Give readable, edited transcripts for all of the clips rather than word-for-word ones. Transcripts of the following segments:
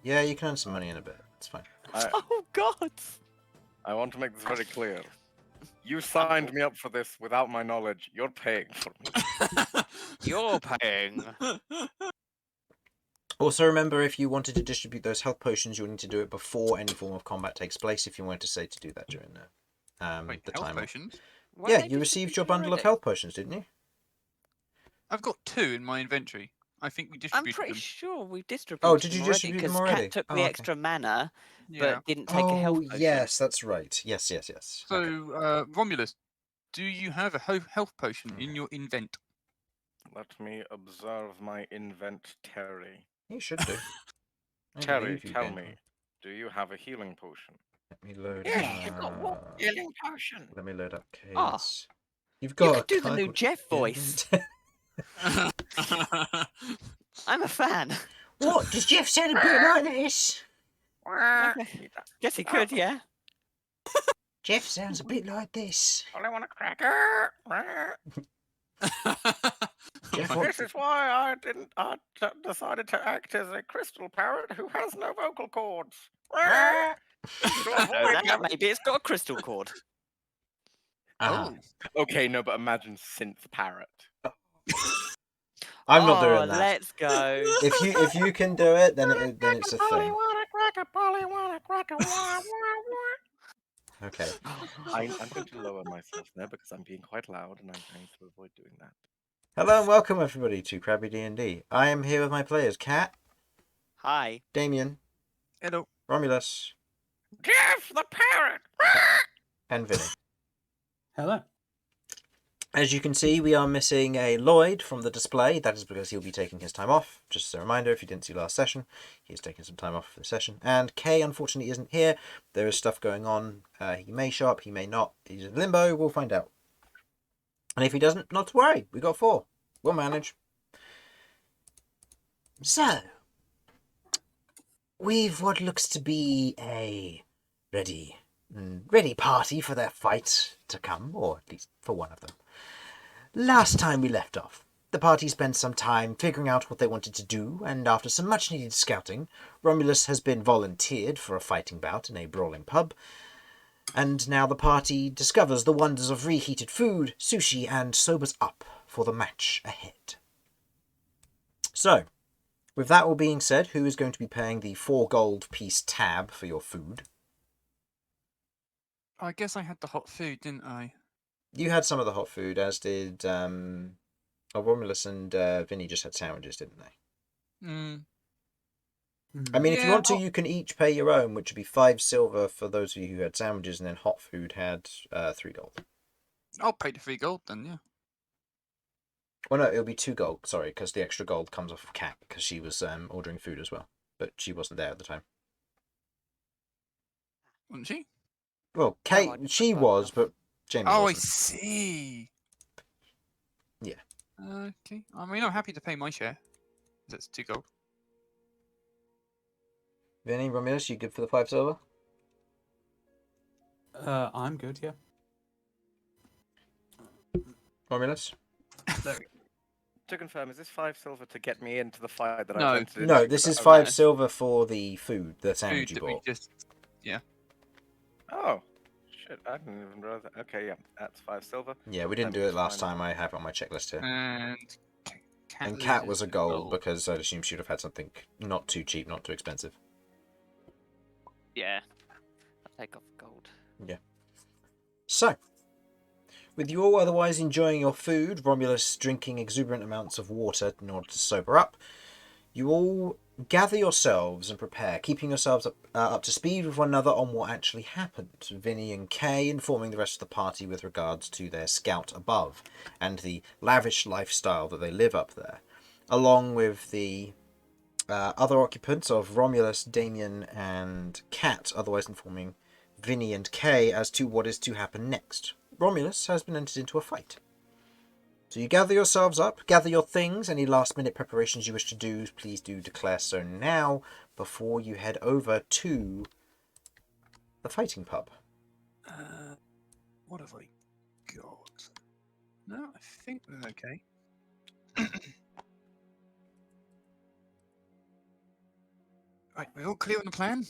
Yeah, you can earn some money in a bit. It's fine. Oh God! I want to make this very clear. You signed me up for this without my knowledge. You're paying for me. You're paying. Also, remember, if you wanted to distribute those health potions, you'll need to do it before any form of combat takes place. If you wanted to say to do that during Wait, the health time. potions? Were Yeah, they you received your distributed bundle of already? health potions, didn't you? I've got 2 in my inventory. I think we I'm distributed pretty them. sure we distributed Oh, did you them already distribute them because already? Cat took Oh, the okay. extra mana, Yeah. but didn't take a health potion. Yes, that's right. Yes. So, Okay. Romulus, do you have a health potion in your invent? Let me observe my inventory. You should do. I Terry, believe you tell gained me, one. do you have a healing potion? Let me load. Yes, you've got one healing potion. Let me load up K's. Ah, You've You got could a do the guy new called Jeff voice. I'm a fan. What? Does Jeff sound a bit like this? Yes, he could, yeah. Jeff sounds a bit like this. Only want a cracker. Jeff, This is why I decided to act as a crystal parrot who has no vocal cords. I don't know that. Maybe it's got a crystal cord. Uh-huh. Okay, no, but imagine synth parrot. I'm not doing that. Let's go. If you can do it, then it's a thing. Okay. I'm going to lower myself there because I'm being quite loud and I'm going to avoid doing that. Hello and welcome everybody to Crabby D&D. I am here with my players, Cat, Hi. Damian, Hello. Romulus, Jeff the parrot! and Vinny. Hello. As you can see, we are missing a Lloyd from the display. That is because he'll be taking his time off. Just as a reminder, if you didn't see last session, he is taking some time off for the session. And Kay, unfortunately, isn't here. There is stuff going on. He may show up, he may not. He's in limbo. We'll find out. And if he doesn't, not to worry. We got 4. We'll manage. So, we've what looks to be a ready party for their fight to come, or at least for one of them. Last time we left off, the party spent some time figuring out what they wanted to do, and after some much-needed scouting, Romulus has been volunteered for a fighting bout in a brawling pub, and now the party discovers the wonders of reheated food, sushi, and sobers up for the match ahead. So, with that all being said, who is going to be paying the 4 gold piece tab for your food? I guess I had the hot food, didn't I? You had some of the hot food, as did Romulus and Vinny just had sandwiches, didn't they? I mean, if you want to, you can each pay your own, which would be 5 silver for those of you who had sandwiches, and then hot food had 3 gold. I'll pay the 3 gold then, yeah. Well, no, it'll be 2 gold, sorry, because the extra gold comes off of Cat, because she was ordering food as well, but she wasn't there at the time. Wasn't she? Well, Kate, she was, but Jamie wasn't. Oh, I see. Yeah. Okay. I mean, I'm happy to pay my share. That's 2 gold. Vinny, Romulus, you good for the 5 silver? I'm good, yeah. Romulus? To confirm, is this 5 silver to get me into the fight that No. I've entered into? No, this is Oh, 5 no. silver for the food, the sandwich Food you that we bought. just... Yeah. Oh, shit, I didn't even realize that. Okay, yeah, that's 5 silver. Yeah, we didn't do it last time. I have it on my checklist here. And And Cat was a gold because I'd assume she'd have had something not too cheap, not too expensive. Yeah. I'll take off gold. Yeah. So, with you all otherwise enjoying your food, Romulus drinking exuberant amounts of water in order to sober up, you all gather yourselves and prepare, keeping yourselves up to speed with one another on what actually happened. Vinny and Kay informing the rest of the party with regards to their scout above and the lavish lifestyle that they live up there, along with the other occupants of Romulus, Damian, and Cat, otherwise informing Vinny and Kay as to what is to happen next. Romulus has been entered into a fight. So you gather yourselves up, gather your things, any last-minute preparations you wish to do, please do declare so now, before you head over to the fighting pub. What have I got? No, I think we're okay. Right, we all clear on the plan?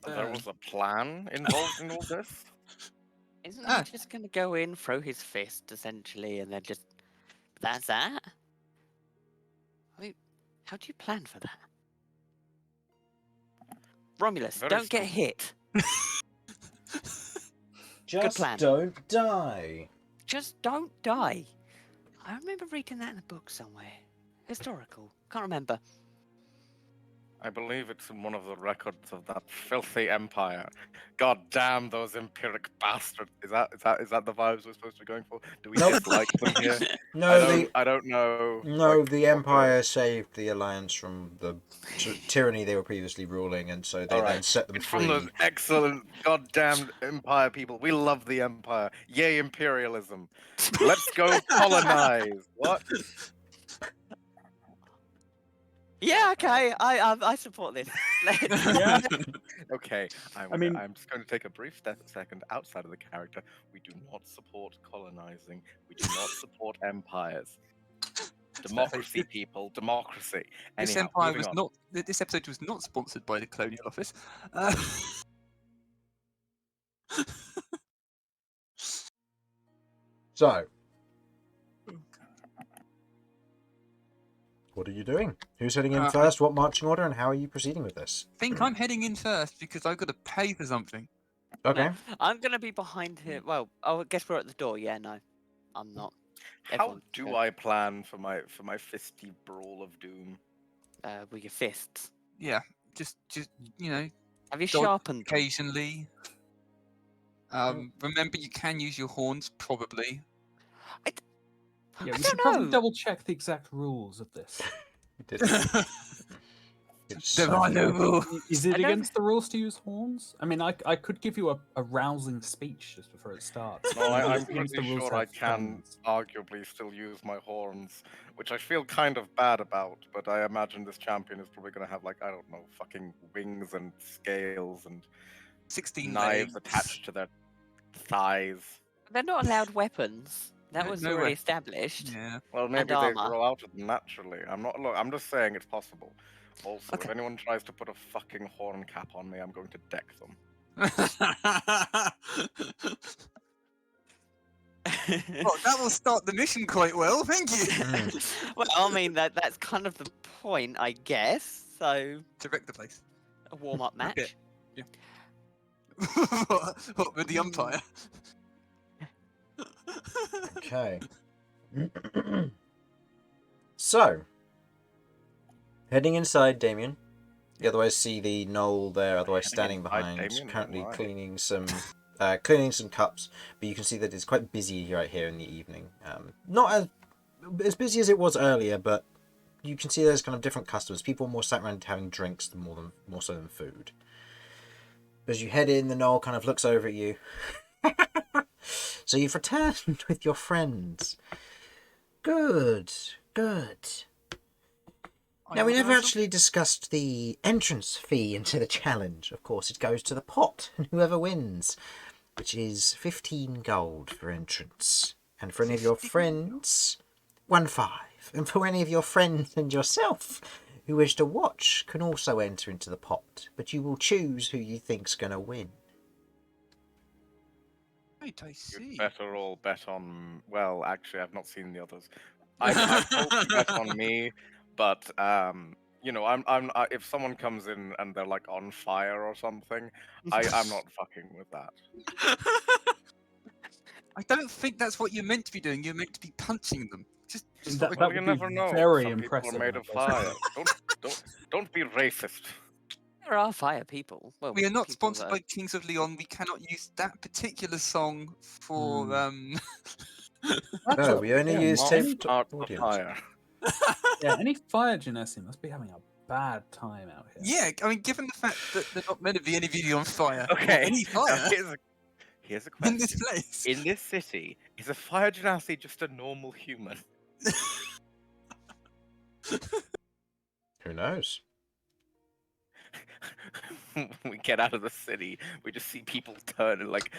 There was a plan involved in all this. Isn't Ah. he just going to go in, throw his fist, essentially, and then just... That's that? I mean, how do you plan for that? Romulus, Very don't get simple. hit. Just plan. don't die. Just don't die. I remember reading that in a book somewhere. Historical. Can't remember. I believe it's in one of the records of that filthy empire. God damn those empiric bastards! Is that the vibes we're supposed to be going for? Do we Nope. dislike them here? No, I don't know. No, like, the what Empire saved the Alliance from the tyranny they were previously ruling, and so they All then right. set them It's free. from those excellent goddamn Empire people. We love the Empire. Yay, imperialism! Let's go colonize. What? Yeah, okay. I support this. Yeah. Okay, I mean- I'm just going to take a brief second outside of the character. We do not support colonizing. We do not support empires. Democracy, people, democracy. This Anyhow, empire moving was on. not. This episode was not sponsored by the Colonial Office. Uh, So, what are you doing? Who's heading in first? What marching order? And how are you proceeding with this? think I'm heading in first because I've got to pay for something. Okay. I'm going to be behind him. Well, I guess we're at the door. Yeah, no. I'm not. How Everyone, do go. I plan for my fisty brawl of doom? With your fists. Yeah, just you know, Have you Dodge sharpened them? occasionally. Remember, you can use your horns, probably. Yeah, I we don't should probably know. double check the exact rules of this. It's There are no rules. Is it I don't- against the rules to use horns? I mean, I could give you a rousing speech just before it starts. No, I'm Is it against pretty the rules sure to I have can thumbs? arguably still use my horns, which I feel kind of bad about, but I imagine this champion is probably going to have, like, I don't know, fucking wings and scales and 16 knives legs. attached to their thighs. They're not allowed weapons. That No- was no already weapons. established. Yeah. Well, maybe they armor. grow out of them naturally. I'm just saying it's possible. Also, Okay. if anyone tries to put a fucking horn cap on me, I'm going to deck them. Well, that will start the mission quite well, thank you. Well, I mean that's kind of the point, I guess. So To wreck the place. a warm-up match. Yeah. What, with the umpire? Okay. So, heading inside, Damian. You otherwise see the knoll there, otherwise Heading standing inside behind, Damian? currently Why? cleaning some cups. But you can see that it's quite busy right here in the evening. Not as busy as it was earlier, but you can see there's kind of different customers. People are more sat around having drinks more so than food. As you head in, the knoll kind of looks over at you. So you've returned with your friends. Good, good. Now, we never actually discussed the entrance fee into the challenge. Of course, it goes to the pot, and whoever wins, which is 15 gold for entrance. And for any of your 15 friends, 1.5. And for any of your friends and yourself who wish to watch, can also enter into the pot. But you will choose who you think's going to win. Right, I see. You'd better all bet on. Well, actually, I've not seen the others. I hope you bet on me, but you know, if someone comes in and they're like on fire or something, I'm not fucking with that. I don't think that's what you're meant to be doing. You're meant to be punching them. Just That- what that Well, you would be never know. very Some impressive, people are made I of guess. fire. Don't be racist. There are fire people. Well, we are not people sponsored that- by Kings of Leon. We cannot use that particular song for No, we only use Not taped start the audios. fire. Yeah, any fire genasi must be having a bad time out here. Yeah, I mean, given the fact that they're not meant to be any video on fire, or Okay. any Now, fire here's a in question. this place. In this city, is a fire genasi just a normal human? Who knows? we get out of the city, we just see people turn and like,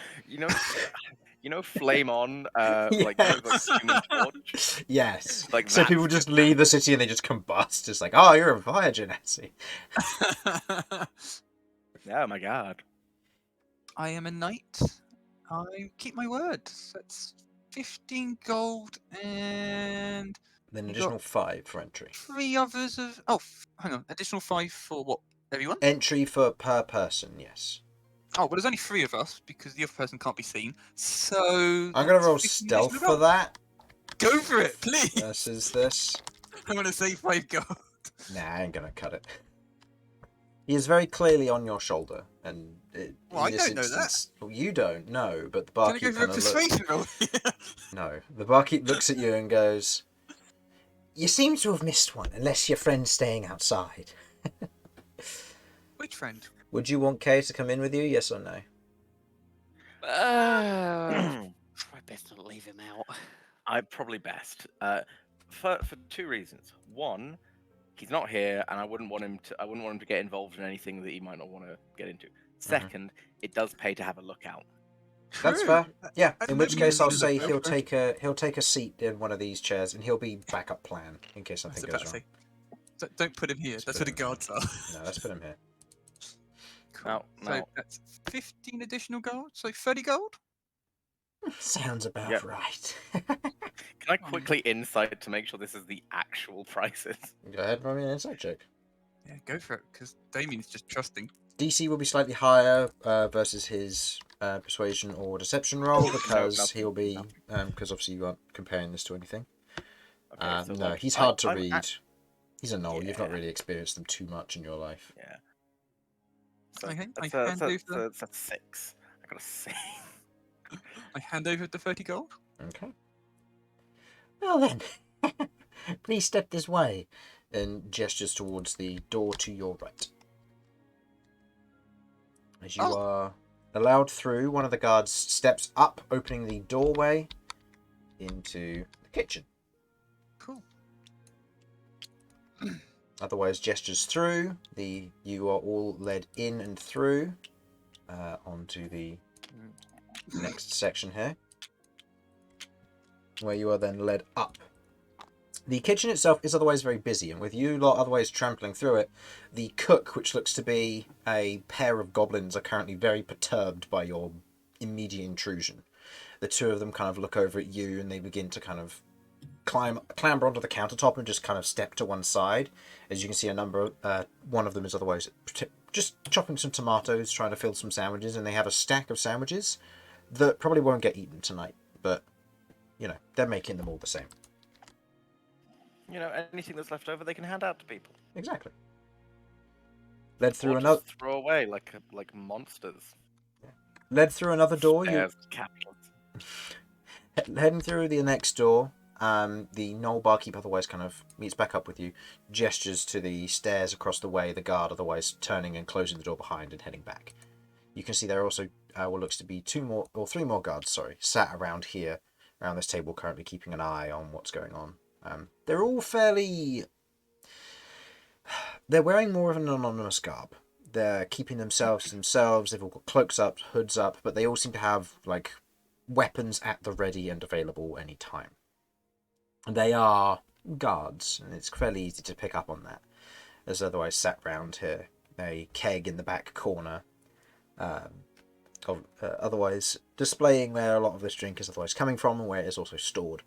flame on, like Yes. Human Torch, Yes. like So that. people just leave the city and they just combust. It's like, oh, you're a virgin, Essie. Oh my god. I am a knight. I keep my word. That's 15 gold and Then You additional 5 for entry. 3 others of. Oh, hang on. Additional 5 for what? Everyone? Entry for per person, yes. Oh, well, there's only 3 of us because the other person can't be seen. So. I'm gonna that's roll 15 stealth additional for gold. that Go for it, please. versus this. I'm gonna say 5 gold. Nah, I ain't gonna cut it. He is very clearly on your shoulder, and Well, I in this don't know that. instance, well, you don't know, but the Can I barkeep go for a kind of looks. persuasion roll? No, the barkeep looks at you and goes, "You seem to have missed one, unless your friend's staying outside. Which friend? Would you want Kay to come in with you? Yes or no?" Probably best not leave him out. I probably best. For 2 reasons. One, he's not here, and I wouldn't want him to get involved in anything that he might not want to get into. Second, it does pay to have a lookout. That's True. fair. Yeah. I In which never case, I'll seen say that he'll before. take a seat in one of these chairs, and he'll be backup plan in case I was something about goes to wrong. say, don't put him here. Let's That's put where the him guards are. No, let's put him here. Cool. No. So that's 15 additional gold. So 30 gold. Sounds about Yep. right. Can I quickly insight to make sure this is the actual prices? Go ahead, roll me an insight check. Yeah, go for it. Because Damian's just trusting. DC will be slightly higher versus his persuasion or deception roll because nothing, he'll be because obviously you aren't comparing this to anything. Okay, so No, like, he's hard to I'm read. at- He's a knoll. You've not Yeah. really experienced them too much in your life. Yeah. So Okay, I that's, hand over. that's a 6. I got a 6. I hand over the 30 gold. Okay. Well then, please step this way, and gestures towards the door to your right. As you are allowed through, one of the guards steps up, opening the doorway into the kitchen. Cool. Otherwise, gestures through. You are all led in and through onto the next section here, where you are then led up. The kitchen itself is otherwise very busy, and with you lot otherwise trampling through it, the cook, which looks to be a pair of goblins, are currently very perturbed by your immediate intrusion. The two of them kind of look over at you, and they begin to kind of clamber onto the countertop and just kind of step to one side. As you can see, one of them is otherwise just chopping some tomatoes, trying to fill some sandwiches, and they have a stack of sandwiches that probably won't get eaten tonight, but they're making them all the same. Anything that's left over, they can hand out to people. Exactly. Led through Or another just throw away like monsters. door. Spares, capitals. Heading through the next door. The Knoll barkeep otherwise kind of meets back up with you, gestures to the stairs across the way, the guard otherwise turning and closing the door behind and heading back. You can see there are also what looks to be 3 more guards, sat around here, around this table, currently keeping an eye on what's going on. They're all fairly... They're wearing more of an anonymous garb. They're keeping themselves to themselves. They've all got cloaks up, hoods up, but they all seem to have weapons at the ready and available any time. They are guards, and it's fairly easy to pick up on that. As otherwise sat round here, a keg in the back corner, otherwise displaying where a lot of this drink is otherwise coming from and where it is also stored.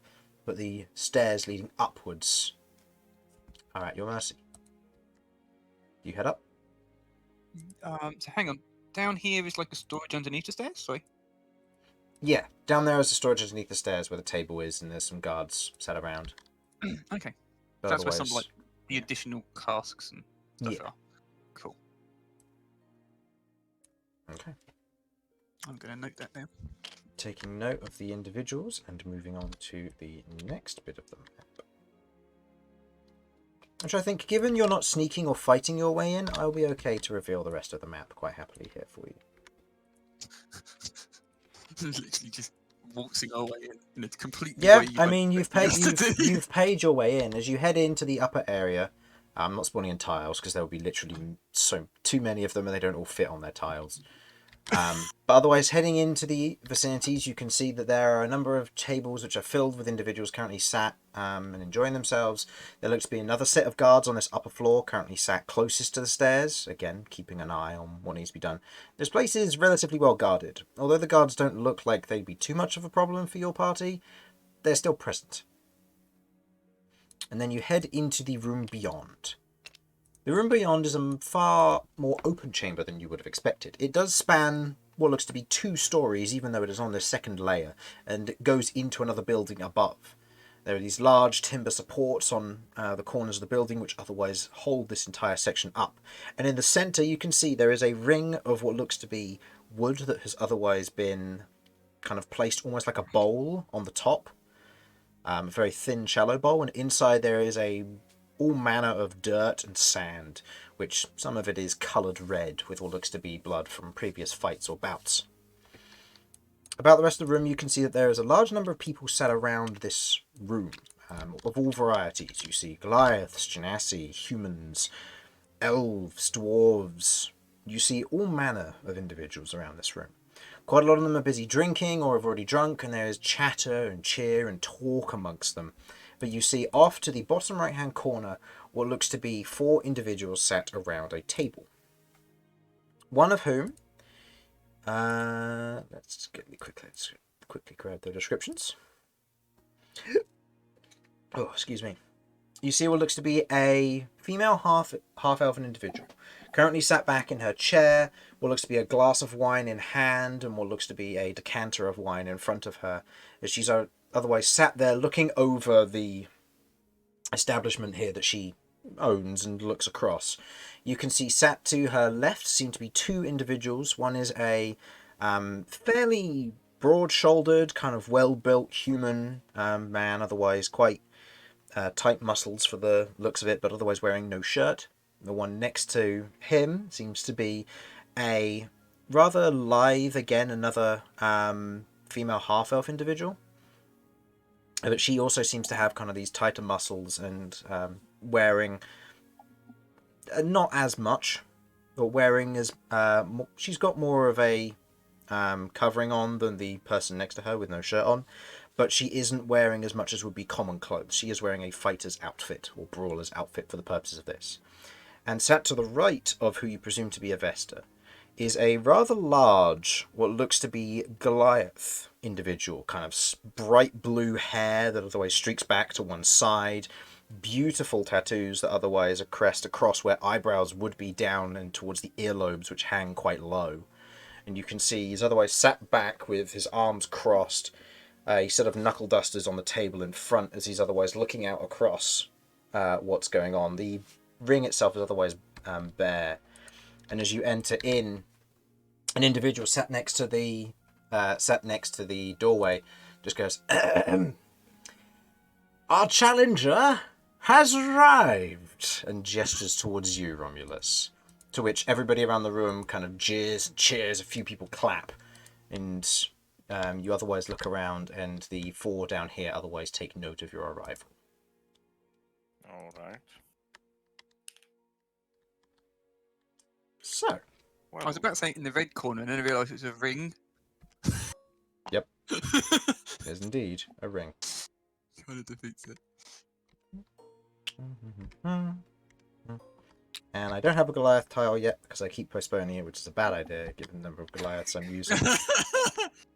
But the stairs leading upwards are at your mercy. You head up. So hang on. Down here is like a storage underneath the stairs. Sorry. Yeah, down there is the storage underneath the stairs where the table is, and there's some guards sat around. Okay. But That's where some otherwise- the additional casks and stuff Yeah. are. Cool. Okay. I'm gonna note that down. Taking note of the individuals and moving on to the next bit of the map. Which I think, given you're not sneaking or fighting your way in, I'll be okay to reveal the rest of the map quite happily here for you. Literally just waltzing our way in a complete Yeah, way. I mean, you've paid expect us to do. you've paid your way in as you head into the upper area. I'm not spawning in tiles because there will be literally too many of them and they don't all fit on their tiles. But otherwise, heading into the vicinities, you can see that there are a number of tables which are filled with individuals currently sat and enjoying themselves. There looks to be another set of guards on this upper floor, currently sat closest to the stairs, again, keeping an eye on what needs to be done. This place is relatively well guarded. Although the guards don't look like they'd be too much of a problem for your party, they're still present. And then you head into the room beyond. The room beyond is a far more open chamber than you would have expected. It does span what looks to be 2 stories, even though it is on the second layer, and it goes into another building above. There are these large timber supports on the corners of the building, which otherwise hold this entire section up. And in the centre, you can see there is a ring of what looks to be wood that has otherwise been kind of placed almost like a bowl on the top. A very thin, shallow bowl, and inside there is all manner of dirt and sand, which some of it is coloured red with what looks to be blood from previous fights or bouts. About the rest of the room, you can see that there is a large number of people sat around this room, of all varieties. You see Goliaths, Genasi, humans, elves, dwarves. You see all manner of individuals around this room. Quite a lot of them are busy drinking or have already drunk, and there is chatter and cheer and talk amongst them. But you see off to the bottom right hand corner what looks to be 4 individuals sat around a table. One of whom, let's quickly grab the descriptions. Oh, excuse me. You see what looks to be a female half-elven individual, currently sat back in her chair, what looks to be a glass of wine in hand and what looks to be a decanter of wine in front of her, as she's otherwise sat there looking over the establishment here that she owns and looks across. You can see sat to her left seem to be 2 individuals. One is a fairly broad-shouldered, kind of well-built human man, otherwise quite tight muscles for the looks of it, but otherwise wearing no shirt. The one next to him seems to be a rather lithe, again, another female half-elf individual. But she also seems to have kind of these tighter muscles and wearing not as much, but wearing as she's got more of a covering on than the person next to her with no shirt on, but she isn't wearing as much as would be common clothes. She is wearing a fighter's outfit or brawler's outfit for the purposes of this. And sat to the right of who you presume to be Evesta is a rather large, what looks to be Goliath individual, kind of bright blue hair that otherwise streaks back to one side, beautiful tattoos that otherwise are crest across where eyebrows would be down and towards the earlobes, which hang quite low. And you can see he's otherwise sat back with his arms crossed, a set of knuckle dusters on the table in front as he's otherwise looking out across what's going on. The ring itself is otherwise bare. And as you enter in, an individual sat next to the doorway just goes, "Our challenger has arrived," and gestures towards you, Romulus. To which everybody around the room kind of jeers, cheers, a few people clap, and you otherwise look around, and the 4 down here otherwise take note of your arrival. All right. So, I was about to say in the red corner, and then I realised it was a ring. Yep. There's indeed a ring. Kind of defeats it. And I don't have a Goliath tile yet because I keep postponing it, which is a bad idea given the number of Goliaths I'm using.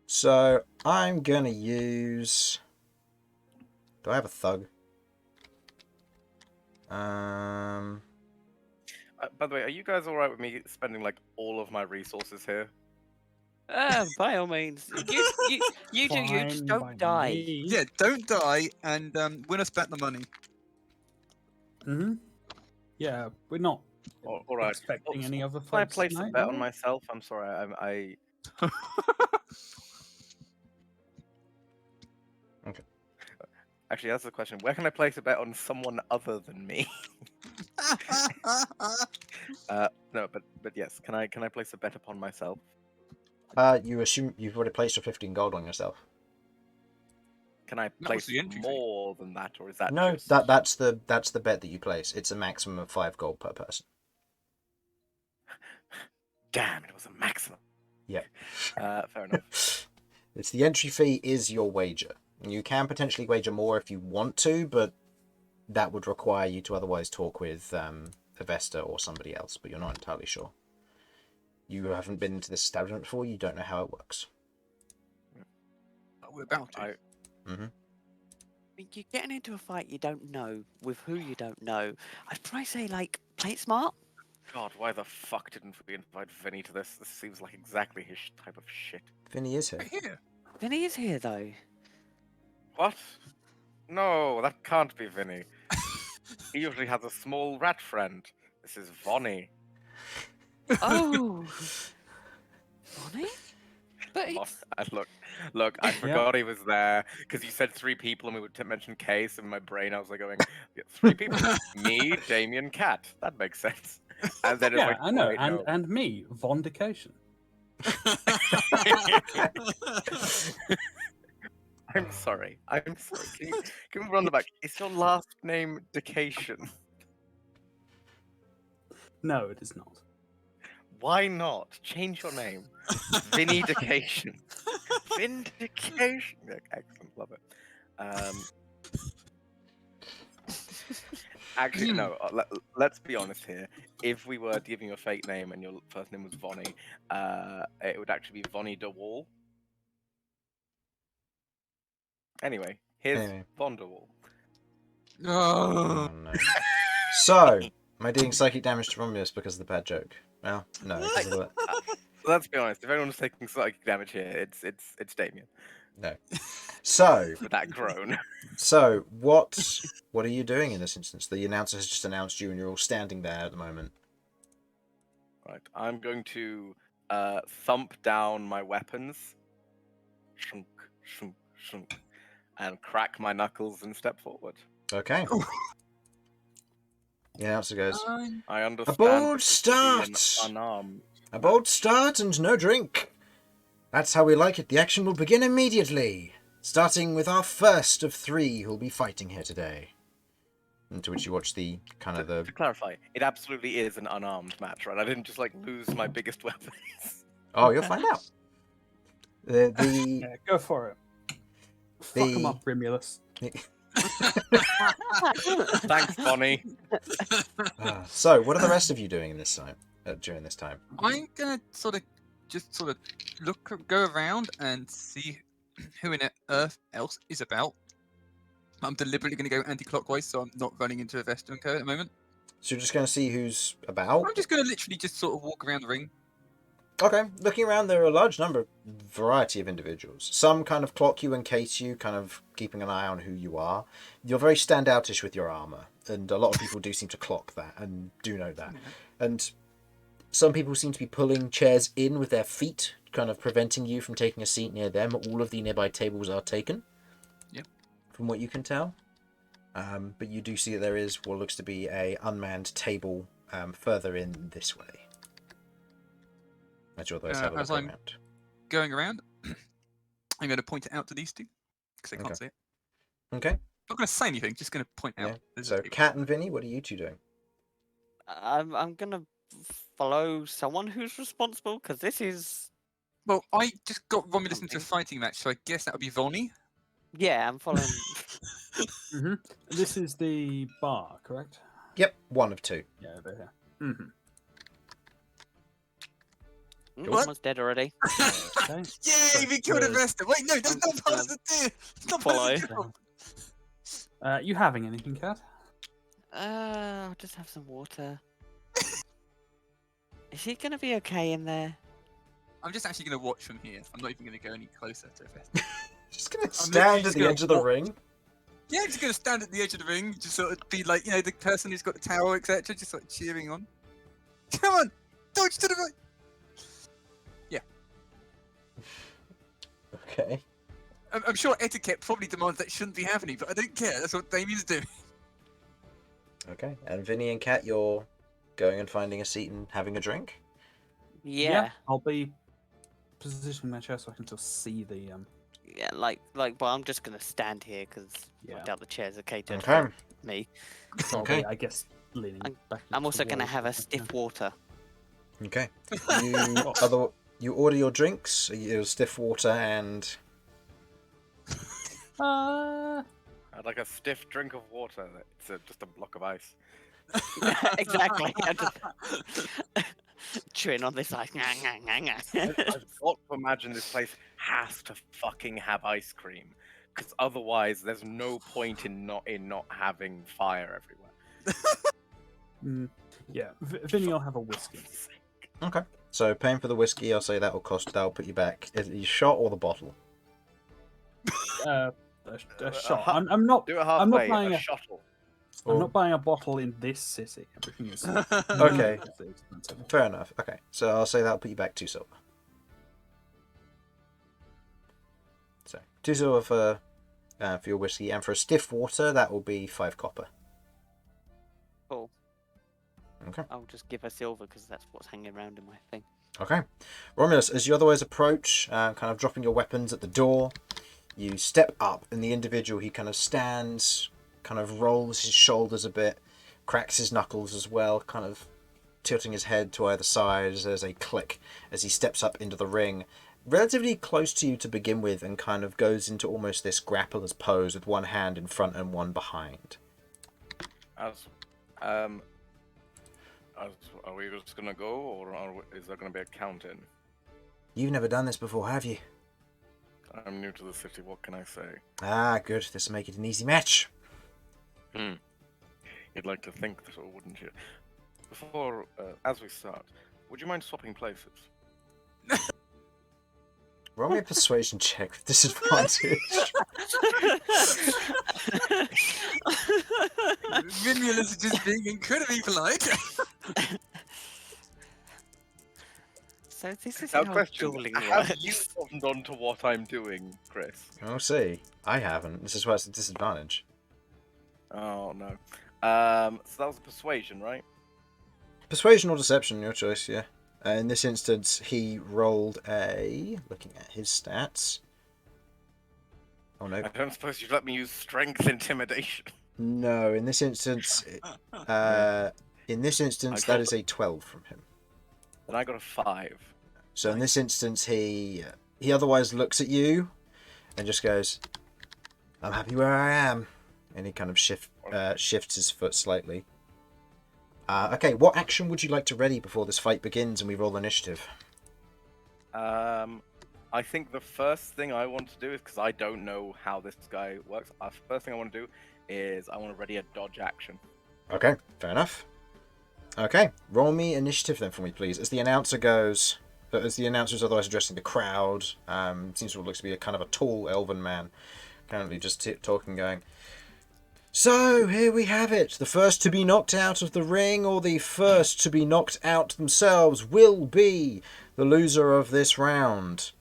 So I'm gonna use. Do I have a thug? By the way, are you guys alright with me spending like all of my resources here? By all means. You do you, just Fine by don't die. me. Yeah, don't die and win us back the money. Mm-hmm. Yeah, we're not Alright. expecting any other Can I folks place a tonight, bet are on we? myself? I'm sorry, I Okay. Actually, that's the question. Where can I place a bet on someone other than me? No, but yes, can I place a bet upon myself? You assume you've already placed your 15 gold on yourself. Can I That was place the entry fee. more than that, or is that No, just... that's the bet that you place. It's a maximum of 5 gold per person. Damn, it was a maximum. Yeah. Fair enough. It's the entry fee is your wager. You can potentially wager more if you want to, but that would require you to otherwise talk with Evesta or somebody else, but you're not entirely sure. You haven't been into this establishment before, you don't know how it works. But we're about to. Mm-hmm. You're getting into a fight you don't know with who you don't know. I'd probably say like play it smart. God, why the fuck didn't we invite Vinny to this? This seems like exactly his type of shit. Vinny is here. Right here. Vinny is here though. What? No, that can't be Vinny. He usually has a small rat friend. This is Vonnie. Oh, Bonnie? But What? it's... Look, I forgot he was there because you said 3 people and we would mention Case. In my brain, I was like going, yeah, 3 people. Me, Damian, Cat. That makes sense. And then it's Yeah, like, I know. wait, And no. and me, Vondication. I'm sorry. Can we run the back? Is your last name Decation? No, it is not. Why not? Change your name. Vindication. Vindication. Yeah, excellent. Love it. Actually, no. Let's be honest here. If we were giving you a fake name and your first name was Vonnie, it would actually be Vonnie de Wall. Anyway, here's Von de Wall. Oh, no. So, am I doing psychic damage to Romulus because of the bad joke? Well, no. Because of the... Let's be honest. If anyone's taking psychic damage here, it's Damian. No. So, With that groan. So, what are you doing in this instance? The announcer has just announced you and you're all standing there at the moment. Right. I'm going to thump down my weapons. Shunk, shunk, shunk. And crack my knuckles and step forward. Okay. The announcer goes, I understand. A bold this is to be an start! unarmed A bold start and no drink. That's how we like it. The action will begin immediately. Starting with our first of 3 who'll be fighting here today. And to which you watch the kind of the... To clarify, it absolutely is an unarmed match, right? I didn't just like lose my biggest weapons. Oh, you'll find out. The Yeah, go for it. Fuck him up, Romulus. Thanks, Bonnie. So, what are the rest of you doing in this time? During this time? I'm gonna just go around and see who in Earth else is about. I'm deliberately going to go anti-clockwise, so I'm not running into Evesta and Co at the moment. So you're just going to see who's about? I'm just going to literally just sort of walk around the ring. Okay, looking around, there are a large variety of individuals. Some kind of clock you and case you, kind of keeping an eye on who you are. You're very standoutish with your armour, and a lot of people do seem to clock that, and do know that. And some people seem to be pulling chairs in with their feet, kind of preventing you from taking a seat near them. All of the nearby tables are taken. Yep. From what you can tell. But you do see that there is what looks to be a unmanned table further in this way. As you otherwise have a look I'm around. going around, I'm going to point it out to these 2, because they can't see it. Okay. I'm not going to say anything, just going to point out. So, Kat and Vinny, what are you 2 doing? I'm gonna follow someone who's responsible because this is. Well, I just got Romulus into a Something. fighting match, so I guess that would be Vonnie. Yeah, I'm following. Mm-hmm. This is the bar, correct? Yep, 1 of 2. Yeah, over here. Mm-hmm. Almost dead already. Okay. Yay, we killed Good. Evesta! Wait, no, that's I'm not just part of the deal! It's not part of the deal! You having anything, Kat? I'll just have some water. Is he gonna be okay in there? I'm just actually going to watch from here. I'm not even going to go any closer to Evesta. Just going to literally stand at just the gonna edge of the walk- ring. Yeah, I'm just going to stand at the edge of the ring, just sort of be like, the person who's got the towel, etc., just like cheering on. Come on! Dodge to the right! Okay. I'm sure etiquette probably demands that shouldn't be happening, but I don't care. That's what Damian's doing. Okay. And Vinny and Kat, you're going and finding a seat and having a drink? Yeah. I'll be positioning my chair so I can still see the Yeah, but I'm just gonna stand here because Yeah. I doubt the chairs are catered Okay. for me. Probably, Okay. I guess leaning I'm- back. I'm against also the gonna wall, have a yeah. stiff water. Okay. You order your drinks. You stiff water and Uh, I'd like a stiff drink of water. It's just a block of ice. Exactly. I'm just chewing on this ice. I've got to imagine this place has to fucking have ice cream, because otherwise there's no point in not having fire everywhere. yeah. Vinny, I'll have a whiskey. okay. So paying for the whiskey, I'll say that'll put you back. Is it your shot or the bottle? A shot. hu- I'm not. Do it I'm not halfway. buying A a. shuttle. I'm not buying a bottle in this city. Everything is Okay. expensive. Fair enough. Okay. So I'll say that'll put you back 2 silver. So 2 silver for your whiskey, and for a stiff water, that will be 5 copper. Cool. Okay. I'll just give her silver because that's what's hanging around in my thing. Okay. Romulus, as you otherwise approach, kind of dropping your weapons at the door, you step up, and the individual, he kind of stands, kind of rolls his shoulders a bit, cracks his knuckles as well, kind of tilting his head to either side as there's a click as he steps up into the ring, relatively close to you to begin with, and kind of goes into almost this grappler's pose with one hand in front and one behind. Are we just gonna go, or is there gonna be a count-in? You've never done this before, have you? I'm new to the city. What can I say? Ah, good. This will make it an easy match. You'd like to think so, wouldn't you? Before, as we start, would you mind swapping places? Roll me a persuasion check with disadvantage. Romulus is just being incredibly polite. So this is Now, how question: dueling have works. you gotten on to what I'm doing, Chris? I'll see. I haven't. This is why it's a disadvantage. Oh no. So that was a persuasion, right? Persuasion or deception, your choice, yeah. In this instance, he rolled a... Looking at his stats. Oh, no. I don't suppose you'd let me use strength intimidation. No, in this instance... that is a 12 from him. Then I got a 5. So in this instance, he otherwise looks at you and just goes, I'm happy where I am. And he kind of shifts his foot slightly. Okay, what action would you like to ready before this fight begins and we roll initiative? I think the first thing I want to do is, because I don't know how this guy works, first thing I want to do is I want to ready a dodge action. Okay, fair enough. Okay, roll me initiative then for me, please. As the announcer goes, as the announcer is otherwise addressing the crowd, seems to look to be a kind of a tall elven man, currently just talking, going, so, here we have it. The first to be knocked out of the ring, or the first to be knocked out themselves, will be the loser of this round.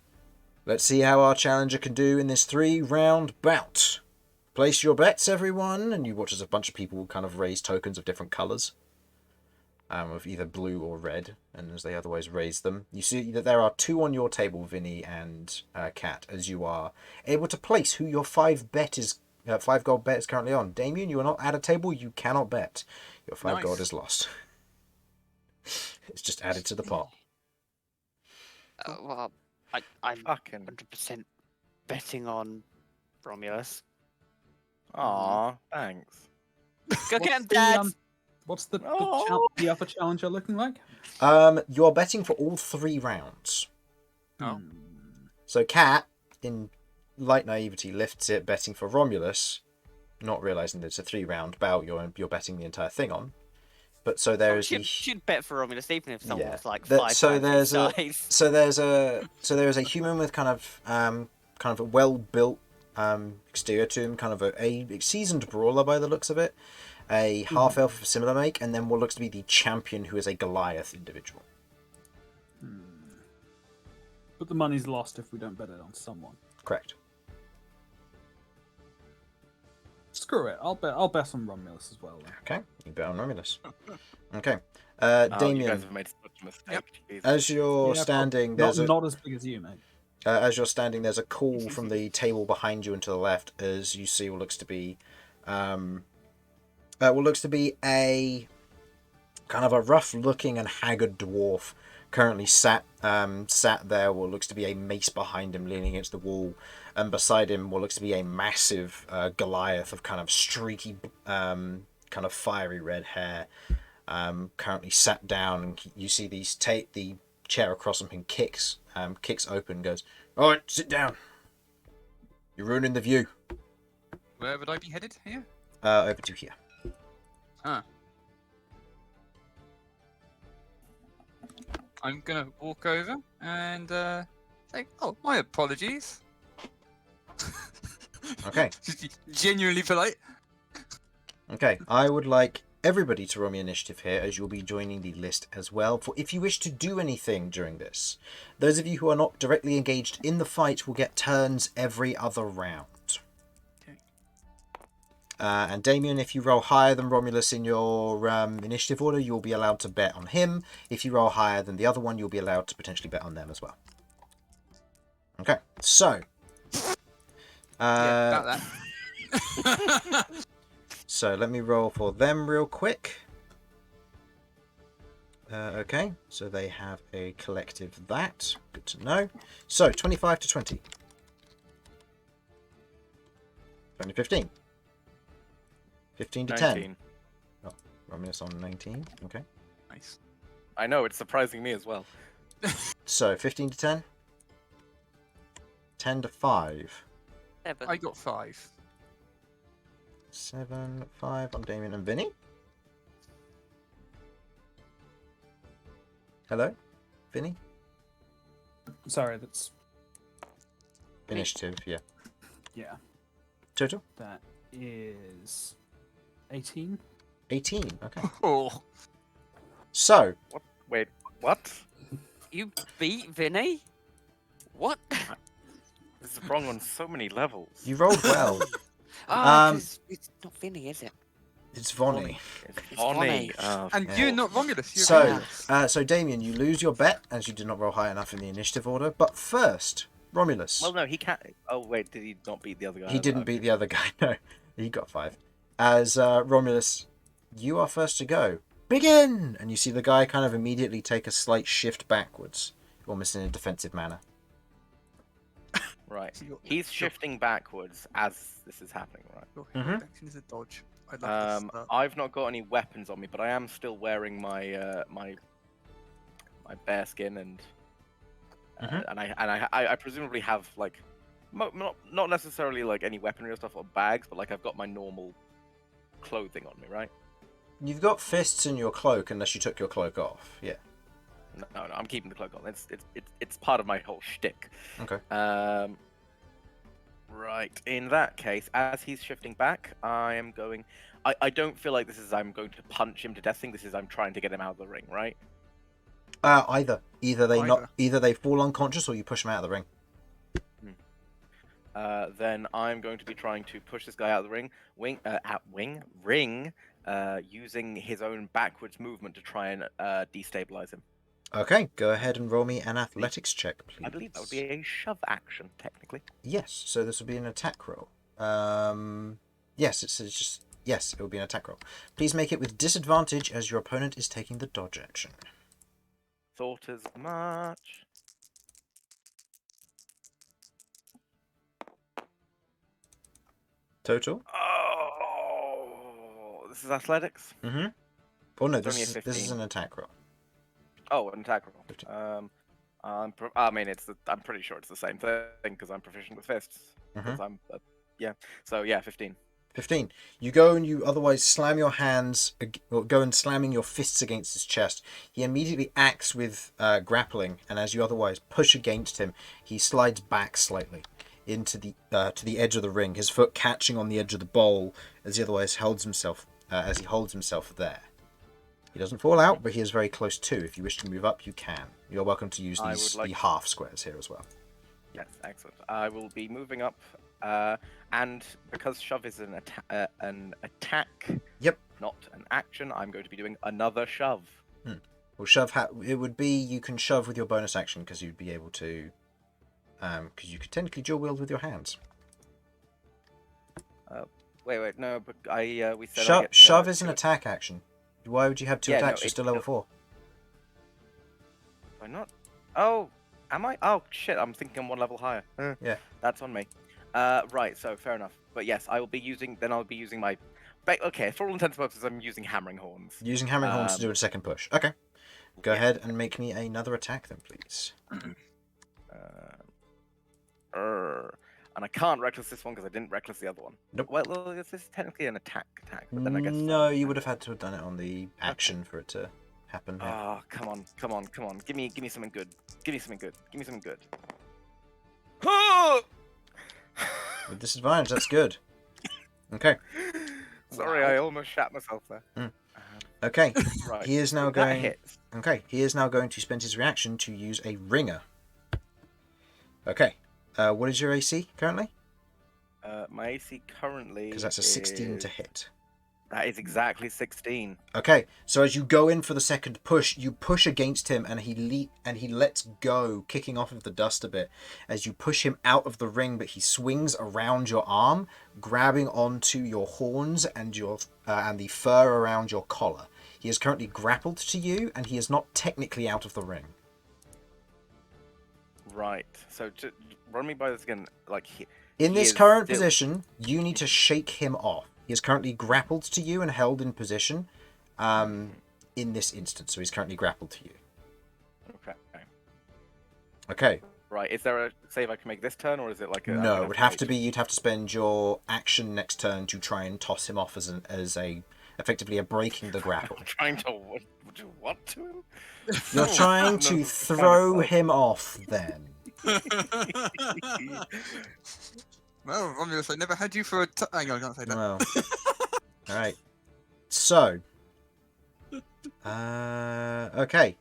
Let's see how our challenger can do in this 3-round bout. Place your bets, everyone. And you watch as a bunch of people kind of raise tokens of different colours. Of either blue or red. And as they otherwise raise them, you see that there are 2 on your table, Vinny and Kat, as you are able to place who your 5 gold bet is currently on. Damian, you are not at a table. You cannot bet. Your 5 gold is lost. It's just added to the pot. Well, I'm Fucking. 100% betting on Romulus. Aw, thanks. Go get him, the, Dad! What's the Oh. the upper challenger looking like? You are betting for all 3 rounds. Oh. So Kat, in light naivety, lifts it, betting for Romulus, not realizing that it's a 3-round bout you're betting the entire thing on. But so there is Should bet for Romulus, even if someone was like That- 5 so times his there's size. so there is a human with kind of a well built exterior to him, kind of a seasoned brawler by the looks of it, a half elf of similar make, and then what looks to be the champion, who is a Goliath individual. But the money's lost if we don't bet it on someone. Correct. Screw it. I'll bet on Romulus as well. Then. Okay, you bet on Romulus. Okay, Oh, you Damian, guys have made such a mistake. Jesus. as you're Yeah, standing, Not there's not as big as you, mate. As you're standing, there's a call from the table behind you and to the left, as you see what looks to be, a kind of a rough-looking and haggard dwarf currently sat there. What looks to be a mace behind him, leaning against the wall, and beside him, what looks to be a massive Goliath of kind of streaky, kind of fiery red hair, currently sat down. And you see the chair across from him kicks open, goes, "All right, sit down. You're ruining the view." Where would I be headed here? Over to here. Huh. I'm gonna walk over and say, "Oh, my apologies." Okay. Just be genuinely polite. Okay, I would like everybody to roll me initiative here, as you'll be joining the list as well. For if you wish to do anything during this, those of you who are not directly engaged in the fight will get turns every other round. Okay. And Damian, if you roll higher than Romulus in your initiative order, you'll be allowed to bet on him. If you roll higher than the other one, you'll be allowed to potentially bet on them as well. Okay, so Yeah, about that. so let me roll for them real quick. Okay, so they have a collective that. Good to know. So 25 to 20. 15. 15 to 10. 19. Oh, Romulus on 19. Okay. Nice. I know, it's surprising me as well. So 15 to 10. 10 to 5. 7. I got 5. 7, 5 on Damian and Vinny. Hello? Vinny? Sorry, that's Initiative, yeah. yeah. Total? That is 18. 18, okay. Oh, So, Wait, what? You beat Vinny? What? This is wrong on so many levels. you rolled well. Oh, Um, 'cause it's not Vinny, is it? It's Vonnie. It's It's funny. funny. and Yeah. you're not Romulus. You're So, Romulus. so Damian, you lose your bet as you did not roll high enough in the initiative order. But first, Romulus. Well, no, he can't. Oh, wait, did he not beat the other guy? He didn't beat the other guy. No, he got 5. As Romulus, you are first to go. Begin! And you see the guy kind of immediately take a slight shift backwards, almost in a defensive manner. Right. So your- He's shifting backwards as this is happening, right? Your Mhm. heroic action is a dodge. I love this. I've not got any weapons on me, but I am still wearing my my bear skin and Mhm. and I presumably have like not necessarily like any weaponry or stuff or bags, but like I've got my normal clothing on me, right? You've got fists in your cloak unless you took your cloak off. Yeah. No, I'm keeping the cloak on. It's part of my whole shtick. Okay. Right. In that case, as he's shifting back, I am going. I don't feel like this is I'm going to punch him to death thing. This is I'm trying to get him out of the ring, right? Either Either. either they fall unconscious or you push them out of the ring. Then I'm going to be trying to push this guy out of the ring, using his own backwards movement to try and destabilize him. Okay, go ahead and roll me an athletics check, please. I believe that would be a shove action, technically. Yes, so this will be an attack roll. Yes, it's just yes, it will be an attack roll. Please make it with disadvantage as your opponent is taking the dodge action. Thought as much. Total? Oh, this is athletics. Mm-hmm. Oh no, It's only a this is 15. an attack roll. Oh, an attack roll. 15. I mean, I'm pretty sure it's the same thing because I'm proficient with fists. Mhm. 'Cause I'm, yeah. So yeah, 15. 15. You go and you otherwise slam your hands, or go and slamming your fists against his chest. He immediately acts with grappling, and as you otherwise push against him, he slides back slightly into the to the edge of the ring, his foot catching on the edge of the bowl as he otherwise holds himself there. He doesn't fall out, but he is very close too. If you wish to move up, you can. You're welcome to use I these would like the to. half squares here as well. Yes, excellent. I will be moving up, and because shove is an attack, Yep. not an action, I'm going to be doing another shove. Well, shove it would be you can shove with your bonus action because you'd be able to because you could technically dual wield with your hands. Wait, no, but we said I Shove, get shove is an two- attack action. Why would you have two Yeah, no, attacks? You're it's still level still- 4. Why not? Oh, am I? Oh shit! I'm thinking I'm one level higher. Yeah. That's on me. Right. So fair enough. But yes, I will be using. Then I'll be using my. Okay, for all intents and purposes, I'm using hammering horns. Using hammering horns to do a second push. Okay. Go Yeah. ahead and make me another attack then, please. And I can't reckless this one because I didn't reckless the other one. Nope. Well, this is technically an attack, but then I guess. No, you would have had to have done it on the action for it to happen. Yeah. Oh, come on. Give me something good. Give me something good. With disadvantage, that's good. Okay. Sorry, I almost shat myself there. Okay. Right. He is now that going. hits. Okay. He is now going to spend his reaction to use a ringer. Okay. What is your AC currently? My AC currently. Because that's a 16 to is- hit. That is exactly 16. Okay, so as you go in for the second push, you push against him, and he lets go, kicking off of the dust a bit. As you push him out of the ring, but he swings around your arm, grabbing onto your horns and your and the fur around your collar. He is currently grappled to you, and he is not technically out of the ring. Right. So run me by this again. Like In He this is current still- position, you need to shake him off. He is currently grappled to you and held in position. In this instance, so he's currently grappled to you. Okay. Okay. Right. Is there a save I can make this turn, or is it like a? No, it would have to be. You'd have to spend your action next turn to try and toss him off as effectively a breaking the grapple. I'm trying to do what to him? You're trying No, to it's kind of throw like- him off. Then Well, Romulus, I never had you for a. Hang on, I can't say that. well, all right. So, okay.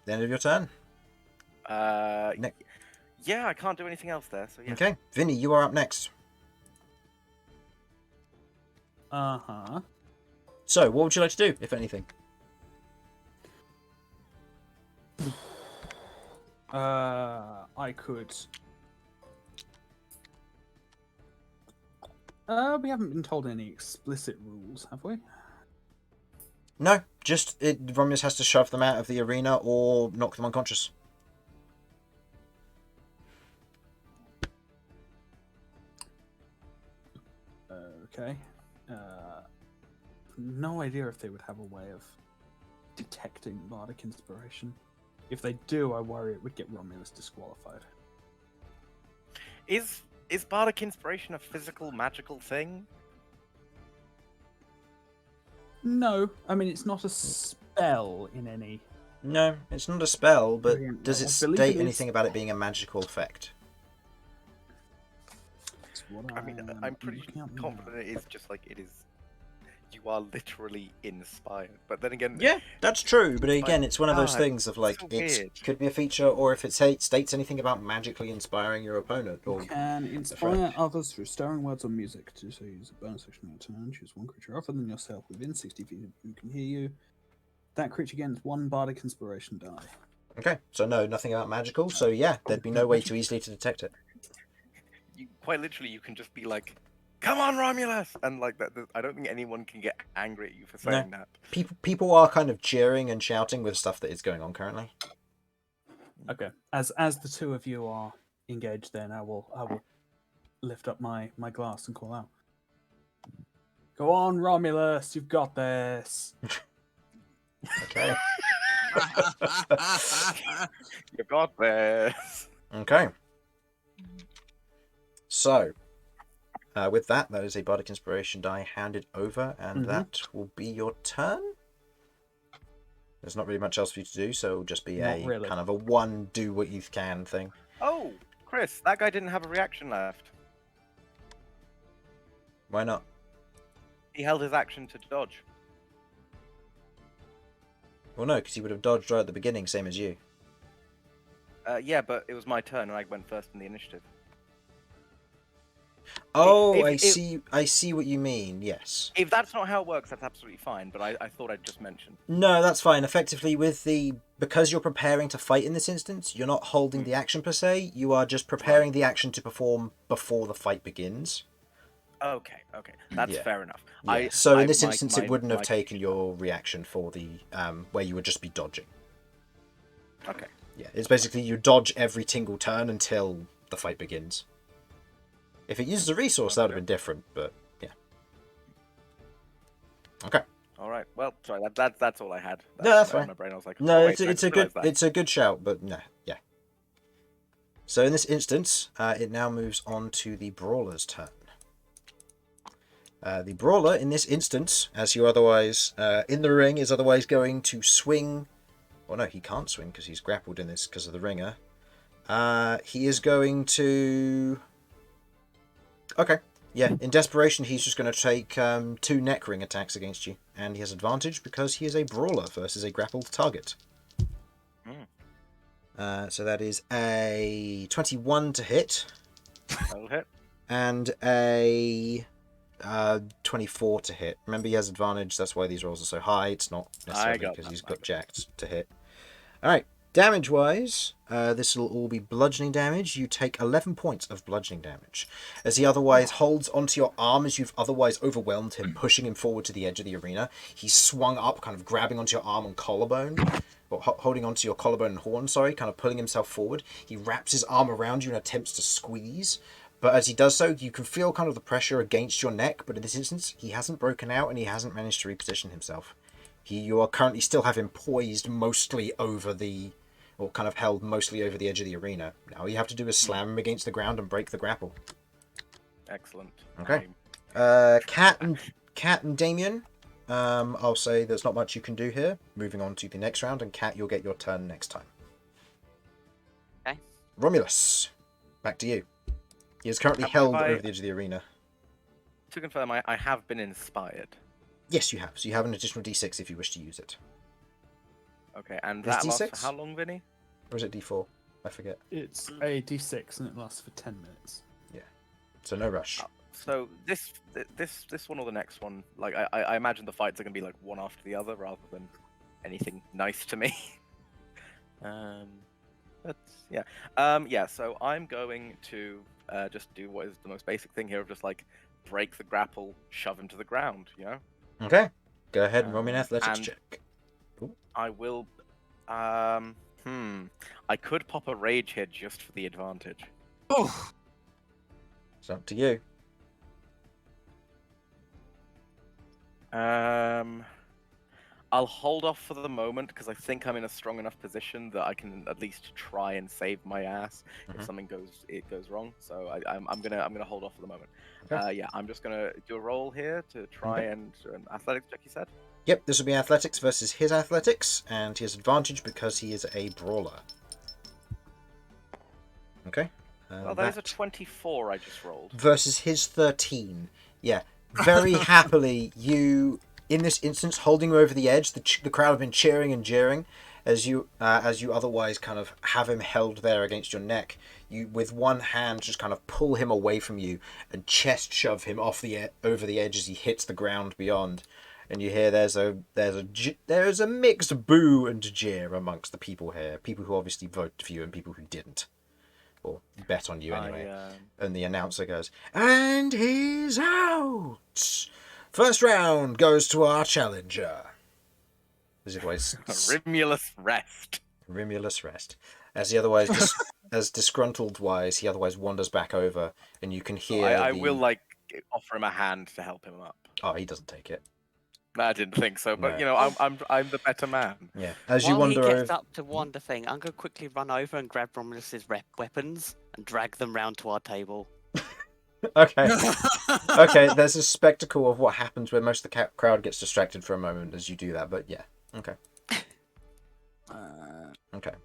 The end of your turn. Ne- Yeah, I can't do anything else there. So yeah. Okay, Vinny, you are up next. Uh-huh. So, what would you like to do, if anything? I could. We haven't been told any explicit rules, have we? No, just Romulus has to shove them out of the arena or knock them unconscious. Okay. No idea if they would have a way of detecting bardic inspiration. If they do, I worry it would get Romulus disqualified. Is bardic inspiration a physical magical thing? No, I mean it's not a spell in any. No, it's not a spell, but Brilliant. does I it believe state it is. anything about it being a magical effect? It's what I mean, am I'm pretty looking up now. confident it is just like it is. You are literally inspired, but then again, Yeah, that's true, but It's again, like, it's one of those ah, things of like, so it weird. could be a feature, or if it states anything about magically inspiring your opponent. Or You can inspire effect. others through stirring words or music. To so use a bonus action on turn, choose one creature other than yourself within 60 feet who can hear you. That creature gains one bardic inspiration die. Okay, so no, nothing about magical, so yeah, there'd be no way too easily to detect it. you quite literally you can just be like, "Come on, Romulus!" and like that. I don't think anyone can get angry at you for saying that. People are kind of cheering and shouting with stuff that is going on currently. Okay. As the two of you are engaged, then I will lift up my glass and call out. Go on, Romulus, you've got this. Okay. You got this. Okay. So, with that is a bardic inspiration die handed over, and Mhm. that will be your turn. There's not really much else for you to do, so it'll just be Not a really. kind of a one do what you can thing. Oh, Chris, that guy didn't have a reaction left. Why not? He held his action to dodge. Well, no, because he would have dodged right at the beginning, same as you. Yeah, but it was my turn and I went first in the initiative. Oh, If- I see what you mean. Yes. If that's not how it works, that's absolutely fine. But I thought I'd just mention. No, that's fine. Effectively, because you're preparing to fight in this instance, you're not holding the action per se. You are just preparing the action to perform before the fight begins. Okay, that's Yeah. fair enough. Yeah. So in this instance, it wouldn't have taken your reaction for the where you would just be dodging. Okay. Yeah, it's basically you dodge every single turn until the fight begins. If it uses a resource, that would have been different, but yeah. Okay. All right. Well, sorry. That's all I had. No, that's in fine. My brain, I was like, No, oh, wait, it's I a realised good that. it's a good shout, but no, yeah. So in this instance, it now moves on to the brawler's turn. The brawler in this instance, as you otherwise in the ring, is otherwise going to swing. Oh no, he can't swing because he's grappled in this because of the ringer. He is going to. Okay, yeah. In desperation, he's just going to take 2 neck ring attacks against you, and he has advantage because he is a brawler versus a grappled target. So that is a 21 to hit. That'll hit. And a 24 to hit. Remember, he has advantage. That's why these rolls are so high. It's not necessarily because he's got jacked to hit. All right. Damage-wise, this will all be bludgeoning damage. You take 11 points of bludgeoning damage. As he otherwise holds onto your arm as you've otherwise overwhelmed him, pushing him forward to the edge of the arena. He's swung up, kind of grabbing onto your arm and collarbone. Or holding onto your collarbone and horn, kind of pulling himself forward. He wraps his arm around you and attempts to squeeze. But as he does so, you can feel kind of the pressure against your neck. But in this instance, he hasn't broken out and he hasn't managed to reposition himself. You are currently still have him poised mostly over or kind of held mostly over the edge of the arena. Now all you have to do is slam him against the ground and break the grapple. Excellent. Okay. Cat and Damian. I'll say there's not much you can do here. Moving on to the next round, and Cat, you'll get your turn next time. Okay. Romulus, back to you. He is currently held over the edge of the arena. To confirm, I have been inspired. Yes, you have. So you have an additional d6 if you wish to use it. Okay, and Is that lasts D6? for how long, Vinny? Or is it d4? I forget. It's a d6 and it lasts for 10 minutes. So no rush. So this one or the next one, like I imagine the fights are gonna be like one after the other rather than anything nice to me. But yeah. So I'm going to just do what is the most basic thing here of just like break the grapple, shove him to the ground. You know. Okay. Go ahead and roll me an athletics and check. I will. I could pop a rage hit just for the advantage. Oh, It's up to you. I'll hold off for the moment because I think I'm in a strong enough position that I can at least try and save my ass if something goes wrong. So I'm gonna hold off for the moment. Okay. Yeah, I'm just gonna do a roll here to try and an athletics check. You said. Yep, this will be athletics versus his athletics, and he has advantage because he is a brawler. Okay. Well, that is a 24 I just rolled. Versus his 13. Yeah. Very happily, you, in this instance, holding him over the edge, the crowd have been cheering and jeering as you otherwise kind of have him held there against your neck. You, with one hand, just kind of pull him away from you and chest shove him off over the edge as he hits the ground beyond. And you hear there's a mixed boo and jeer amongst the people here. People who obviously voted for you and people who didn't. Or bet on you anyway. And the announcer goes, and he's out! First round goes to our challenger. As otherwise, Romulus rest. Romulus rest. As he otherwise, as disgruntled wise, he otherwise wanders back over, and you can hear. I will like offer him a hand to help him up. Oh, he doesn't take it. No, I didn't think so, but No. you know, I'm the better man. Yeah. As While you wander he gets over. up to wander thing, I'm gonna quickly run over and grab Romulus's weapons and drag them round to our table. Okay. Okay. There's a spectacle of what happens where most of the crowd gets distracted for a moment as you do that, but yeah. Okay. Okay.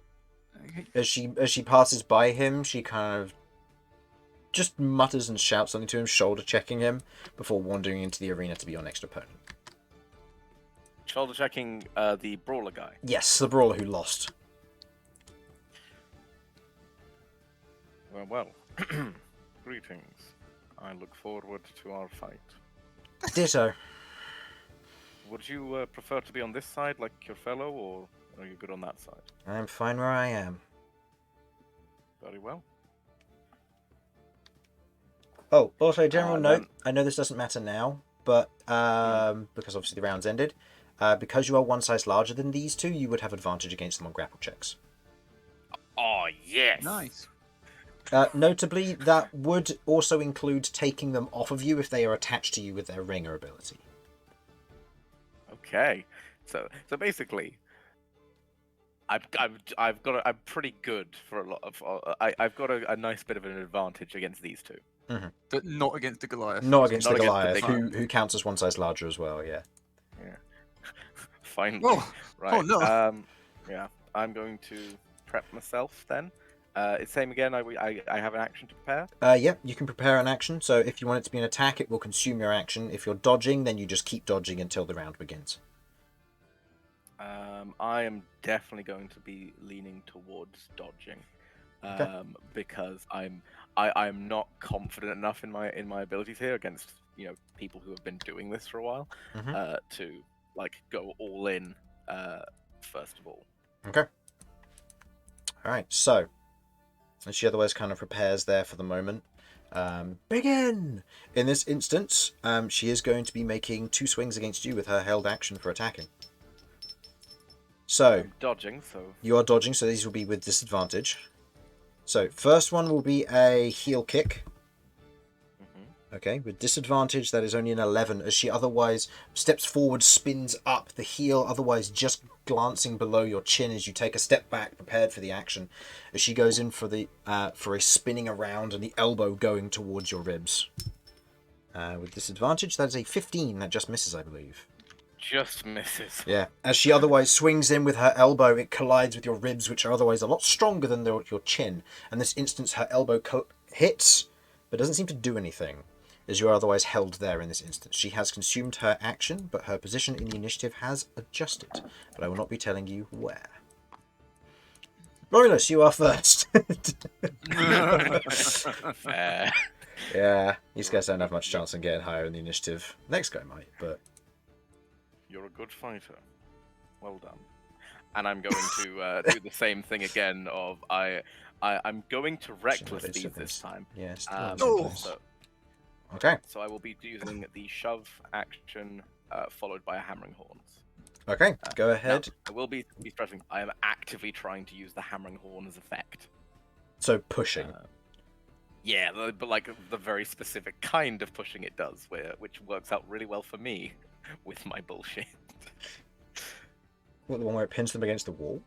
As she passes by him, she kind of just mutters and shouts something to him, shoulder checking him before wandering into the arena to be your next opponent. Shoulder checking the brawler guy. Yes, the brawler who lost. Well. Greetings. I look forward to our fight. Ditto. Would you prefer to be on this side like your fellow, or are you good on that side? I'm fine where I am. Very well. Oh, also, general note. Then- I know this doesn't matter now, but because obviously the round's ended, because you are one size larger than these two, you would have advantage against them on grapple checks. Oh, yes! Nice. Notably, that would also include taking them off of you if they are attached to you with their ringer ability. Okay. So basically, I'm pretty good for a lot of. I've got a nice bit of an advantage against these two. But not against the Goliath. Not against Not the against the Goliath, big who counts as one size larger as well, yeah. Yeah. Finally. Oh, Right. oh no. Yeah. I'm going to prep myself then. It's same again. I have an action to prepare. Yeah, you can prepare an action, so if you want it to be an attack, it will consume your action. If you're dodging, then you just keep dodging until the round begins. I am definitely going to be leaning towards dodging, Okay. because I'm not confident enough in my abilities here against people who have been doing this for a while, Mhm. to like go all in first of all. Okay. Alright, so, and she otherwise kind of prepares there for the moment. Begin! In this instance, she is going to be making 2 swings against you with her held action for attacking. So, I'm dodging, so you are dodging, so these will be with disadvantage. So, first one will be a heel kick. Okay, with disadvantage, that is only an 11, as she otherwise steps forward, spins up, the heel otherwise just glancing below your chin as you take a step back, prepared for the action, as she goes in for a spinning around and the elbow going towards your ribs. With disadvantage, that is a 15, that just misses, I believe. just misses. Yeah, as she otherwise swings in with her elbow, it collides with your ribs, which are otherwise a lot stronger than your chin. And this instance, her elbow hits, but doesn't seem to do anything, as you are otherwise held there in this instance. She has consumed her action, but her position in the initiative has adjusted. But I will not be telling you where. Romulus, you are first. Fair. Yeah, these guys don't have much chance on getting higher in the initiative. Next guy might, but... You're a good fighter. Well done. And I'm going to do the same thing again. I'm going to reckless Still these this time. Yeah, still Um, in the same Oh. place. so, Okay. so I will be using the shove action followed by a hammering horns. Okay, go Now, ahead. I will be stressing. I am actively trying to use the hammering horns effect. So pushing. Yeah, but like the very specific kind of pushing it does, which works out really well for me with my bullshit. What, the one where it pins them against the wall?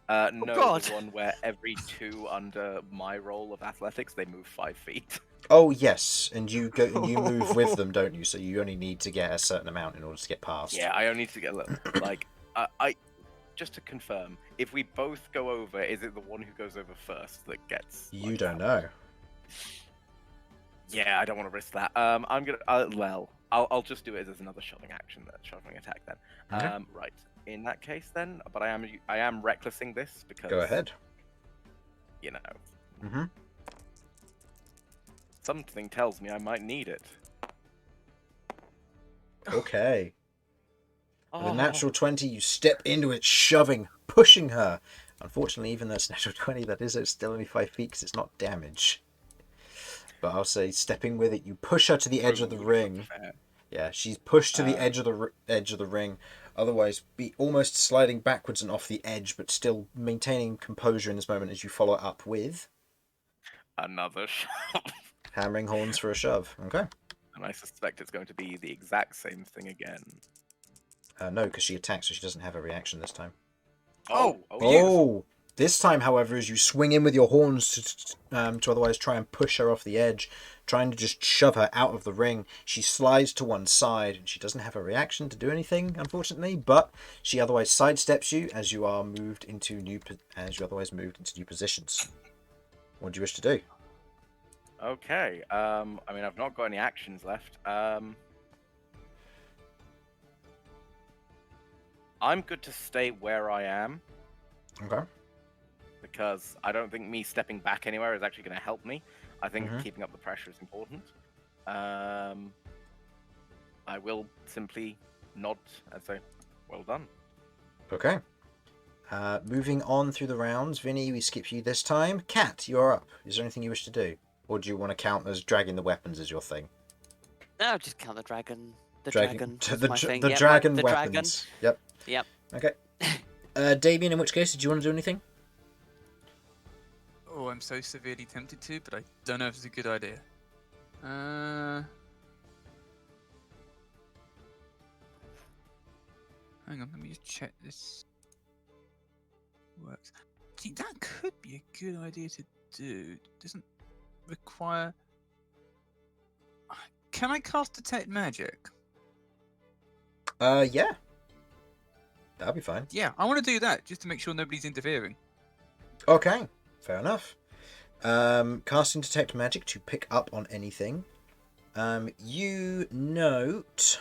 No, God. the one where every 2 under my roll of athletics, they move 5 feet. Oh yes, and you go and you move with them, don't you? So you only need to get a certain amount in order to get past. Yeah, I only need to get a little. Like, I just to confirm, if we both go over, is it the one who goes over first that gets? You like, don't that? know. Yeah, I don't want to risk that. I'm gonna. Well, I'll just do it as another shoving action, shoving attack then. Okay. Right. In that case, then, but I am recklessing this because. Go ahead. You know, Mm-hmm. something tells me I might need it. Okay. With a Oh. natural 20, you step into it, shoving, pushing her. Unfortunately, even though it's natural 20, it's still only 5 feet because it's not damage. But I'll say, stepping with it, you push her to the edge of the Rude, ring. but fair. Yeah, she's pushed to the edge of the ring. Otherwise, be almost sliding backwards and off the edge, but still maintaining composure in this moment as you follow it up with Another shove. hammering horns for a shove. Okay. And I suspect it's going to be the exact same thing again. No, because she attacks, so she doesn't have a reaction this time. Oh, Oh, this time, however, as you swing in with your horns to otherwise try and push her off the edge, trying to just shove her out of the ring, she slides to one side, and she doesn't have a reaction to do anything, unfortunately. But she otherwise sidesteps you as you are moved into new positions. What do you wish to do? Okay. I mean, I've not got any actions left. I'm good to stay where I am Okay. because I don't think me stepping back anywhere is actually going to help me. I think Mhm. keeping up the pressure is important. I will simply nod and say, "Well done." Okay. Moving on through the rounds, Vinny, we skip you this time. Cat, you're up. Is there anything you wish to do? Or do you want to count as dragging the weapons as your thing? No, just count the dragon. The Dragging- dragon. the was dra- my thing. the Yep, dragon the weapons. Yep. Yep. Okay. Damian, in which case, did you want to do anything? Oh, I'm so severely tempted to, but I don't know if it's a good idea. Hang on, let me just check this works. See, that could be a good idea to do. Doesn't require. Can I cast Detect Magic? Yeah. That'll be fine. Yeah, I want to do that just to make sure nobody's interfering. Okay. Fair enough. Casting Detect Magic to pick up on anything. You note...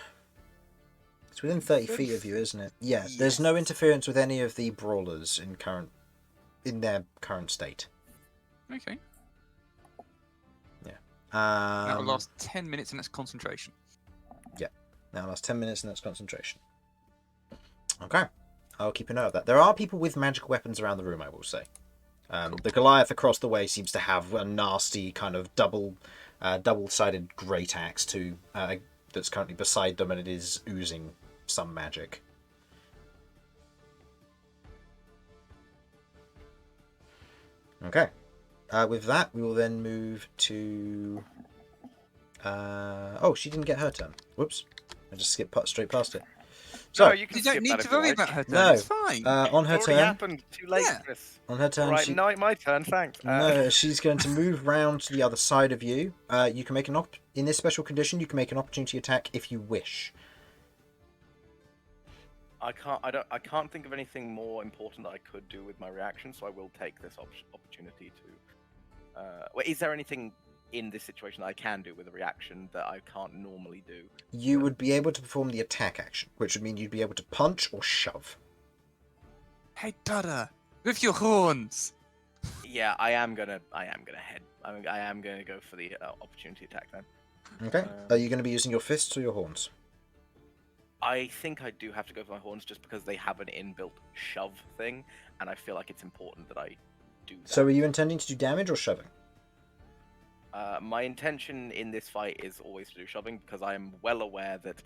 It's within 30 feet of you, isn't it? Yeah, there's no interference with any of the brawlers in their current state. Okay. Yeah. That'll last 10 minutes and that's concentration. Now last 10 minutes and that's concentration. Okay. I'll keep a note of that. There are people with magical weapons around the room, I will say. The Goliath across the way seems to have a nasty kind of double-sided great axe that's currently beside them, and it is oozing some magic. Okay. With that, we will then move to... Oh, she didn't get her turn. Whoops. I just skipped straight past it. So, No, you can You don't skip need that to if you worry like. about her turn, No. it's fine. on her It's already turn... happened. Too late, Yeah. Chris. On her turn, Right, she... now my turn. Thanks. No, she's going to move round to the other side of you. You can make in this special condition, you can make an opportunity attack if you wish. I can't think of anything more important that I could do with my reaction, so I will take this opportunity to. Wait, is there anything in this situation that I can do with a reaction that I can't normally do? You would be able to perform the attack action, which would mean you'd be able to punch or shove. Hey, Dada, with your horns. Yeah, I am gonna head. I am gonna go for the opportunity attack then. Okay. Are you going to be using your fists or your horns? I think I do have to go for my horns just because they have an inbuilt shove thing, and I feel like it's important that I do that. So are you intending to do damage or shoving? My intention in this fight is always to do shoving because I am well aware that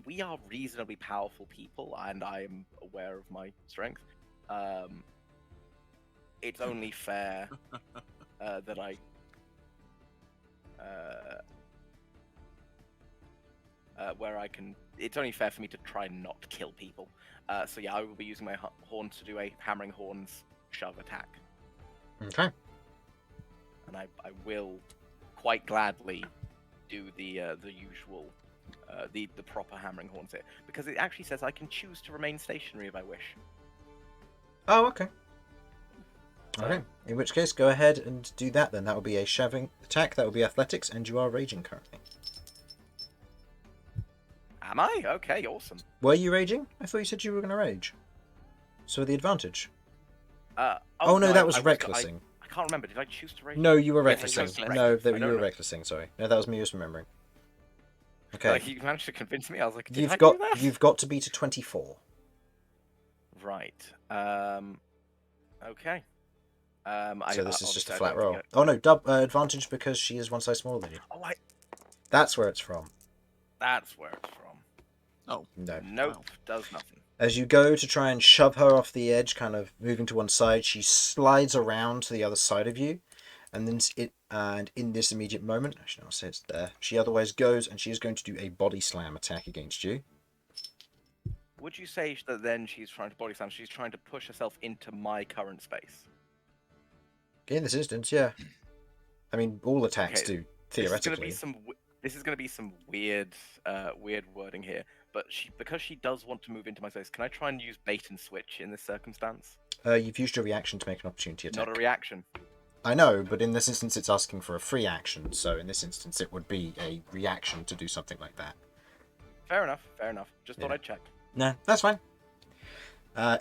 we are reasonably powerful people, and I am aware of my strength. It's only fair that I where I can. It's only fair for me to try and not kill people. So yeah, I will be using my horns to do a hammering horns shove attack. Okay. And I will quite gladly do the usual, the proper hammering horns here, because it actually says I can choose to remain stationary if I wish. Oh, okay. Okay. In which case, go ahead and do that then. That will be a shoving attack. That will be athletics, and you are raging currently. Am I? Okay, awesome. Were you raging? I thought you said you were going to rage. So the advantage. Oh no, that was I recklessing. I can't remember. Did I choose to rage? No, you were Yeah, recklessing. reckless. No, I you don't were know. recklessing. Sorry. No, that was me misremembering. Okay. You managed to convince me. I was like, did I You've do got that? you've got to beat a 24. Right. Okay. So this is just obviously a I flat don't roll. get- Oh no, advantage because she is one size smaller than you. Oh, That's where it's from. that's where it's from. Oh, No. Nope, Wow. does nothing. As you go to try and shove her off the edge, kind of moving to one side, she slides around to the other side of you, and then in this immediate moment, actually I'll say it's there. She otherwise goes, and she is going to do a body slam attack against you. Would you say that then she's trying to body slam? She's trying to push herself into my current space. In this instance, yeah. I mean, all attacks Okay, do theoretically. This is going to be some weird wording here. But because she does want to move into my space, can I try and use bait and switch in this circumstance? You've used your reaction to make an opportunity attack. Not a reaction. I know, but in this instance, it's asking for a free action. So in this instance, it would be a reaction to do something like that. Fair enough. Fair enough. Just thought Yeah. I'd check. No, that's fine.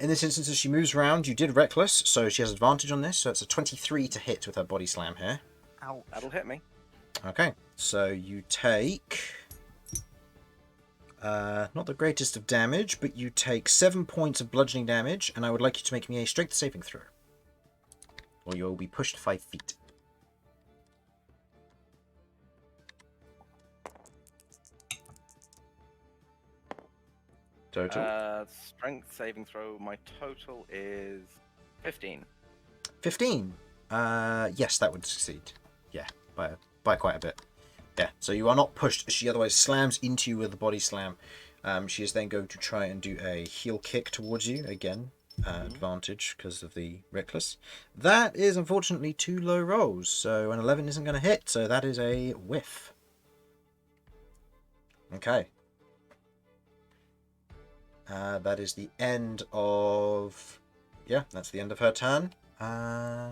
In this instance, as she moves around, you did reckless, so she has advantage on this. So it's a 23 to hit with her body slam here. Ow. That'll hit me. Okay. So you take not the greatest of damage, but you take 7 points of bludgeoning damage, and I would like you to make me a strength saving throw, or you will be pushed 5 feet. Total? Strength saving throw. My total is 15. 15. Yes, that would succeed. Yeah, by quite a bit. Yeah, so you are not pushed. She otherwise slams into you with a body slam. She is then going to try and do a heel kick towards you. Again, advantage because of the reckless. That is unfortunately 2 low rolls, so an 11 isn't going to hit, so that is a whiff. Okay. That is the end of... Yeah, that's the end of her turn. Back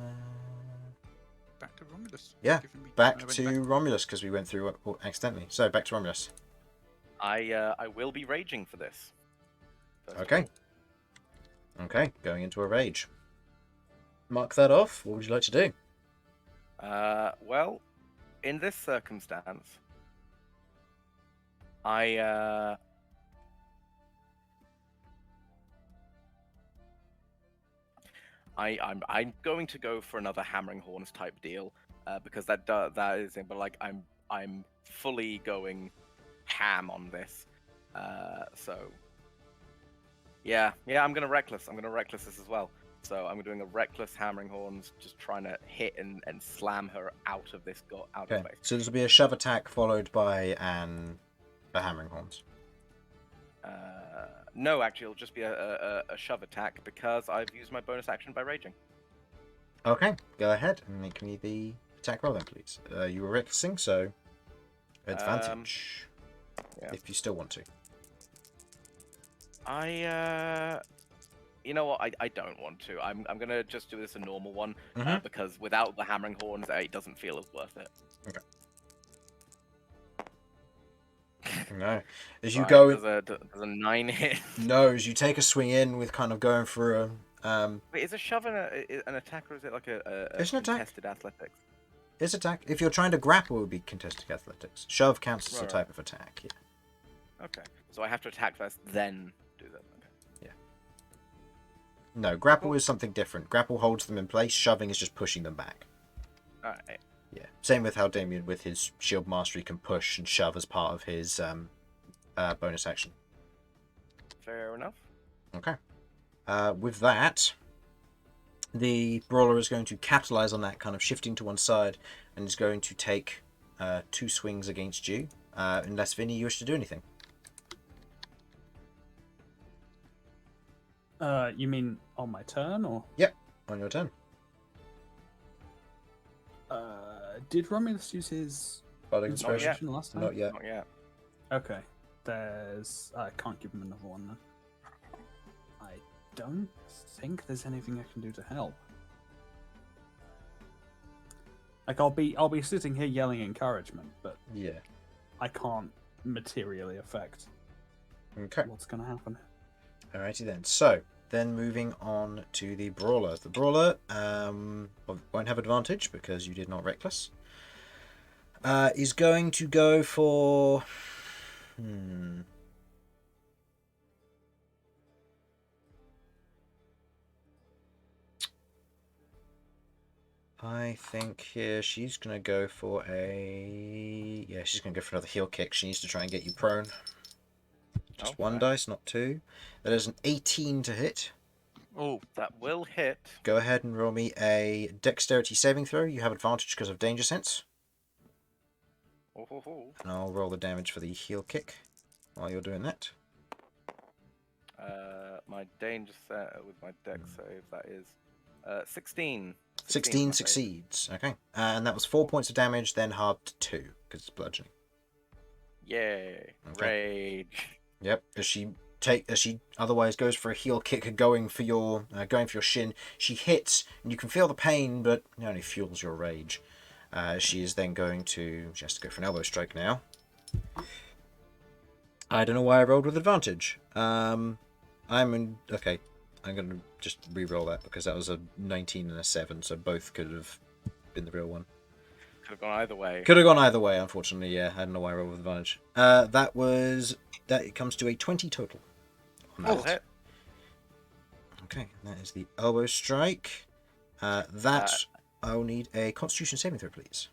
to Romulus. Yeah, Given I back went to Romulus, because we went through it accidentally. So, back to Romulus. I will be raging for this. first of Okay. Okay, going into a rage. Mark that off. What would you like to do? all. Well, in this circumstance, I'm going to go for another hammering horns type deal because that is it. But like I'm fully going ham on this. So yeah, I'm gonna reckless. I'm gonna reckless this as well. So I'm doing a reckless hammering horns, just trying to hit and slam her out of this out of Okay, space. so this will be a shove attack followed by a hammering horns. No, actually, it'll just be a shove attack because I've used my bonus action by raging. Okay, go ahead and make me the attack roll then, please. You were recklessing, so advantage. Yeah. If you still want to. You know what? I don't want to. I'm gonna just do this a normal one Mhm. because without the hammering horns, it doesn't feel as worth it. No. As you Right, go... does a 9 hit? No, as you take a swing in with kind of going for a... Wait, is a shove an attack, or is it like a It's an attack. contested athletics? It's attack. If you're trying to grapple, it would be contested athletics. Shove counts as a Right. type of attack, yeah. Okay, so I have to attack first, then do that. Okay. No, grapple is something different. Grapple holds them in place. Shoving is just pushing them back. All right. Yeah. Same with how Damian, with his shield mastery, can push and shove as part of his bonus action. Fair enough. Okay. With that, the brawler is going to capitalize on that, kind of shifting to one side, and is going to take 2 swings against you. Unless Vinny, you wish to do anything. You mean on my turn, or On your turn. did Romulus use his Bardic Inspiration? Inspiration? inspiration last time? Not yet. Not yet. Okay. I can't give him another one then. I don't think there's anything I can do to help. Like I'll be sitting here yelling encouragement, but Yeah. I can't materially affect Okay. what's going to happen. Alrighty then. So, then moving on to the brawler. The brawler won't have advantage because you did not reckless. Is going to go for... I think here she's going to go for a... Yeah, she's going to go for another heel kick. She needs to try and get you prone. Just one Okay. dice, not 2. That is an 18 to hit. Oh, That will hit. Go ahead and roll me a dexterity saving throw. You have advantage because of danger sense. Oh. And I'll roll the damage for the heel kick while you're doing that. My danger set with my dex save, that is 16. 16 my save. succeeds. Okay. And that was 4 points of damage, then halved to 2 because it's bludgeoning. Yay. Okay. Rage. Yep. As she otherwise goes for a heel kick, going for your shin, she hits, and you can feel the pain, but it only fuels your rage. She is then going to... She has to go for an elbow strike now. I don't know why I rolled with advantage. Okay. I'm going to just re-roll that because that was a 19 and a 7, so both could have been the real one. Could have gone either way. Could have gone either way, unfortunately. Yeah, I don't know why I rolled with advantage. It comes to a 20 total. On That'll that. hit. Okay, that is the elbow strike. I'll need a Constitution saving throw, please.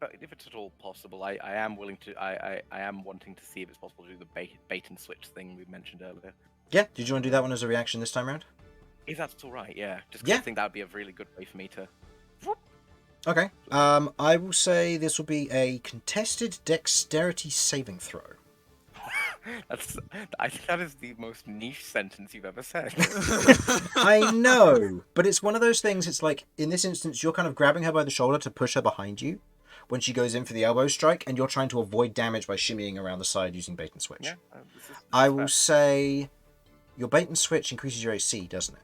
But if it's at all possible, I am willing to. I am wanting to see if it's possible to do the bait and switch thing we mentioned earlier. Yeah, did you want to do that one as a reaction this time around? If that's all right, yeah. Just 'cause Yeah. I think that would be a really good way for me to. Okay. I will say this will be a contested dexterity saving throw. I think that is the most niche sentence you've ever said. I know, but it's one of those things. It's like in this instance, you're kind of grabbing her by the shoulder to push her behind you when she goes in for the elbow strike, and you're trying to avoid damage by shimmying around the side using bait and switch. Yeah, this is I will fair. say your bait and switch increases your AC, doesn't it?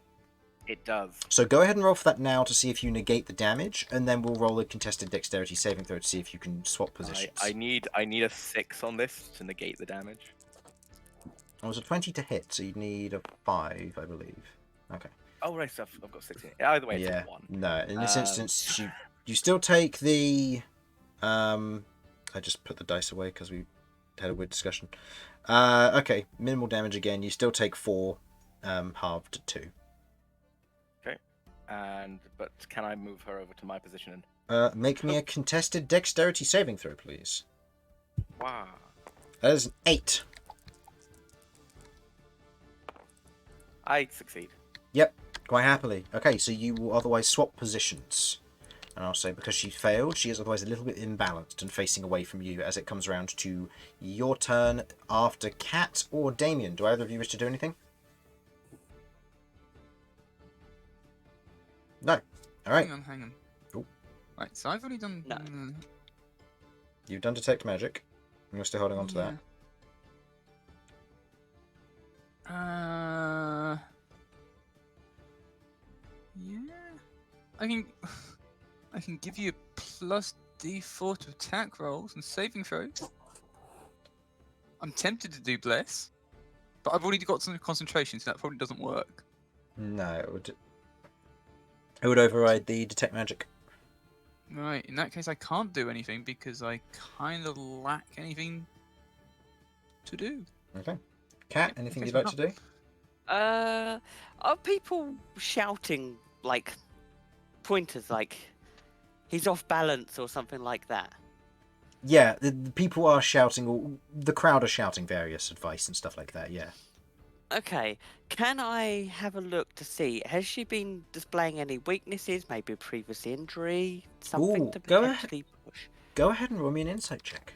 It does. So go ahead and roll for that now to see if you negate the damage, and then we'll roll a contested dexterity saving throw to see if you can swap positions. I need a 6 on this to negate the damage. It was a 20 to hit, so you'd need a 5, I believe. Okay. Oh right, so I've got 16. Either way, it's Yeah. a 1. No, in this Um, instance, you still take the. I just put the dice away because we had a weird discussion. Okay, minimal damage again. You still take 4, halved to 2. But can I move her over to my position? Make me a contested dexterity saving throw, please. Wow. That is an 8. I succeed. Yep, quite happily. Okay, so you will otherwise swap positions. And I'll say because she failed, she is otherwise a little bit imbalanced and facing away from you as it comes around to your turn after Cat or Damian. Do either of you wish to do anything? No. All right. Hang on. Oh. Right, so I've already done. No. You've done detect magic. And you're still holding on to that. Yeah. I can give you a plus D4 to attack rolls and saving throws. I'm tempted to do bless, but I've already got some concentration, so that probably doesn't work. No, it would override the detect magic. Right, in that case, I can't do anything because I kind of lack anything to do. Okay. Cat, Yep, anything okay, you'd so like to do? Are people shouting like pointers like he's off balance or something like that? Yeah, the people are shouting, or the crowd are shouting various advice and stuff like that, yeah. Okay, can I have a look to see, has she been displaying any weaknesses, maybe a previous injury, something Ooh, to go ahead. potentially push? Go ahead and roll me an insight check.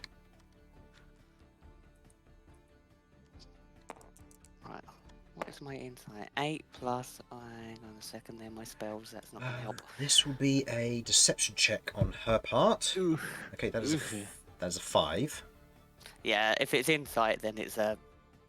Right, what is my insight? 8 plus, hang on a second there, my spells, that's not going to help. This will be a deception check on her part. Okay, that is a 5. Yeah, if it's insight, then it's a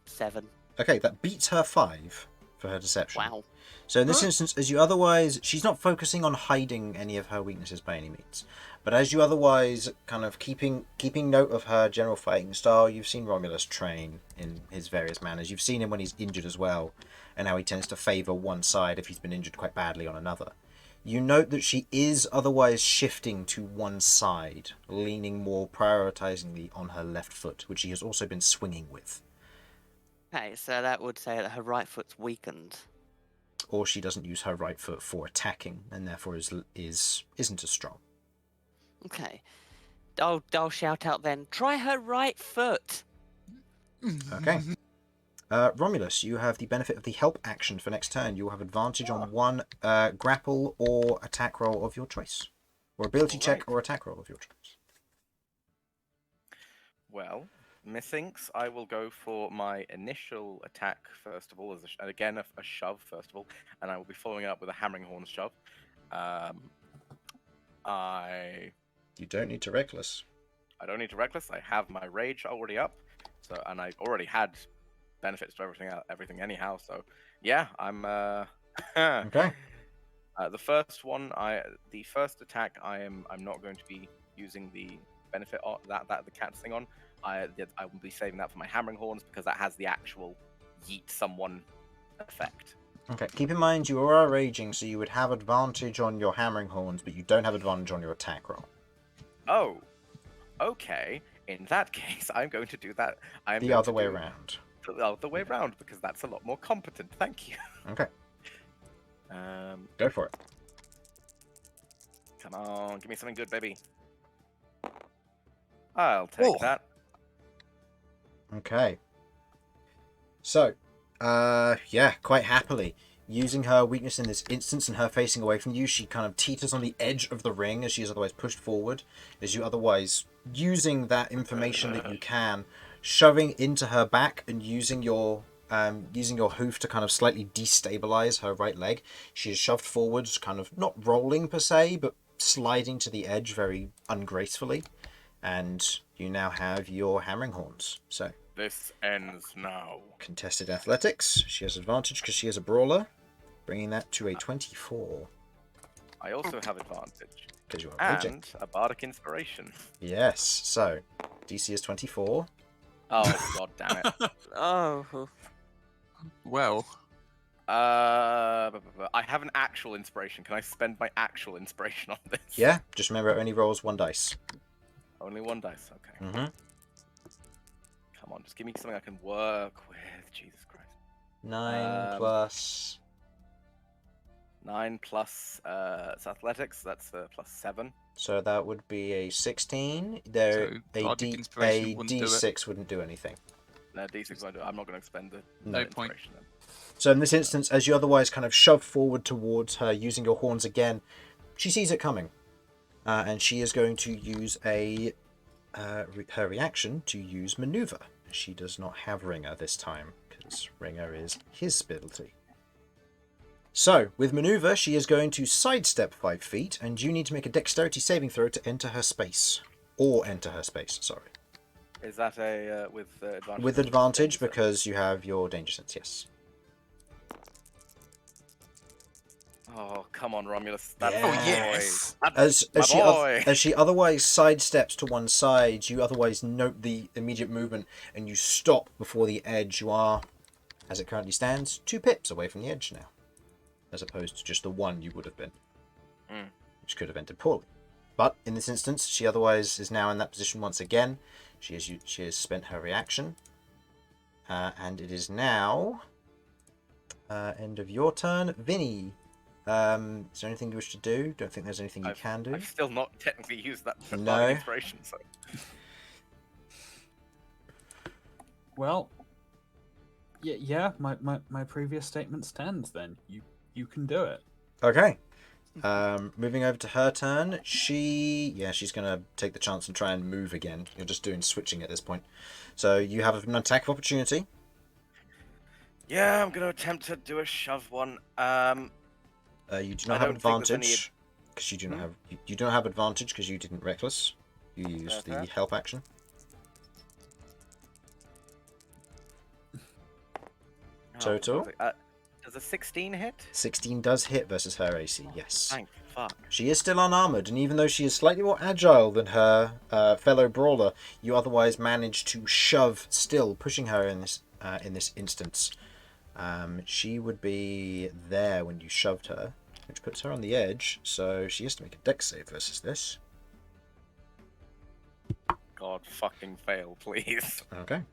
7. Okay, that beats her 5 for her deception. Wow. So in this instance, as you otherwise, she's not focusing on hiding any of her weaknesses by any means, but as you otherwise kind of keeping note of her general fighting style, you've seen Romulus train in his various manners. You've seen him when he's injured as well, and how he tends to favour one side if he's been injured quite badly on another. You note that she is otherwise shifting to one side, leaning more prioritisingly on her left foot, which she has also been swinging with. Okay, so that would say that her right foot's weakened. Or she doesn't use her right foot for attacking, and therefore isn't as strong. Okay. I'll shout out then, try her right foot! Okay. Romulus, you have the benefit of the help action for next turn. You'll have advantage on one grapple or attack roll of your choice. Or ability check or attack roll of your choice. Well, methinks I will go for my initial attack first of all, as again a shove first of all, and I will be following it up with a hammering horns shove. You don't need to reckless. I don't need to reckless. I have my rage already up, so and I already had benefits to everything anyhow. So yeah, I'm Okay. the first attack I'm not going to be using the benefit that the cat's thing on. I will be saving that for my hammering horns because that has the actual yeet someone effect. Okay. Keep in mind you are raging, so you would have advantage on your hammering horns, but you don't have advantage on your attack roll. Oh, okay. In that case, I'm going to do that. I'm The going other to way do around. The other way around, because that's a lot more competent. Thank you. Okay, Um, go for it. come on, give me something good, baby. I'll take Whoa. that. Okay. So, yeah, quite happily. Using her weakness in this instance and her facing away from you, she kind of teeters on the edge of the ring as she is otherwise pushed forward. As you otherwise, using that information that you can, shoving into her back and using your hoof to kind of slightly destabilize her right leg. She is shoved forwards, kind of not rolling per se, but sliding to the edge very ungracefully. And you now have your hammering horns. So, This ends now. contested athletics. She has advantage because she is a brawler, bringing that to a 24 I also have advantage. because you are raging. And a bardic inspiration. Yes. So, DC is 24. Oh, god damn it. Oh. Well, I have an actual inspiration. Can I spend my actual inspiration on this? Yeah. Just remember, it only rolls 1 dice. Only 1 dice. Okay. Mm-hmm. Come on, just give me something I can work with. Jesus Christ. 9 plus. 9 plus it's athletics. That's plus 7. So that would be a 16. There, So, a bardic D, inspiration a wouldn't do it. D6 wouldn't do anything. No, D6 won't do it. I'm not going to expend the No point. inspiration then. So in this instance, as you otherwise kind of shove forward towards her, using your horns again, she sees it coming, and she is going to use her reaction to use maneuver. She does not have Ringer this time because Ringer is his ability. So with maneuver, she is going to sidestep 5 feet, and you need to make a dexterity saving throw to enter her space, or enter her space. Sorry, Is that a with advantage? with advantage because you have your danger sense. Yes. Oh, come on, Romulus. That's Yeah. my Oh, boy. yes. That's As she my boy. as she otherwise sidesteps to one side, you otherwise note the immediate movement, and you stop before the edge. You are, as it currently stands, 2 pips away from the edge now, as opposed to just the 1 you would have been, which could have ended poorly. But in this instance, she otherwise is now in that position once again. She has spent her reaction, and it is now end of your turn, Vinny. Is there anything you wish to do? Don't think there's anything you can do. I've still not technically used that for No. bardic inspiration, so Well, yeah. My previous statement stands. Then you can do it. Okay. Moving over to her turn. She's gonna take the chance and try and move again. You're just doing switching at this point. So you have an attack of opportunity. yeah, I'm gonna attempt to do a shove one. You do not I have don't think there's any- advantage because you do not have you don't have advantage because you didn't reckless. You used the Okay. help action. Total? Does a 16 hit? 16 does hit versus her AC. Yes. Thank fuck. She is still unarmored, and even though she is slightly more agile than her fellow brawler, you otherwise manage to shove, still pushing her in this instance. She would be there when you shoved her, which puts her on the edge. So she has to make a dex save versus this. God fucking fail, please. Okay.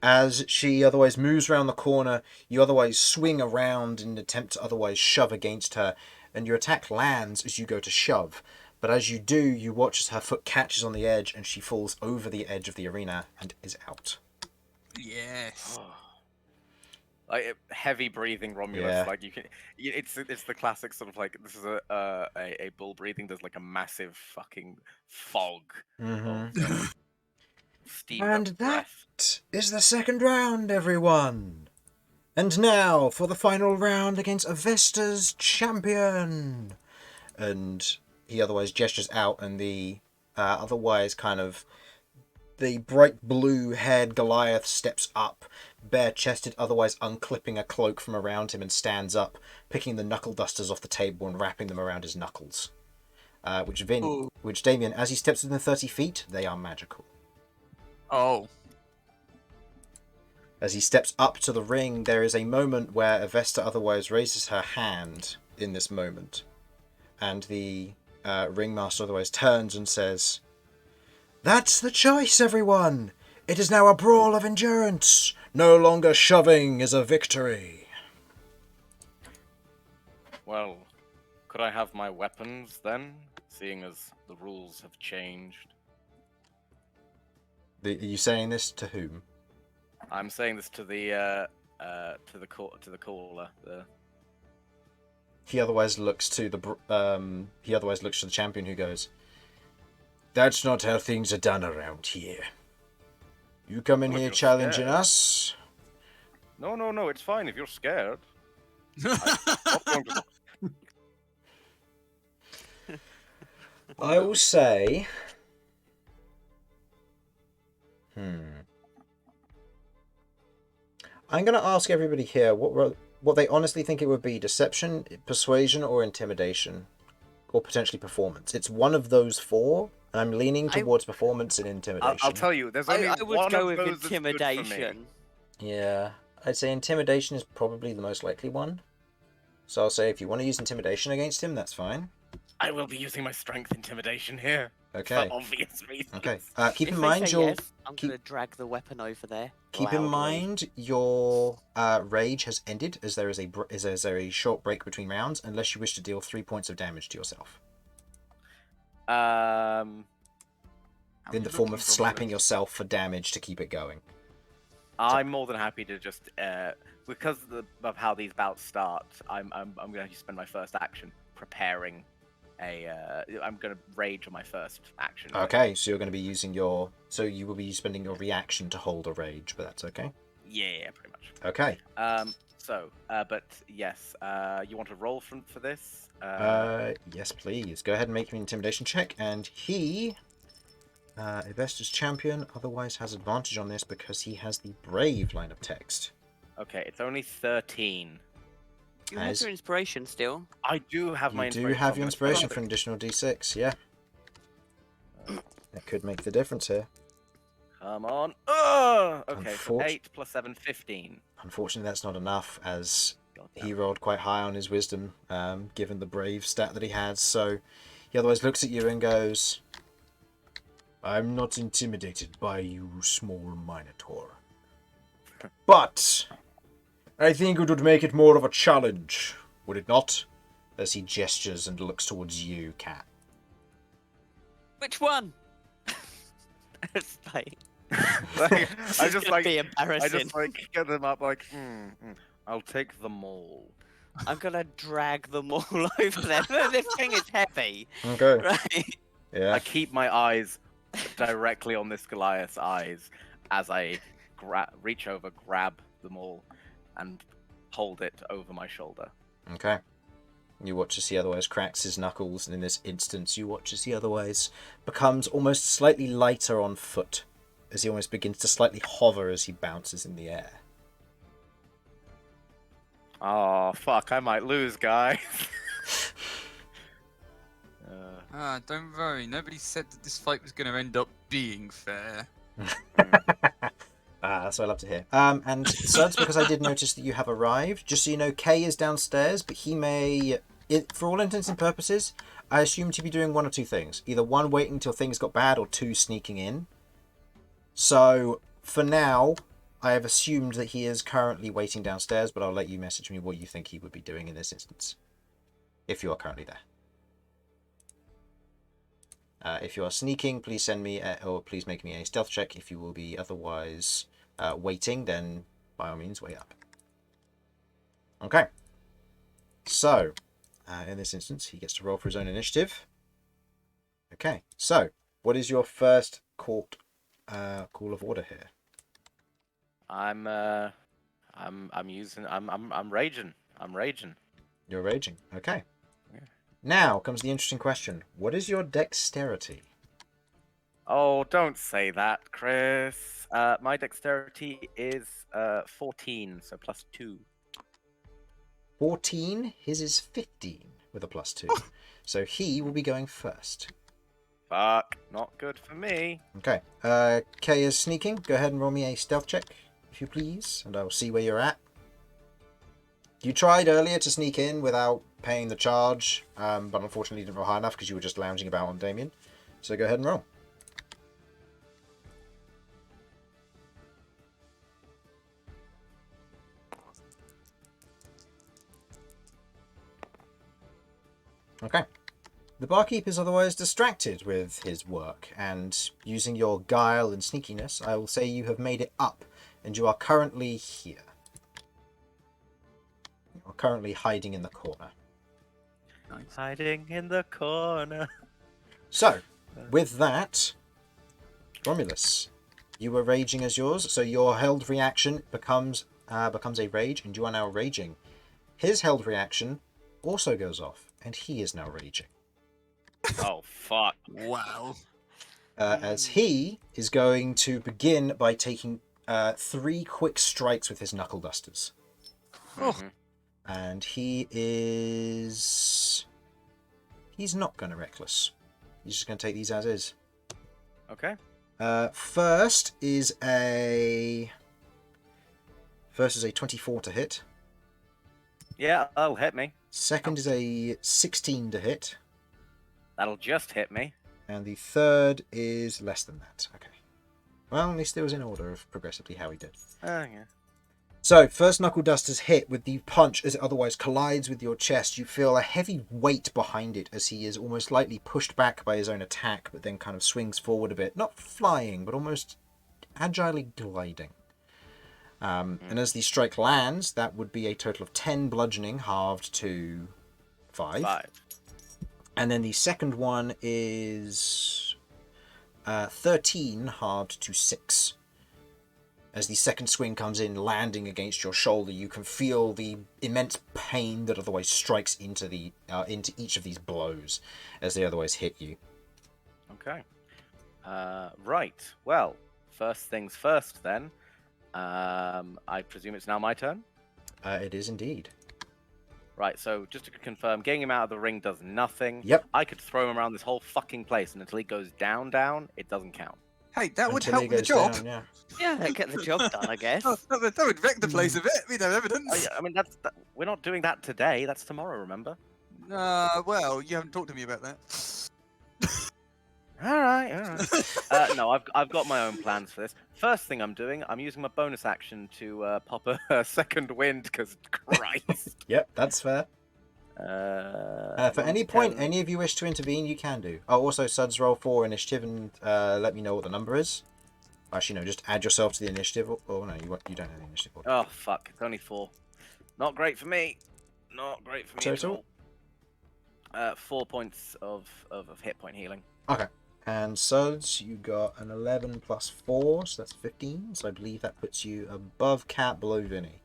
As she otherwise moves around the corner, you otherwise swing around in an attempt to otherwise shove against her, and your attack lands as you go to shove. But as you do, you watch as her foot catches on the edge and she falls over the edge of the arena and is out. Yes. Like heavy breathing, Romulus. Yeah. Like you can, it's the classic sort of like this is a bull breathing. There's like a massive fucking fog of steam And breath. that is the second round, everyone. And now for the final round against Evesta's champion. And he otherwise gestures out, and the otherwise kind of the bright blue-haired Goliath steps up, bare-chested, otherwise unclipping a cloak from around him, and stands up, picking the knuckle dusters off the table and wrapping them around his knuckles. Which Damian, as he steps within 30 feet, they are magical. Oh. As he steps up to the ring, there is a moment where Evesta otherwise raises her hand in this moment. And the ringmaster otherwise turns and says, That's the choice, everyone. It is now a brawl of endurance. No longer shoving is a victory. Well, could I have my weapons then, seeing as the rules have changed? Are you saying this to whom? I'm saying this to the caller. He otherwise looks to the champion, who goes, "That's not how things are done around here. You come in Well, if here you're challenging scared. us." No, it's fine if you're scared. I'm not going to- I will say, I'm going to ask everybody here what they honestly think it would be: deception, persuasion, or intimidation, or potentially performance. It's one of those four, and I'm leaning towards performance and intimidation. I'll tell you, there's only I would one go of with those that's good for me. intimidation. Yeah, I'd say intimidation is probably the most likely one. So I'll say if you want to use intimidation against him, that's fine. I will be using my strength intimidation here. Okay. For obvious reasons. Okay. Keep If in they mind say your yes, I'm gonna drag the weapon over there. keep in loudly. mind your rage has ended, as there is a short break between rounds, unless you wish to deal 3 points of damage to yourself in the form of slapping yourself for damage to keep it going. I'm more than happy to just because of how these bouts start. I'm going to spend my first action preparing I'm going to rage on my first action. Okay, so you're going to be using you will be spending your reaction to hold a rage, but that's okay. Yeah, pretty much. Okay. But yes, you want to roll for this? Yes, please. Go ahead and make an intimidation check, and he, Evesta's champion, otherwise has advantage on this because he has the brave line of text. Okay, it's only 13. You have your inspiration still. I do have my inspiration. You do have your inspiration for an additional d6, yeah. That could make the difference here. Come on. Okay, so Unfortunate- 8 plus 7, 15. Unfortunately, that's not enough, as he rolled quite high on his wisdom, given the brave stat that he had. So he otherwise looks at you and goes, "I'm not intimidated by you, small Minotaur. But I think it would make it more of a challenge, would it not?" As he gestures and looks towards you, Cat. Which one? It's like, I just like be I embarrassing. just like get them up like I'll take them all. I'm gonna drag them all over there. This thing is heavy, Okay. right? Yeah. I keep my eyes directly on this Goliath's eyes as I reach over, grab them all, and hold it over my shoulder. Okay. You watch as he otherwise cracks his knuckles, and in this instance, you watch as he otherwise becomes almost slightly lighter on foot, as he almost begins to slightly hover as he bounces in the air. Oh fuck! I might lose, guys. Don't worry. Nobody said that this fight was going to end up being fair. That's what I love to hear. And Sudz, because I did notice that you have arrived, just so you know, Kay is downstairs, but he may, for all intents and purposes, I assume to be doing one or two things. Either one, waiting until things got bad, or two, sneaking in. So, for now, I have assumed that he is currently waiting downstairs, but I'll let you message me what you think he would be doing in this instance. If you are currently there. If you are sneaking, please send me, or please make me a stealth check. If you will be otherwise waiting, then by all means, wait up. Okay. So, in this instance, he gets to roll for his own initiative. Okay. So, what is your first call of order here? I'm raging. I'm raging. You're raging. Okay. Yeah. Now comes the interesting question. What is your dexterity? Oh, don't say that, Chris. My dexterity is 14, so plus 2. 14. His is 15 with a plus 2. So he will be going first. Fuck, not good for me. Okay. Kay is sneaking. Go ahead and roll me a stealth check, if you please, and I will see where you're at. You tried earlier to sneak in without paying the charge, but unfortunately didn't roll high enough because you were just lounging about on Damian. So go ahead and roll. Okay. The barkeep is otherwise distracted with his work, and using your guile and sneakiness, I will say you have made it up, and you are currently here. You are currently hiding in the corner. Nice. Hiding in the corner. So, with that, Romulus, you were raging as yours, so your held reaction becomes a rage, and you are now raging. His held reaction also goes off, and he is now raging. Oh, fuck. Wow. As he is going to begin by taking 3 quick strikes with his knuckle dusters. Oh. Mhm. And he's not going to reckless. He's just going to take these as is. Okay. First is a 24 to hit. Yeah, that'll hit me. Second is a 16 to hit. That'll just hit me. And the third is less than that. Okay. Well, at least it was in order of progressively how he did. Oh, yeah. So, first knuckle duster's hit with the punch as it otherwise collides with your chest. You feel a heavy weight behind it as he is almost slightly pushed back by his own attack, but then kind of swings forward a bit. Not flying, but almost agilely gliding. And as the strike lands, that would be a total of 10 bludgeoning, halved to 5. 5. And then the second one is 13, halved to 6. As the second swing comes in, landing against your shoulder, you can feel the immense pain that otherwise strikes into each of these blows as they otherwise hit you. Okay. Right. Well, first things first then. I presume it's now my turn? It is indeed. Right, so just to confirm, getting him out of the ring does nothing. Yep. I could throw him around this whole fucking place, and until he goes down, it doesn't count. Hey, that would Until he help with the goes job. down, yeah. Yeah, get the job done, I guess. Oh, that would wreck the place a bit. We have Oh, evidence. yeah, I mean, we're not doing that today. That's tomorrow, remember? Well, you haven't talked to me about that. All right. No, I've got my own plans for this. First thing I'm doing, I'm using my bonus action to pop a second wind, because Christ. Yep, that's fair. For any point 10. any of you wish to intervene, you can do. Oh, also, Sudz, roll 4 initiative and let me know what the number is. Actually, no, just add yourself to the initiative. Oh, no, you don't have the initiative order. Oh, fuck. It's only 4. Not great for me. Not great for me Total? at all. 4 points of hit point healing. Okay. And Sudz, you got an 11 plus 4, so that's 15. So I believe that puts you above Cat, below Vinny.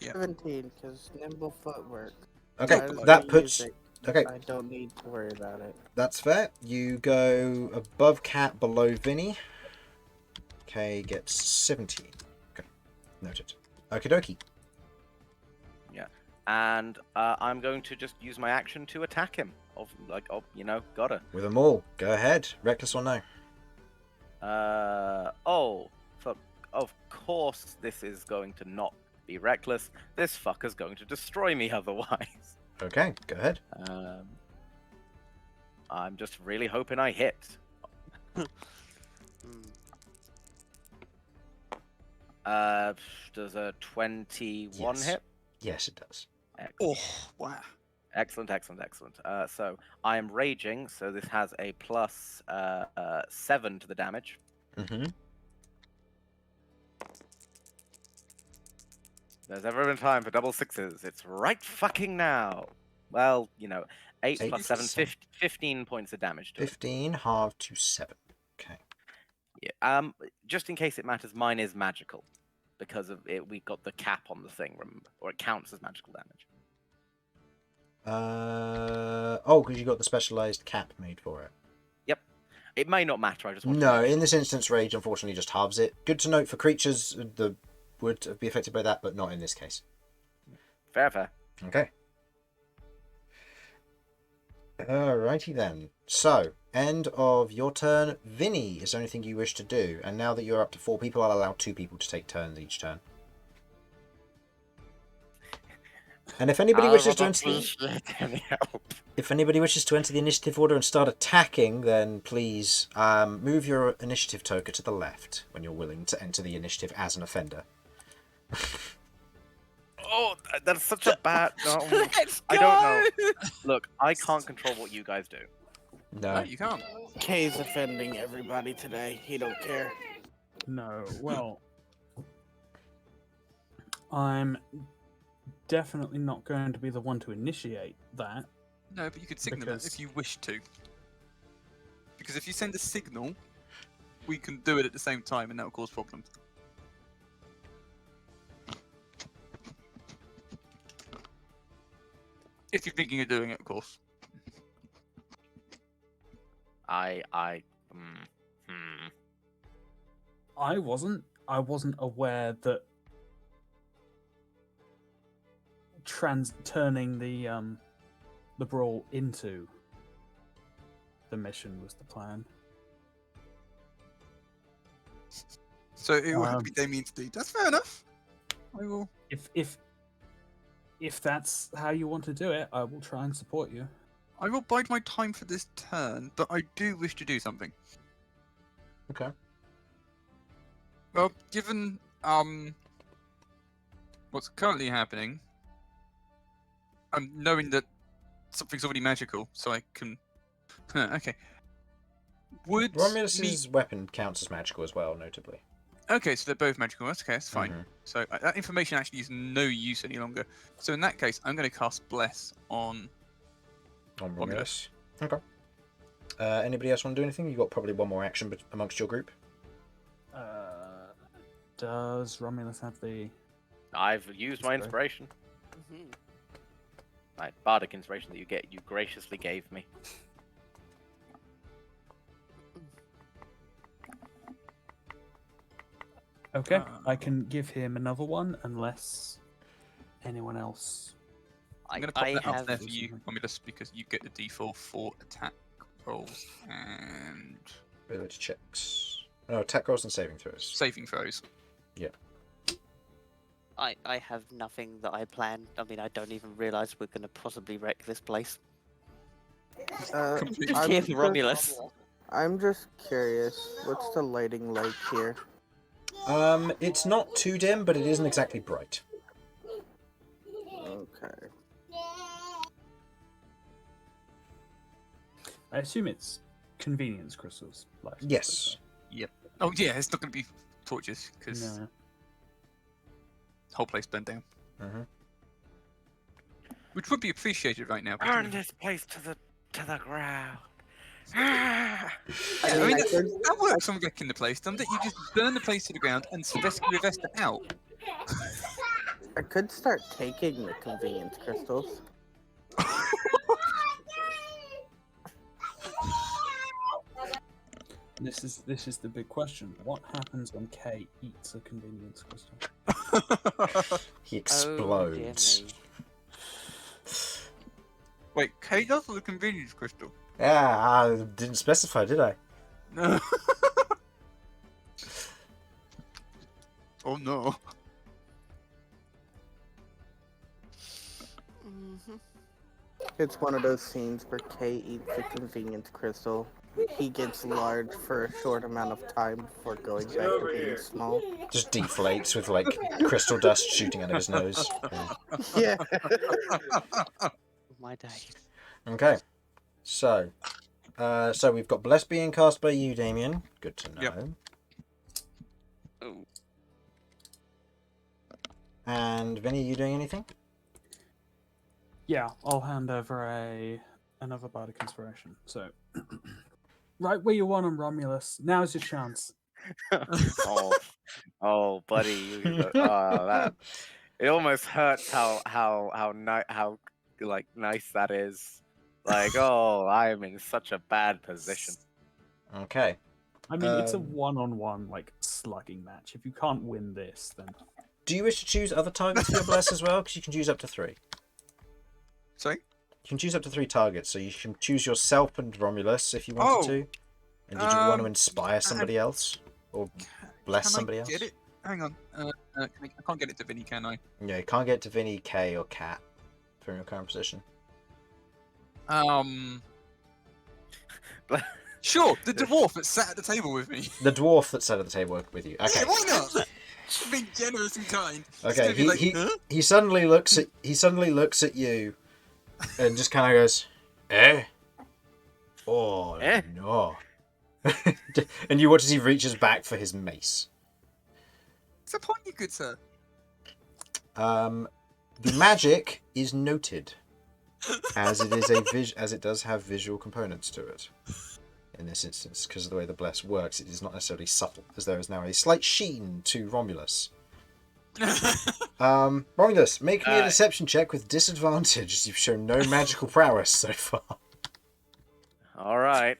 17, because nimble footwork. Okay, I was that gonna puts... use it. Okay, I don't need to worry about it. that's fair. You go above Cat, below Vinny. Okay, gets 17. Okay, noted. Okie dokie. And I'm going to just use my action to attack him. Gotta. With them all, go ahead. Reckless or no? Of course this is going to not be reckless. This fucker's going to destroy me otherwise. Okay, go ahead. I'm just really hoping I hit. Does a 21 Yes. hit? Yes, it does. Excellent. Oh, wow. Excellent. So I am raging, so this has a plus 7 to the damage. Mm-hmm. There's ever been time for double sixes. It's right fucking now. Well, 8 8 plus plus 7, 15 points of damage to it. 15, halved to 7. Okay. Yeah. Just in case it matters, mine is magical. Because of it, we got the cap on the thing, remember? Or it counts as magical damage. Because you got the specialized cap made for it. Yep. It may not matter, I just want to No, make in this instance, rage unfortunately just halves it. Good to note for creatures that would be affected by that, but not in this case. Fair. Okay. Alrighty then. So, end of your turn. Vinny, is there anything you wish to do? And now that you're up to 4 people, I'll allow 2 people to take turns each turn. And if anybody wishes to enter the initiative order and start attacking, then please move your initiative token to the left when you're willing to enter the initiative as an offender. Oh, that's such a bad. No, Let's go! I don't know. Look, I can't control what you guys do. No, No. you can't. Kay's offending everybody today. He don't care. No, well, I'm definitely not going to be the one to initiate that. No, but you could signal it Because- if you wish to. Because if you send a signal, we can do it at the same time, and that will cause problems. If you're thinking of doing it, of course. I wasn't aware that turning the brawl into the mission was the plan. So it will have to be Damian's deed. That's fair enough. I will. If that's how you want to do it, I will try and support you. I will bide my time for this turn, but I do wish to do something. Okay. Well, given what's currently happening, I'm knowing that something's already magical, so I can. Okay. Would Romulus's weapon counts as magical as well, notably. Okay, so they're both magical. That's okay. That's fine. Mhm. So that information actually is no use any longer. So in that case, I'm going to cast Bless on. On Romulus. Romulus. Okay. Anybody else want to do anything? You got probably one more action amongst your group. Does Romulus have the? I've used my inspiration. Mhm. My bardic inspiration that you graciously gave me. Okay, I can give him another one unless anyone else. I'm going to pop I that up have there for you, Romulus, because you get the default for attack rolls and Ability checks. No, attack rolls and saving throws. saving throws. I have nothing that I planned. I mean, I don't even realise we're going to possibly wreck this place. Completely. I'm Kill just- Romulus. I'm just curious. What's the lighting like here? It's not too dim, but it isn't exactly bright. Okay. I assume it's convenience crystals. Like Yes. Oh yeah, it's not going to be torches because No. the whole place burned down, Mm-hmm. which would be appreciated right now. Burn this place to the ground. I I mean, mean, that works on wrecking the place, doesn't it? You just burn the place to the ground and rescue Evesta out. I could start taking the convenience crystals. This is the big question. What happens when Kay eats a convenience crystal? He Oh, dear explodes. me. Wait, Kate does the convenience crystal. Yeah, I didn't specify, did I? No. Oh no. Mhm. It's one of those scenes where Kay eats the convenience crystal. He gets large for a short amount of time before going back to being small. Just deflates with like crystal dust shooting out of his nose. Yeah. Yeah. My days. Okay. So we've got Bless being cast by you, Damian. Good to know. Yep. Oh. And Vinny, you doing anything? Yeah, I'll hand over another bardic inspiration. So, right where you want him, Romulus. Now's your chance. Oh, buddy, that it almost hurts how like nice that is. Like, oh, I am in such a bad position. Okay. I mean, it's a Um, one-on-one like slugging match. If you can't win this, then Do you wish to choose other targets for your Bless as well? Because you can choose up to 3. Sorry? You can choose up to 3 targets, so you can choose yourself and Romulus if you wanted Oh. to. And did you want to Um, inspire somebody else? Or bless Can somebody I else? get it? Hang on. I can't get it to Vinny, can I? Yeah, you can't get to Vinny, Kay, or Cat from your current position. Sure, the dwarf that sat at the table with me. The dwarf that sat at the table with you. Okay. Yeah, why not? Being generous and kind. He's Okay, gonna be like, huh? he suddenly looks at you, and just kind of goes, "Eh? Oh Eh? no!" And you watch as he reaches back for his mace. It's upon you, good sir. The magic is noted, as it is as it does have visual components to it. In this instance, because of the way the bless works, it is not necessarily subtle, as there is now a slight sheen to Romulus. Romulus, make me a deception check with disadvantage, as you've shown no magical prowess so far. All right.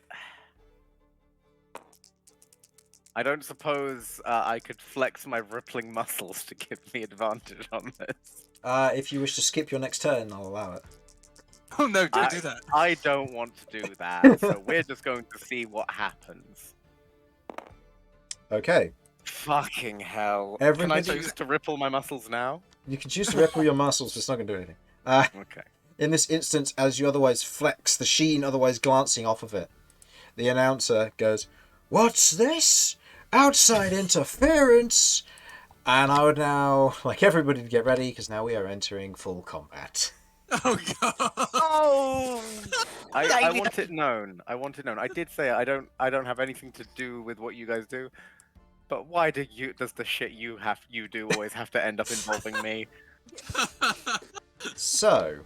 I don't suppose I could flex my rippling muscles to give me advantage on this. If you wish to skip your next turn, I'll allow it. Oh no, don't do that. I don't want to do that, so we're just going to see what happens. Okay. Fucking hell. Everybody- Can I choose to ripple my muscles now? You can choose to ripple your muscles, but it's not going to do anything. Okay. In this instance, as you otherwise flex, the sheen otherwise glancing off of it, the announcer goes, "What's this? Outside interference!" And I would now like everybody to get ready, because now we are entering full combat. Oh god. Oh! I want it known. I want it known. I did say I don't have anything to do with what you guys do. But why does the shit you do always have to end up involving me? So,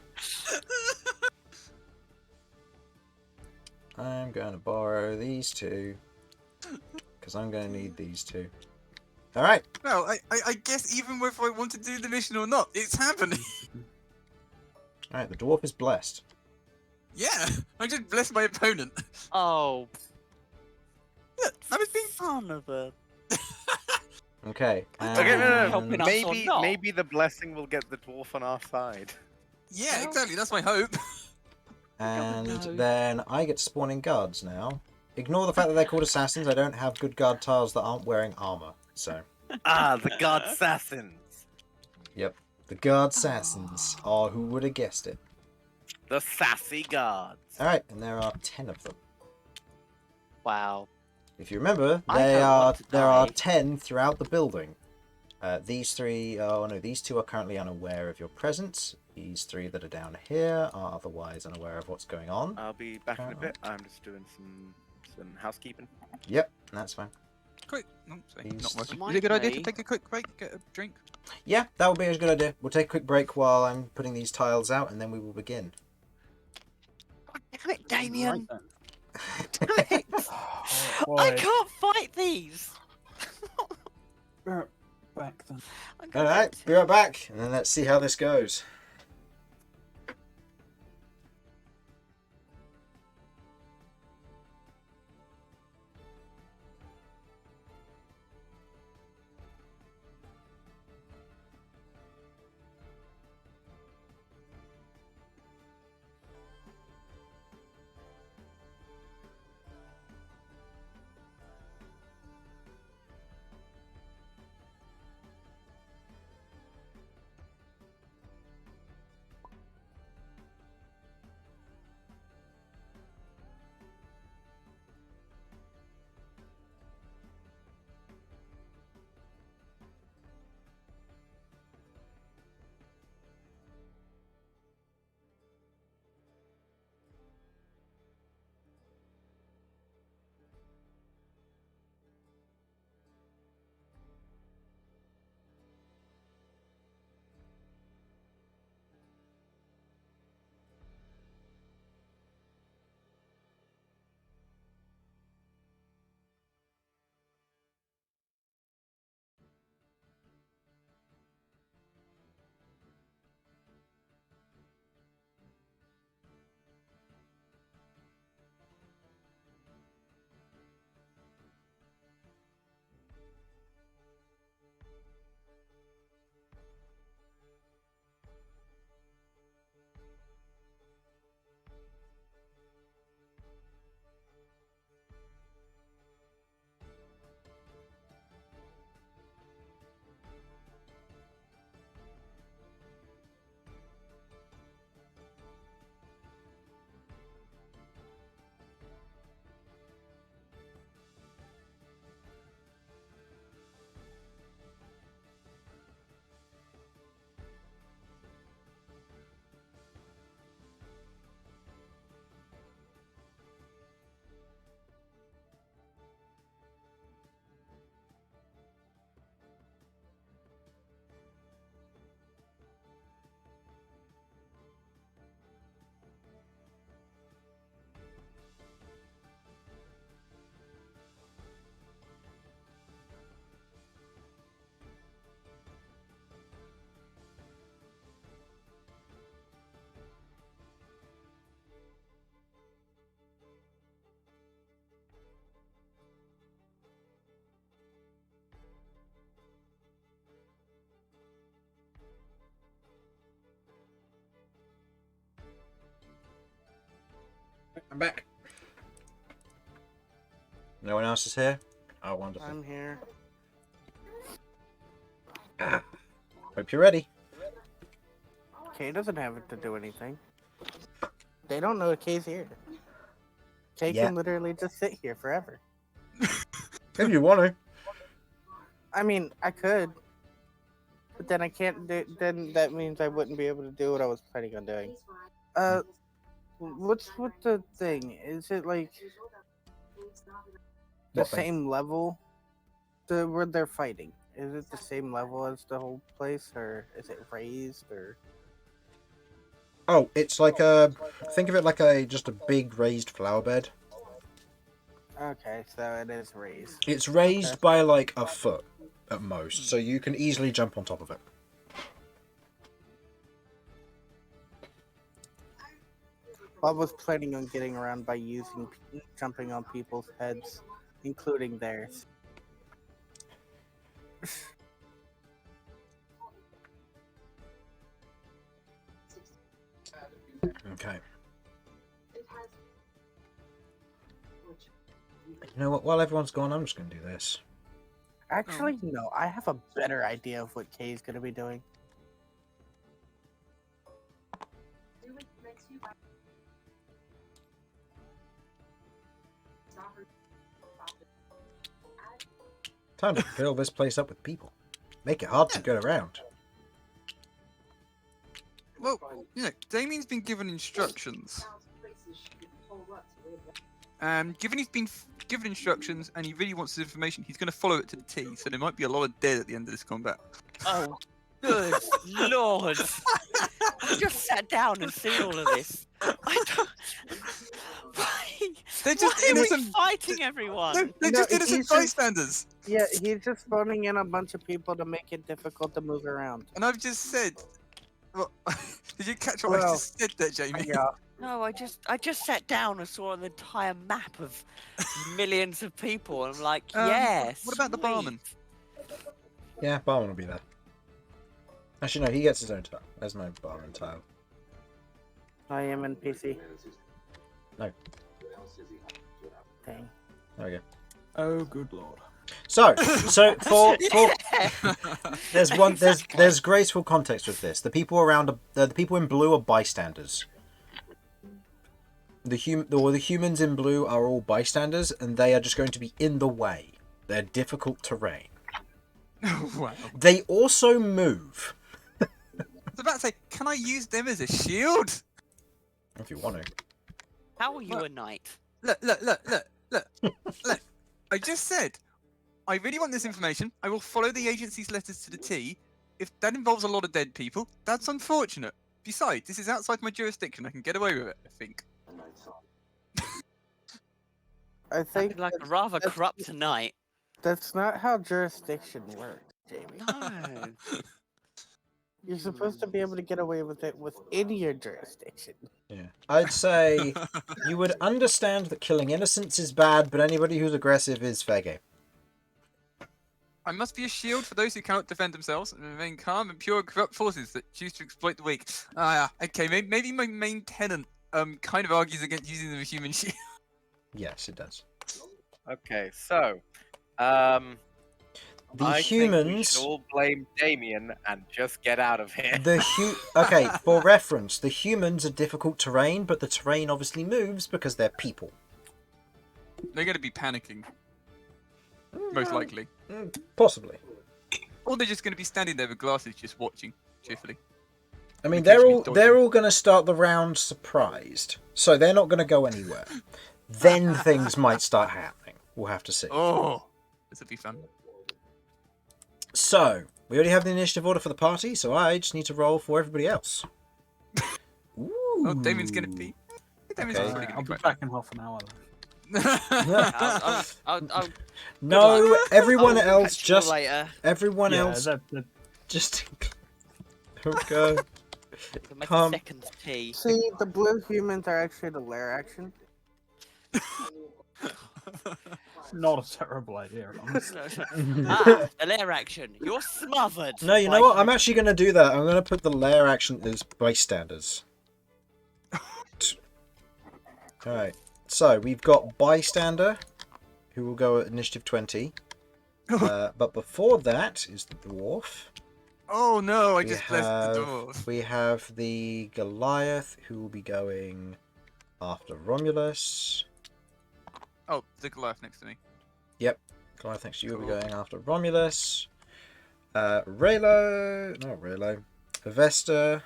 I'm going to borrow these two, because I'm going to need these two. Alright. Well, I guess even if I want to do the mission or not, it's happening. Alright, the dwarf is blessed. Yeah, I just blessed my opponent. Oh, Yeah, I was being. son of a... Okay. Okay, no. Helping us or not. Maybe the blessing will get the dwarf on our side. Yeah, exactly. That's my hope. And No. then I get to spawn in guards now. Ignore the fact that they're called assassins. I don't have good guard tiles that aren't wearing armor. So, The god assassins. the guard assassins. Oh, who would have guessed it? The sassy guards. Alright, and there are 10 of them. Wow. If you remember, I there don't want to are die. 10 throughout the building. These two are currently unaware of your presence. These three that are down here are otherwise unaware of what's going on. I'll be back in a bit. I'm just doing some housekeeping. Yep, that's fine. Quick. Oh, sorry, He's- not working. Is Remind it a good idea to me- take a quick break, get a drink? Yeah, that would be a good idea. We'll take a quick break while I'm putting these tiles out, and then we will begin. Damn it, Damian! Right Damn it! then. I can't fight these! Back then. I'm gonna Alright, get be right back, and then let's see how this goes. I'm back. No one else is here? Oh, wonderful. I'm here. Hope you're ready. Kay doesn't have to do anything. They don't know Kay's here. Kay Yeah. can literally just sit here forever. If you want to. I mean, I could. But then I can't do, then that means I wouldn't be able to do what I was planning on doing. What's with the thing? Is it like the What thing? same level? Where they're fighting? Is it the same level as the whole place, or is it raised, or? Oh, it's like think of it like just a big raised flower bed. Okay, so it is raised. It's raised Okay. by like a foot at most, so you can easily jump on top of it. I was planning on getting around by jumping on people's heads, including theirs. Okay. You know what? While everyone's gone, I'm just going to do this. Actually, no. I have a better idea of what Kay's gonna be doing. Time to fill this place up with people. Make it hard to get around. Well, you know, Damian's been given instructions. Given he's been given instructions and he really wants this information, he's going to follow it to the T. So there might be a lot of dead at the end of this combat. Oh, good lord! I just sat down and seen all of this. I don't. Why? They're just Why are we innocent. fighting everyone? No, they're No, just innocent he's just- bystanders. Yeah, he's just phoning in a bunch of people to make it difficult to move around. And I've just said. Well, did you catch what I Well, just said there, Jamie? Yeah. No, I just sat down and saw an entire map of millions of people, and I'm like, yes. What about the barman? Yeah, Barman will be there. Actually, no, he gets his own tile. There's no Barman tile. I am in PC. No. Dang. There we go. Oh, good lord. So for Exactly. there's graceful context with this. The people around the people in blue are bystanders. The humans in blue are all bystanders, and they are just going to be in the way. They're difficult terrain. Wow. They also move. I was about to say, can I use them as a shield? If you want to. How are you a knight? Look. I just said, I really want this information. I will follow the agency's letters to the T. If that involves a lot of dead people, that's unfortunate. Besides, this is outside my jurisdiction. I can get away with it, I think. I think Sounded like a rather that's- corrupt tonight. that's not how jurisdiction works, Jamie. No. You're supposed to be able to get away with it within your jurisdiction. Yeah. I'd say you would understand that killing innocents is bad, but anybody who's aggressive is fair game. I must be a shield for those who cannot defend themselves and remain calm and pure corrupt forces that choose to exploit the weak. Ah, yeah. Okay, maybe my main tenant kind of argues against using the human shield. Yes, it does. Okay, so The I think we humans. should all blame Damian and just get out of here. Okay, for reference, the humans are difficult terrain, but the terrain obviously moves because they're people. They're going to be panicking, most likely. Possibly. Or they're just going to be standing there with glasses just watching, cheerfully. I mean, Occasionally they're dodging. all going to start the round surprised, so they're not going to go anywhere. Then things might start happening. We'll have to see. Oh, this will be fun. So we already have the initiative order for the party, so I just need to roll for everybody else. Ooh. Oh, Damian's going to be... Damian's Okay. probably I'll going be to be back in half an hour then. I'll No, everyone I'll else catch you all just later. everyone Yeah, else just okay. To make Come. a second tea. See, the blue humans are actually the lair action. Not a terrible idea, honestly. The lair action. You're smothered. No, you know what? I'm actually going to do that. I'm going to put the lair action as bystanders. Alright, so we've got Bystander, who will go at initiative 20. But before that is the Dwarf. Oh no, I We just blessed the have- dwarf. We have the Goliath, who will be going after Romulus. Oh, the Goliath next to me. Goliath next to you will be Cool. going after Romulus. Raylo. Evesta.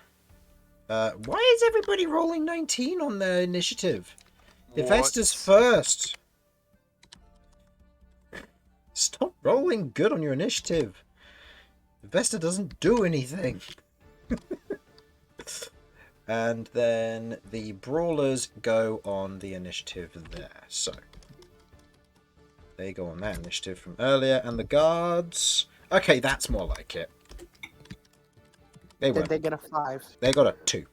Why is everybody rolling 19 on their initiative? Evesta's first. Stop rolling good on your initiative. Evesta doesn't do anything. And then the Brawlers go on the initiative there. So they go on that initiative from earlier. And the Guards... Okay, that's more like it. They Did won't. they get a 5? They got a 2.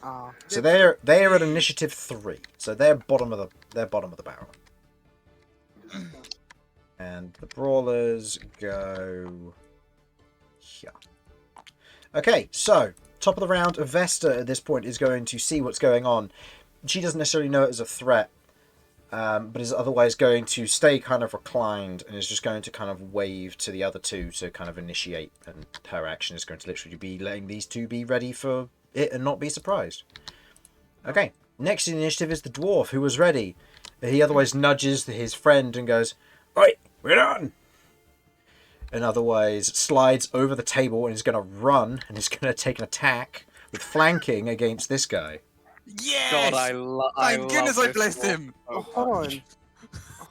Oh. So they're at initiative 3. So they're bottom of the barrel. And the Brawlers go here. Okay, so top of the round, Evesta at this point is going to see what's going on. She doesn't necessarily know it as a threat, but is otherwise going to stay kind of reclined and is just going to kind of wave to the other two to kind of initiate. And her action is going to literally be letting these two be ready for it and not be surprised. Okay, next in the initiative is the Dwarf, who was ready. He otherwise nudges his friend and goes, "Oi, we're on!" And otherwise slides over the table and is going to run and is going to take an attack with flanking against this guy. Yes! God, Thank goodness I love this blessed dwarf him! so Hold much. on.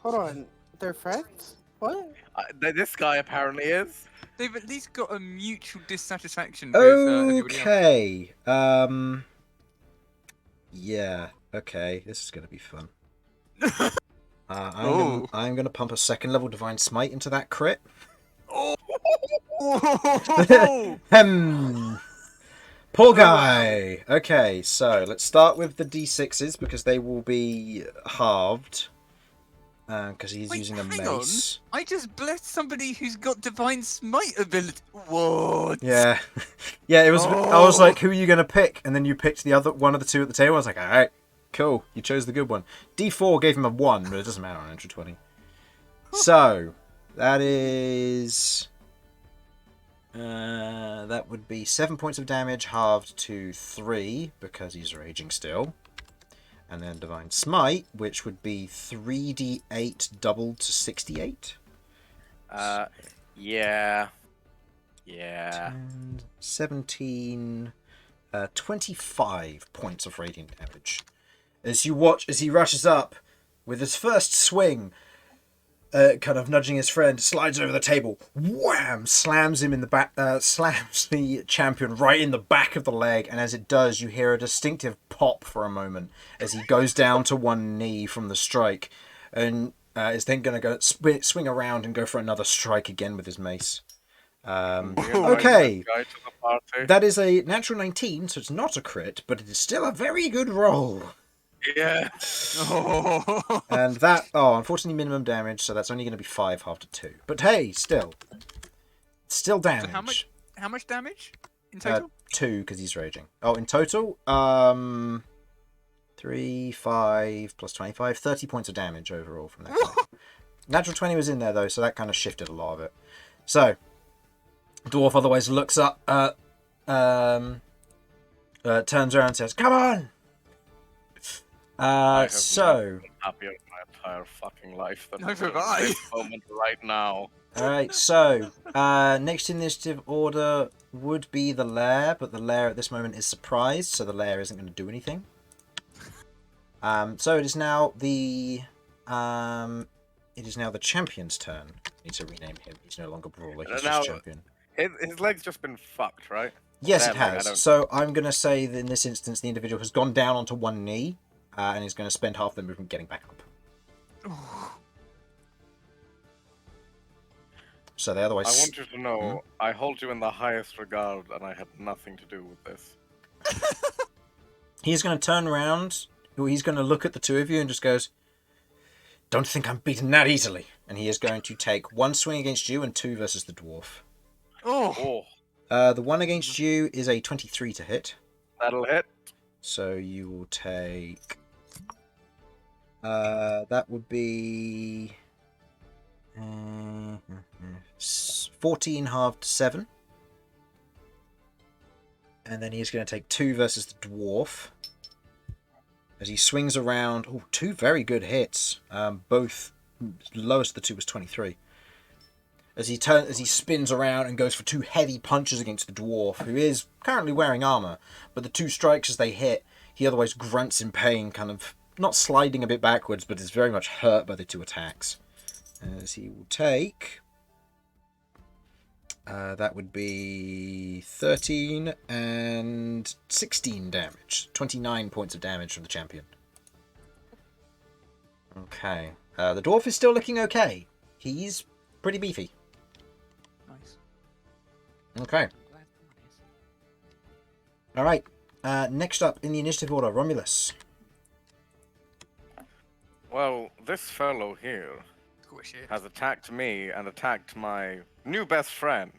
Hold on. They're friends? What? This guy apparently is. They've at least got a mutual dissatisfaction with everybody else. Okay. Yeah. Okay. This is going to be fun. I'm gonna pump a second level Divine Smite into that crit. Oh! Poor guy. Okay, so let's start with the d6s because they will be halved. Because he's Wait, using a hang on. mace. I just blessed somebody who's got Divine Smite ability. What? Yeah, yeah. It was. I was Oh. like, "Who are you gonna pick?" And then you picked the other one of the two at the table. I was like, "All right, cool. You chose the good one." D4 gave him a 1, but it doesn't matter on entry 20. So that is. That would be 7 points of damage halved to 3 because he's raging still. And then Divine Smite, which would be 3d8 doubled to 68. Yeah. 10, 17, 25 points of radiant damage. As you watch as he rushes up with his first swing, kind of nudging his friend, slides over the table, wham, slams him in the back, slams the champion right in the back of the leg, and as it does, you hear a distinctive pop for a moment as he goes down to one knee from the strike, and is then going to go swing around and go for another strike again with his mace. Okay, Guy to the party. that is a natural 19, so it's not a crit, but it is still a very good roll. Yeah. Oh. And that, unfortunately minimum damage, so that's only going to be 5 half to 2. But hey, still damage. So how much damage in total? 2 because he's raging. Oh, in total, 3, 5 plus 25, 30 points of damage overall from that guy. Natural 20 was in there though, so that kind of shifted a lot of it. So, Dwarf otherwise looks up, turns around and says, "Come on!" I have So, never been happier in my entire fucking life than Neither have I. this moment right now. alright, so, next initiative order would be the lair, but the lair at this moment is surprised, so the lair isn't going to do anything. So it is now the champion's turn. I need to rename him. He's no longer brawler. He's Now- just champion. His leg's just been fucked, right? Yes, it Damn, like, I has. don't- So I'm going to say that in this instance, the individual has gone down onto one knee and is going to spend half the movement getting back up. So they otherwise. I want you to know, I hold you in the highest regard, and I had nothing to do with this. He's going to turn around. He's going to look at the two of you and just goes, "Don't think I'm beaten that easily." And he is going to take 1 swing against you and 2 versus the dwarf. Oh. Oh, The one against you is a 23 to hit. that'll hit. So you will take That would be 14 halved to 7. And then he's going to take 2 versus the dwarf. As he swings around. Oh, 2 very good hits. Both lowest of the 2 was 23. As he spins around and goes for 2 heavy punches against the dwarf, who is currently wearing armor. But the 2 strikes as they hit, he otherwise grunts in pain, kind of not sliding a bit backwards, but is very much hurt by the 2 attacks. As he will take... that would be 13 and 16 damage. 29 points of damage from the champion. Okay. The dwarf is still looking okay. He's pretty beefy. Nice. Okay. Alright. Next up in the initiative order, Romulus. Well, this fellow here Squish it. has attacked me and attacked my new best friend.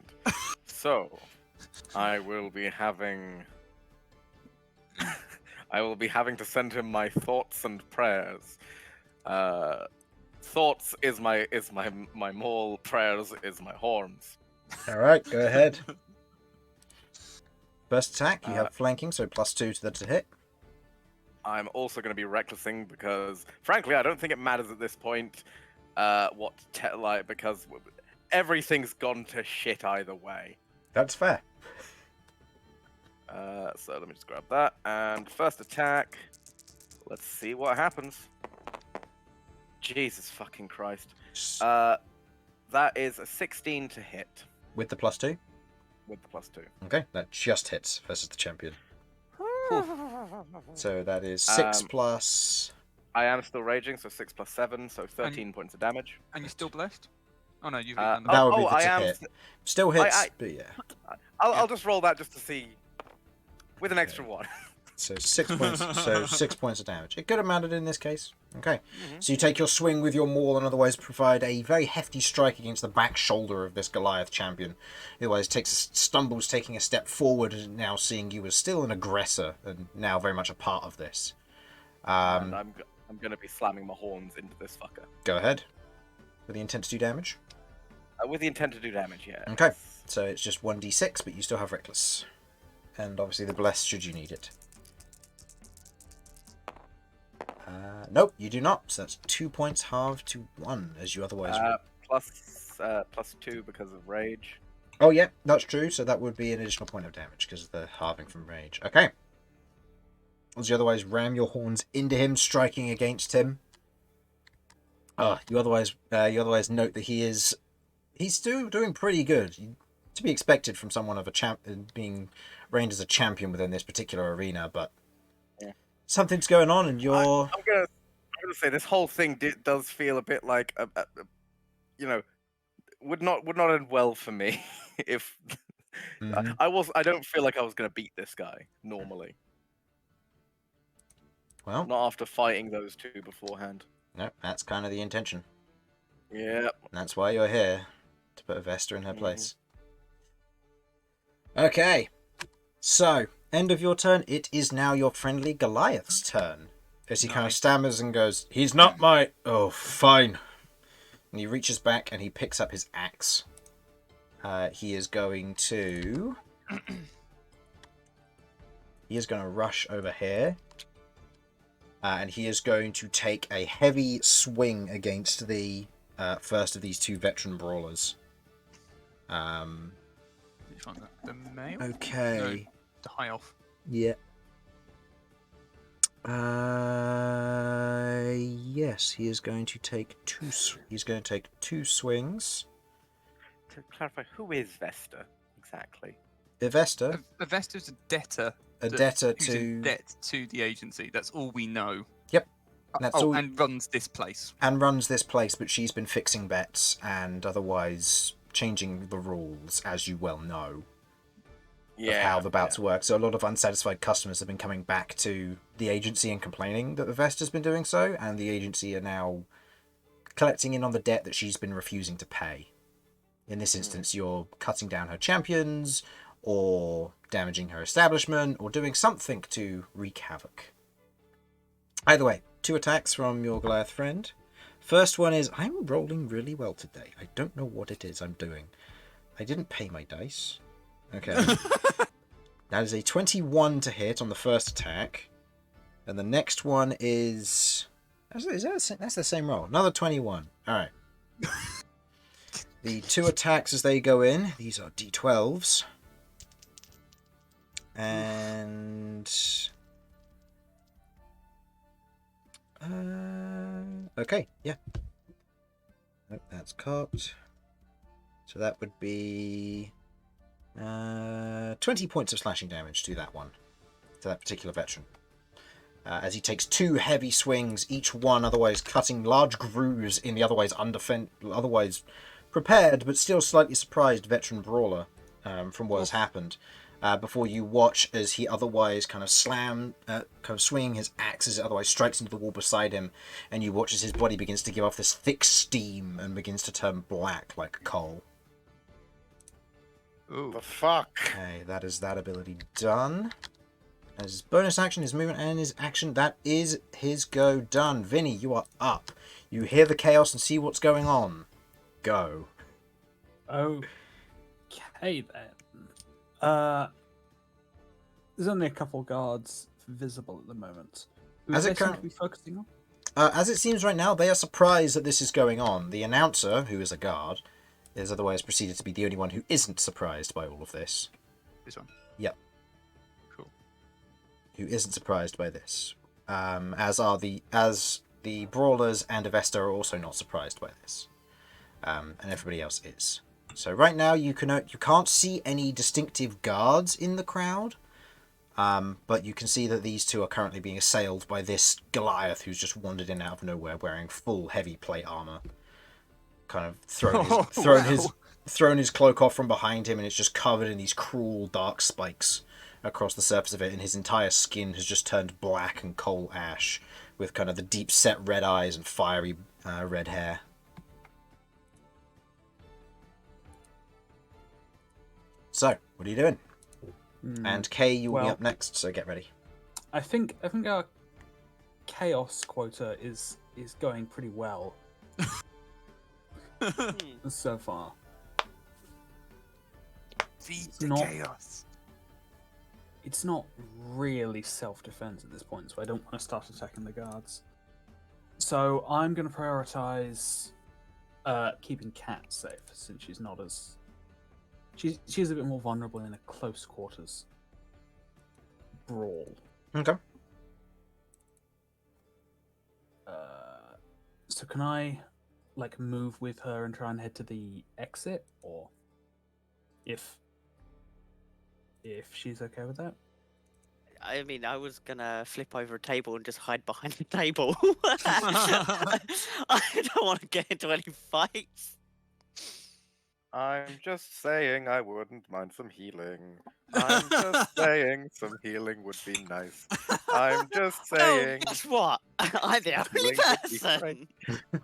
So, I will be having to send him my thoughts and prayers. Thoughts is my maul, prayers is my horns. Alright, go ahead. First attack, you have flanking, so +2 to hit. I'm also going to be recklessing because, frankly, I don't think it matters at this point. Because everything's gone to shit either way. That's fair. So let me just grab that. And first attack. Let's see what happens. Jesus fucking Christ. That is a 16 to hit. With the +2? With the +2. Okay, that just hits versus the champion. So that is 6 plus... I am still raging, so 6 plus 7, so 13 points of damage. And you're still blessed? Oh no, you've Uh, done That would be Oh, the I am hit. Still hits, I- but yeah. I'll just roll that just to see. With an extra one. So 6 points. So 6 points of damage. It could have mattered in this case. Okay. Mm-hmm. So you take your swing with your maul and otherwise provide a very hefty strike against the back shoulder of this Goliath champion. He otherwise stumbles, taking a step forward, and now seeing you as still an aggressor and now very much a part of this. And I'm going to be slamming my horns into this fucker. Go ahead. With the intent to do damage. With the intent to do damage, yeah. Okay. So it's just 1d6, but you still have reckless. And obviously the bless should you need it. Nope, you do not. So that's 2 points halved to 1, as you otherwise would. Plus 2 because of rage. Oh, yeah, that's true. So that would be an additional point of damage because of the halving from rage. Okay. As you otherwise ram your horns into him, striking against him. You otherwise note that he's still doing pretty good. To be expected from someone of being reigned as a champion within this particular arena, but yeah. Something's going on, and you're. I'm gonna say this whole thing does feel a bit like would not end well for me if Mhm. I don't feel like I was gonna beat this guy normally. Well, Not after fighting those 2 beforehand. no, that's kind of the intention. Yeah. That's why you're here, to put Evesta in her place. Okay, so end of your turn. It is now your friendly Goliath's turn. As he kind of stammers and goes, "He's not my." Oh, fine. And he reaches back and he picks up his axe. He is going to. He is going to rush over here. And he is going to take a heavy swing against the first of these 2 veteran brawlers. Did you find that? The male? Okay. No, the high elf. Yeah. Yes, he is going to take 2. He's going to take 2 swings. To clarify, who is Vesta exactly? Evesta, Avesta's a debtor. a debtor Who's to. in debt to the agency. That's all we know. Yep. That's all. And runs this place. And runs this place, but she's been fixing bets and otherwise changing the rules, as you well know, of how the bouts work. So a lot of unsatisfied customers have been coming back to the agency and complaining that Evesta's been doing so, and the agency are now collecting in on the debt that she's been refusing to pay. In this instance, you're cutting down her champions, or damaging her establishment, or doing something to wreak havoc. Either way, 2 attacks from your Goliath friend. First one is, I'm rolling really well today. I don't know what it is I'm doing. I didn't pay my dice. Okay. That is a 21 to hit on the first attack. And the next one is... That's the same roll. Another 21. Alright. The 2 attacks as they go in. These are d12s. And... okay, yeah. Nope, that's cocked. So that would be 20 points of slashing damage to that one, to that particular veteran. As he takes 2 heavy swings, each one otherwise cutting large grooves in the otherwise prepared but still slightly surprised veteran brawler from what has happened. Before you watch as he otherwise kind of swinging his axe as it otherwise strikes into the wall beside him, and you watch as his body begins to give off this thick steam and begins to turn black like coal. Ooh. The fuck? Okay, that is that ability done. As his bonus action, his movement, and his action, that is his go done. Vinny, you are up. You hear the chaos and see what's going on. Go. Okay then. There's only a couple guards visible at the moment. Who As they it seem current- to be focusing on? As it seems right now, they are surprised that this is going on. The announcer, who is a guard, is otherwise proceeded to be the only one who isn't surprised by all of this. This one. Yep. Cool. Who isn't surprised by this. As the brawlers and Evesta are also not surprised by this. And everybody else is. So right now you can't see any distinctive guards in the crowd. But you can see that these 2 are currently being assailed by this Goliath who's just wandered in out of nowhere wearing full heavy plate armor. Kind of thrown his cloak off from behind him, and it's just covered in these cruel dark spikes across the surface of it, and his entire skin has just turned black and coal ash with kind of the deep set red eyes and fiery red hair. So, what are you doing? And Kay, you will be well- up next, so get ready. I think our chaos quota is going pretty well so far. Feed It's the not- chaos. It's not really self-defense at this point, so I don't want to start attacking the guards. So I'm going to prioritize keeping Cat safe, since she's not as... She's a bit more vulnerable in a close quarters brawl. Okay. So can I, move with her and try and head to the exit, or if she's okay with that? I mean, I was gonna flip over a table and just hide behind the table. I don't want to get into any fights. I'm just saying I wouldn't mind some healing. I'm just saying some healing would be nice. I'm just Oh, saying. guess what? I'm the only Healing would be person, great.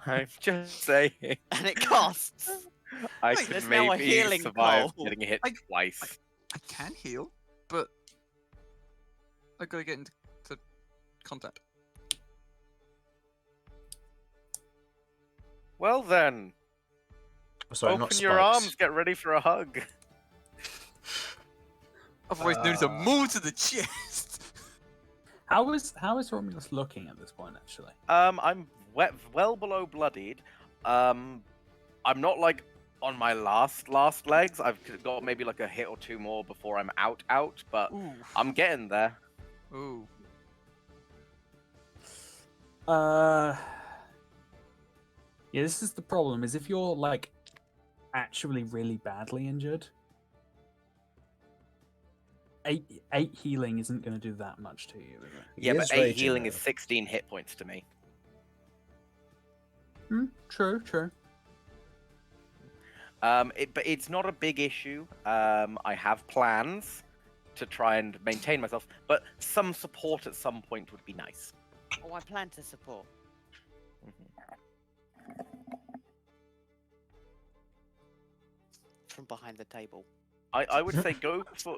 I'm just saying. and it costs. I Wait, could there's now a maybe healing survive pole. getting hit twice. I can heal, but I gotta get into contact. Well then, Sorry, not open your spikes. arms, get ready for a hug. Otherwise known as a maul to the chest. How is Romulus looking at this point, actually? I'm well below bloodied. I'm not on my last legs. I've got maybe a hit or 2 more before I'm out, but Ooh. I'm getting there. Ooh. Yeah, this is the problem, is if you're, actually really badly injured, 8 healing isn't going to do that much to you, is it? Yeah, He but is 8 raging, healing though. is 16 hit points to me. True. But it's not a big issue. I have plans to try and maintain myself, but some support at some point would be nice. Oh, I plan to support. From behind the table. I would say go for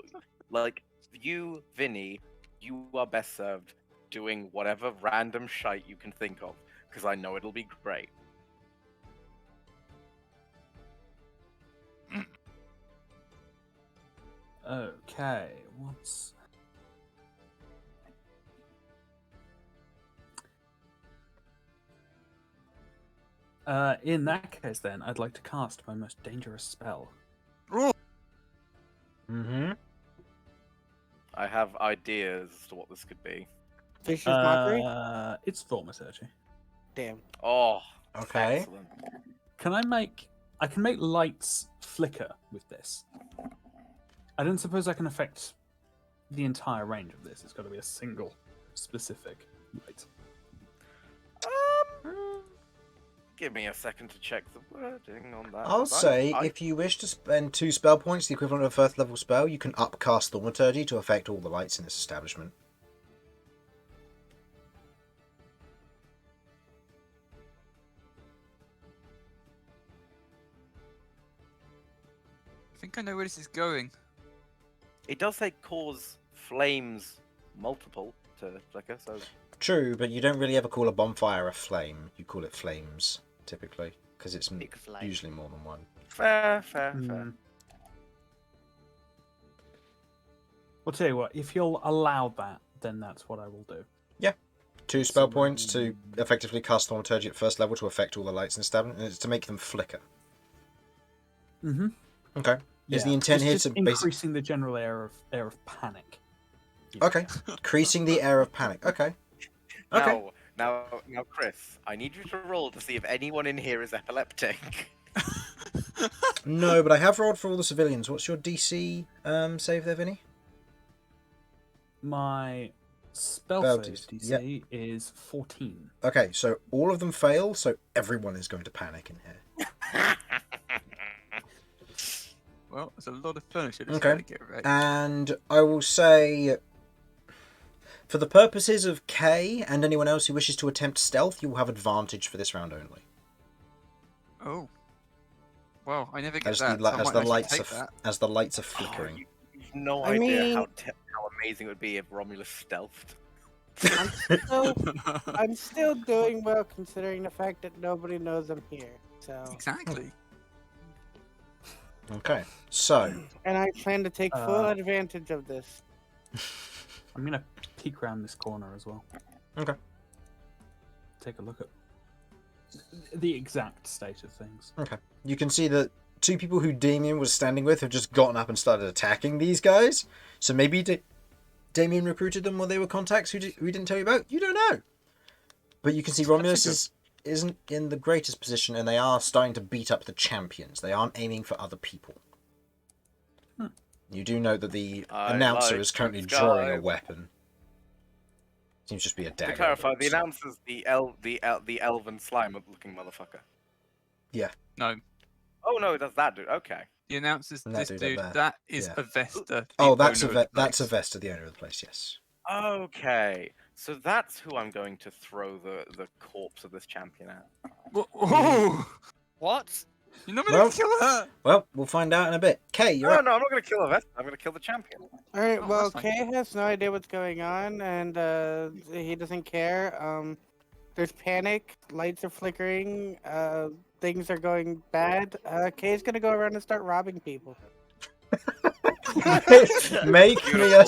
you, Vinny. You are best served. doing whatever random shite you can think of, because I know it'll be great. Okay, what's... in that case, then, I'd like to cast my most dangerous spell. Mm-hmm. I have ideas as to what this could be. Vicious Mockery? It's Thaumaturgy. Damn. Oh, Okay. excellent. I can make lights flicker with this. I don't suppose I can affect the entire range of this. It's got to be a single specific light. Give me a second to check the wording on that. I'll say, if you wish to spend 2 spell points, the equivalent of a 1st level spell, you can upcast Thaumaturgy to affect all the lights in this establishment. I think I know where this is going. It does say cause flames multiple to flicker, so... True, but you don't really ever call a bonfire a flame. You call it flames, typically, because it's Big flame. usually more than one. Fair. I'll tell you what, if you'll allow that, then that's what I will do. 2 spell points to effectively cast Thaumaturgy at 1st level to affect all the lights in the establishment, and it's to make them flicker. Mm-hmm. Okay. Is the intent here just to basically... increasing the general air of panic? Okay. Increasing the air of panic. Okay. Okay. Now, Chris, I need you to roll to see if anyone in here is epileptic. No, but I have rolled for all the civilians. What's your DC save there, Vinny? My spell Spell save DC, DC is 14. Okay, so all of them fail, so everyone is going to panic in here. Well, there's a lot of furniture to Okay. get right. And I will say, for the purposes of Kay and anyone else who wishes to attempt stealth, you will have advantage for this round only. Oh. Well, I never get As that. the, So I as might the actually lights take are that. as the lights are flickering. You've no I idea mean- how amazing it would be if Romulus stealthed. I'm still doing well considering the fact that nobody knows I'm here. So, Exactly. Okay, so and I plan to take full Uh, advantage of this. I'm going to peek around this corner as well. Okay. Take a look at the exact state of things. okay, you can see that 2 people who Damian was standing with have just gotten up and started attacking these guys. So maybe Damian recruited them while they were contacts who didn't tell you about. You don't know. But you can see Romulus isn't in the greatest position, and they are starting to beat up the champions. They aren't aiming for other people. You do know that the I announcer like is currently the drawing a sky. weapon. Seems just to be a dagger. To clarify, the announcer's the elven slime-looking motherfucker. No. Oh no, that's that dude. Okay. The announcer's And that this dude dude. up there. That is Yeah. Evesta. the Oh, that's owner of the that's place. Evesta, the owner of the place. Yes. Okay. So that's who I'm going to throw the corpse of this champion at. Whoa! What? You're not Well- gonna kill her! Well, we'll find out in a bit. Kay, you're No, up. I'm not going to kill Evesta. I'm going to kill the champion. All right. Oh, Well, that's fine. Kay has no idea what's going on, and he doesn't care. There's panic. Lights are flickering. Things are going bad. Kay's gonna go around and start robbing people. Make me a.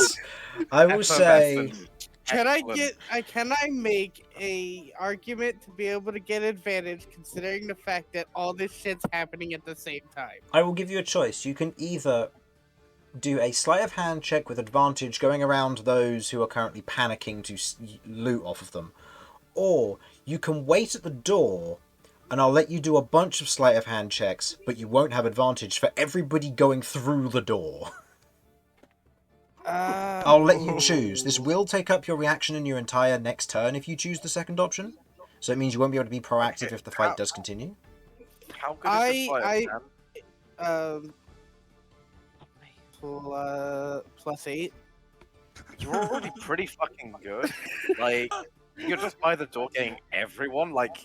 I will say. Effervescent. Can Excellent. I make a argument to be able to get advantage considering the fact that all this shit's happening at the same time? I will give you a choice. You can either do a sleight of hand check with advantage going around those who are currently panicking to loot off of them, or you can wait at the door and I'll let you do a bunch of sleight of hand checks, but you won't have advantage for everybody going through the door. I'll let you choose. This will take up your reaction in your entire next turn if you choose the second option. So it means you won't be able to be proactive if the fight does continue. How good is this sleight of hand? +8. You're already pretty fucking good. Like, you're just by the door getting everyone. Like,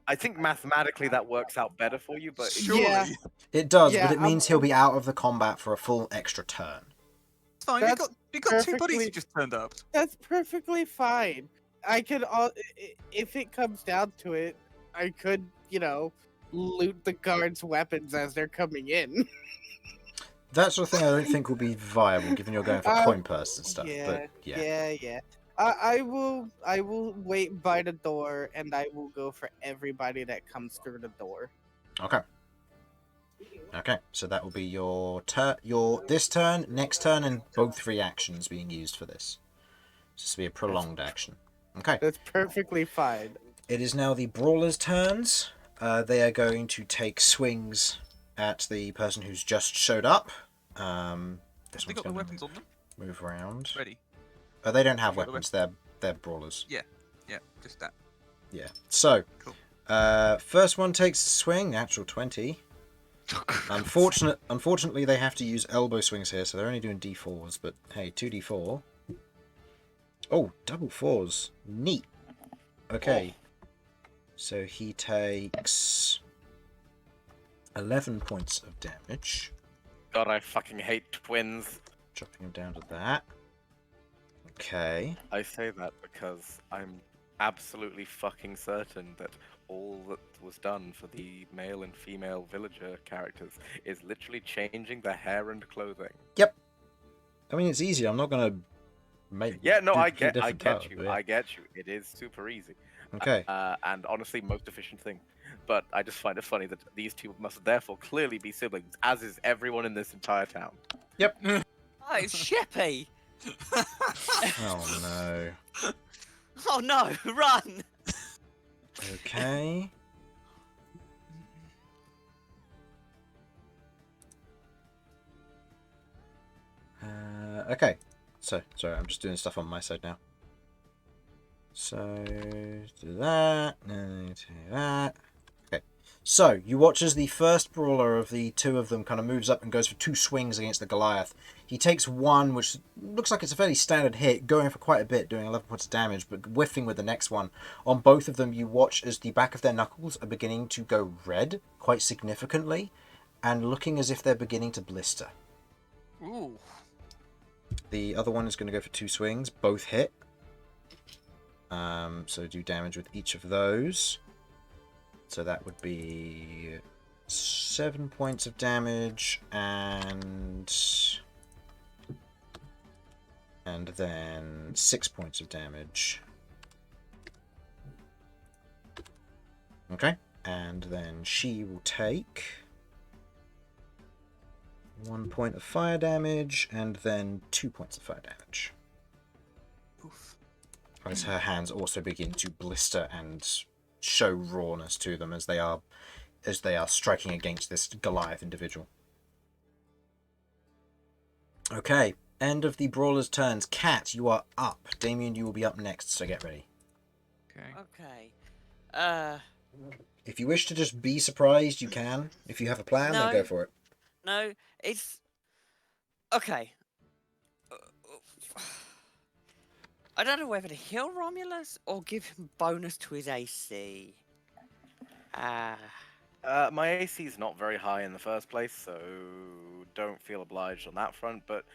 I think mathematically that works out better for you, but Surely. Yeah. It does, Yeah, but it means he'll be out of the combat for a full extra turn. fine. That's We got two bodies perfectly- who just turned up. That's perfectly fine. I could if it comes down to it, I could, loot the guards' weapons as they're coming in. That sort of thing I don't think will be viable, given you're going for coin purse and stuff. But yeah. I will wait by the door, and I will go for everybody that comes through the door. Okay. Okay, so that will be your this turn, next turn, and both reactions being used for this. This will be a prolonged action. Okay. That's perfectly fine. It is now the brawlers' turns. They are going to take swings at the person who's just showed up. This They one's got the going weapons to on them. move around. Ready. They don't have They got the weapons. They're brawlers. Yeah, just that. Yeah. So, Cool. first one takes a swing. Natural 20. Unfortunately, they have to use elbow swings here, so they're only doing d4s. But hey, 2d4. Oh, double 4s. Neat. Okay. So he takes 11 points of damage. God, I fucking hate twins. Dropping him down to that. Okay. I say that because I'm absolutely fucking certain that all that was done for the male and female villager characters is literally changing their hair and clothing. I mean, it's easy. I'm not gonna make. Yeah, no, I duplicate get different powers, you. but yeah. I get you. It is super easy. Okay. And honestly, most efficient thing. But I just find it funny that these two must therefore clearly be siblings, as is everyone in this entire town. Oh, it's Sheppy! Oh no. Oh no, run! Okay. Okay. So, sorry, I'm just doing stuff on my side now. So, do that, and do that. Okay. So, you watch as the first brawler of the two of them kind of moves up and goes for 2 swings against the Goliath. He takes one, which looks like it's a fairly standard hit, going for quite a bit, doing 11 points of damage, but whiffing with the next one. On both of them, you watch as the back of their knuckles are beginning to go red, quite significantly, and looking as if they're beginning to blister. Ooh. The other one is going to go for 2 swings, both hit. So do damage with each of those. So that would be 7 points of damage and then 6 points of damage. Okay, and then she will take 1 point of fire damage and then 2 points of fire damage. Oof. As her hands also begin to blister and show rawness to them as they are striking against this Goliath individual. Okay, end of the brawler's turns. Cat, you are up. Damian, you will be up next, so get ready. Okay. Okay. If you wish to just be surprised, you can. If you have a plan, then No. go for it. No, it's... Okay. I don't know whether to heal Romulus or give him bonus to his AC. My AC is not very high in the first place, so don't feel obliged on that front, but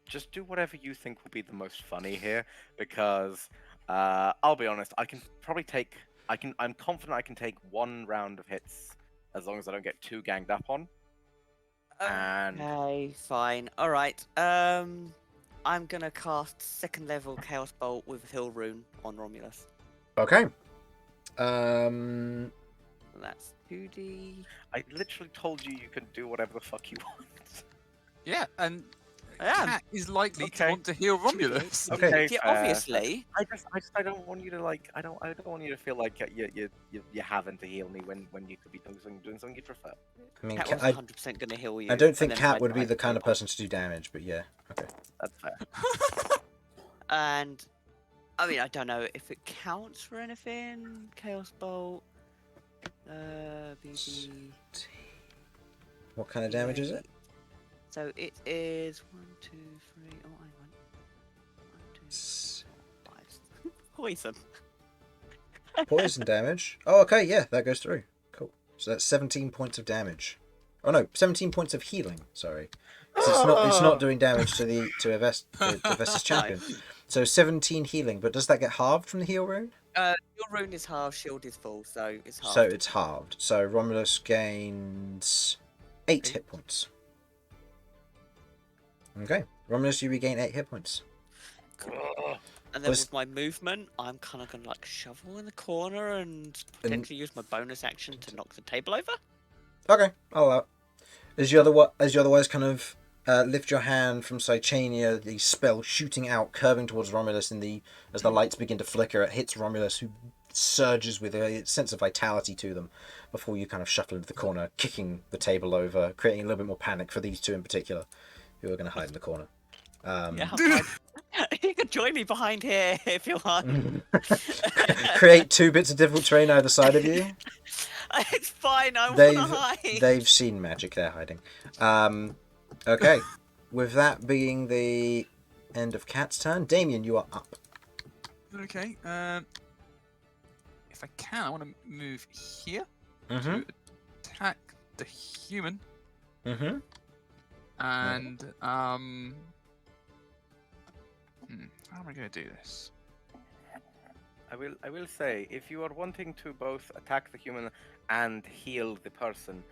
just do whatever you think will be the most funny here, because I'll be honest, I can probably take... I'm confident I can take 1 round of hits as long as I don't get too ganged up on. And Okay, fine. Alright, I'm gonna cast 2nd level Chaos Bolt with Hill Rune on Romulus. Okay. That's 2d... I literally told you can do whatever the fuck you want. Yeah, and I am. Cat is likely to Okay. want to heal Romulus. Okay. Yeah, fair. obviously. I don't want you to I don't want you to feel like you're having to heal me when you could be doing something you prefer. I mean, Cat was I 100% gonna heal you. don't and think then Cat I would be died the kind of so person to do damage, but yeah. Okay. That's fair. And I mean, I don't know if it counts for anything. Chaos Bolt. BB. What kind of damage is it? So it is 1, 2, 3. Oh, hang on. 1, 2, 5. Poison. Poison damage. Oh, okay, yeah, that goes through. Cool. So that's 17 points of damage. Oh no, 17 points of healing. Sorry. 'Cause it's not doing damage to Evesta's champion. So 17 healing, but does that get halved from the heal rune? Your rune is half, shield is full, so it's half. So it's halved. So Romulus gains 8 hit points. Okay, Romulus, you regain 8 hit points. And then with my movement, I'm kind of going to like shovel in the corner and potentially use my bonus action to knock the table over. Okay, I'll allow it. As you otherwise kind of lift your hand from Sicania, the spell shooting out, curving towards Romulus as the lights begin to flicker, it hits Romulus, who surges with a sense of vitality to them before you kind of shuffle into the corner, kicking the table over, creating a little bit more panic for these two in particular, who are going to hide in the corner. You can join me behind here if you want. Create 2 bits of difficult terrain either side of you. It's fine, I want to hide. They've seen magic, they're hiding. Okay, with that being the end of Cat's turn, Damian, you are up. Okay. If I can, I want to move here Mm-hmm. to attack the human. Mm-hmm. And how am I going to do this? I will say, if you are wanting to both attack the human and heal the person,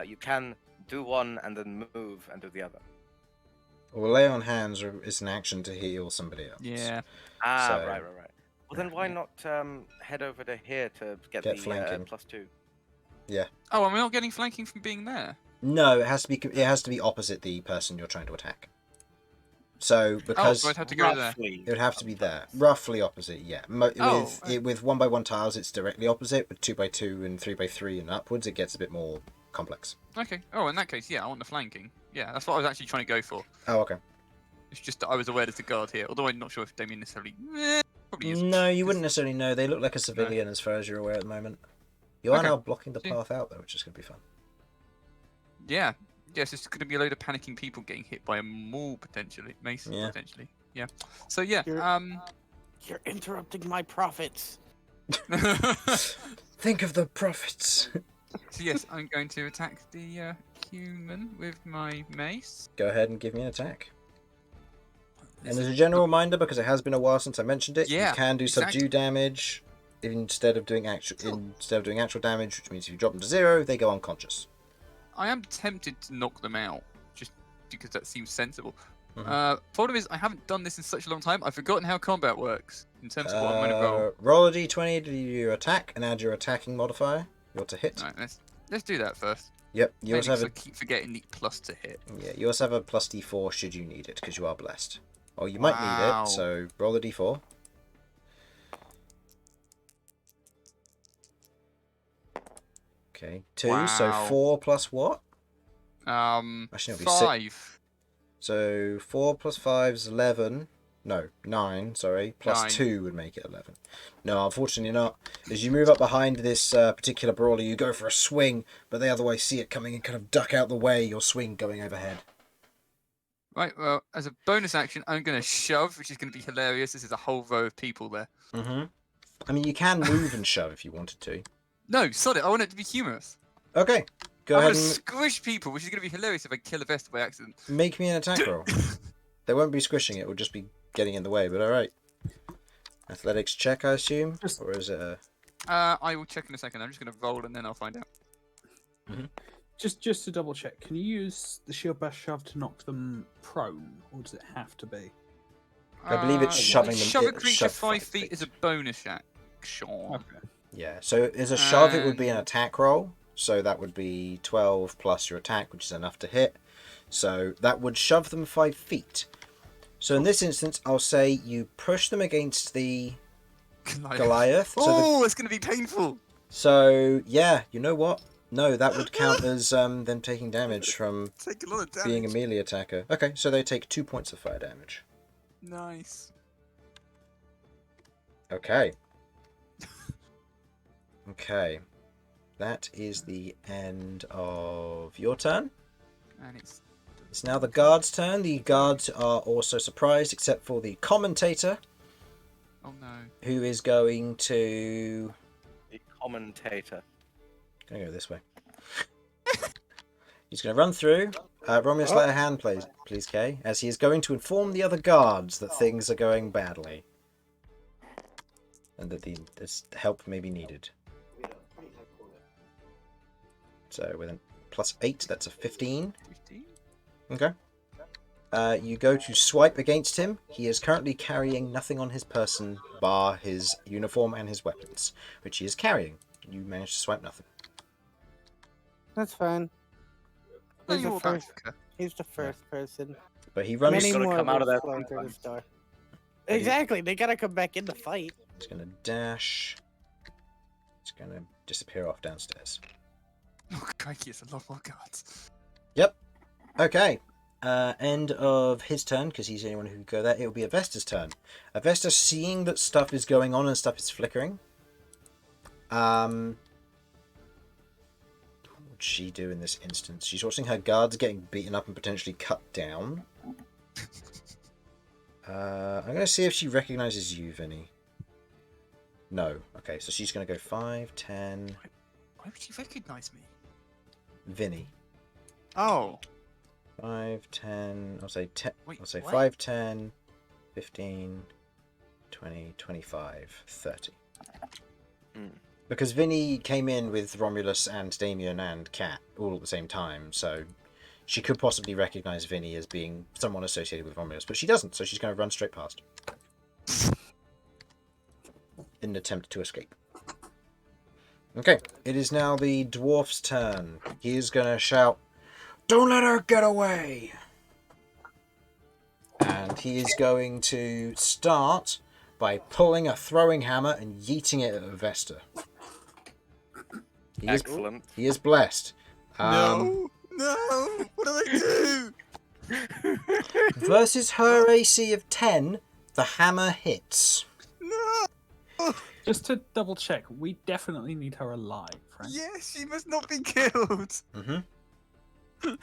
you can do one and then move and do the other. Well, lay on hands is an action to heal somebody else. Yeah. Ah, So- right. Well, then why not head over to here to get the flanking. +2? Oh, am I not getting flanking from being there? No, it has to be opposite the person you're trying to attack. So because so I'd have to go there. Roughly. it would have to be there, roughly opposite. Yeah, Oh, with 1x1 tiles, it's directly opposite. With 2x2 and 3x3 and upwards, it gets a bit more complex. Okay. Oh, in that case, yeah, I want the flanking. Yeah, that's what I was actually trying to go for. Oh, okay. It's just that I was aware there's a guard here, although I'm not sure if Damian necessarily. Probably is. No, you wouldn't necessarily know. They look like a civilian as far as you're aware at the moment. You are Okay. now blocking the See. path out though, which is going to be fun. Yeah. Yes, it's going to be a load of panicking people getting hit by a maul potentially, mace Yeah. potentially. Yeah. So yeah. You're interrupting my profits. Think of the profits. So yes, I'm going to attack the human with my mace. Go ahead and give me an attack. And as a general reminder, because it has been a while since I mentioned it, Yeah, you can do exactly. subdue damage instead of doing actual damage, which means if you drop them to 0, they go unconscious. I am tempted to knock them out, just because that seems sensible. Mhm. Problem is, I haven't done this in such a long time. I've forgotten how combat works in terms of what I'm going to roll. Roll a d20 to your attack and add your attacking modifier. You're to hit. Right, let's do that first. Yep. You Mainly also have 'cause I keep forgetting the plus to hit. you also have a plus d4 should you need it because you are blessed. Or you might need Wow. it. So roll a d4. Okay, 2. So Wow. 4 plus what? Actually, it'll be 5. So 4 plus 5 is 11. No, 9, sorry. Plus 9. 2 would make it 11. No, unfortunately not. As you move up behind this particular brawler, you go for a swing, but they otherwise see it coming and kind of duck out the way, your swing going overhead. Right, well, as a bonus action, I'm going to shove, which is going to be hilarious. This is a whole row of people there. Mm-hmm. I mean, you can move and shove if you wanted to. No, sod it. I want it to be humorous. Okay, go I'm ahead going to and squish people, which is going to be hilarious if I kill a Vesta by accident. make me an attack roll. They won't be squishing it, will just be getting in the way, but alright. Athletics check, I assume? Just- Or is it a... I will check in a second. I'm just going to roll and then I'll find out. Just to double check, can you use the shield bash shove to knock them prone, or does it have to be? I believe it's shoving them- Shove a it- creature shove 5 5 feet feet. is a bonus action. Okay. Yeah, so as a shove, it would be an And- attack roll. So that would be 12 plus your attack, which is enough to hit. So that would shove them 5 feet. So in this instance, I'll say you push them against the Goliath. Oh, it's going to be painful. So yeah, you know what? No, that would count as them taking damage from Take a lot of damage. being a melee attacker. Okay, so they take 2 points of fire damage. Nice. Okay. Okay. That is the end of your turn. And it's It's now the guards' turn. The guards are also surprised, except for the commentator, oh no. who is going to... The commentator. Gonna go this way. He's going to run through. Romulus, let a hand, please, Kay, as he is going to inform the other guards that things are going badly. And that this help may be needed. So with a +8, that's a 15. 15? Okay. You go to swipe against him. He is currently carrying nothing on his person bar his uniform and his weapons, which he is carrying. You managed to swipe nothing. That's fine. No, He's you're the all back. first. He's the first person. But he runs. Many gotta more come out of will that flow through sometime. this door. Exactly. They gotta come back in the fight. He's going to dash. He's going to disappear off downstairs. Oh, crikey, it's a lot more guards. Yep. Okay. End of his turn, because he's the only one who can go there. It'll be Evesta's turn. Evesta, seeing that stuff is going on and stuff is flickering. What would she do in this instance? She's watching her guards getting beaten up and potentially cut down. I'm going to see if she recognizes you, Vinny. No. Okay, so she's going to go 5, 10... Why would you recognise me? Vinny. Oh. 5, 10... I'll say 10... Wait, I'll say what? 5, 10, 15, 20, 25, 30. Because Vinny came in with Romulus and Damian and Cat all at the same time, so she could possibly recognise Vinny as being someone associated with Romulus, but she doesn't, so she's going to run straight past. In an attempt to escape. Okay, it is now the dwarf's turn. He is going to shout, "Don't let her get away!" And he is going to start by pulling a throwing hammer and yeeting it at Evesta. Excellent. He is blessed. No! What do I do? Versus her AC of 10, the hammer hits. No! Just to double check, we definitely need her alive, right? Yes, she must not be killed. Mm-hmm. Do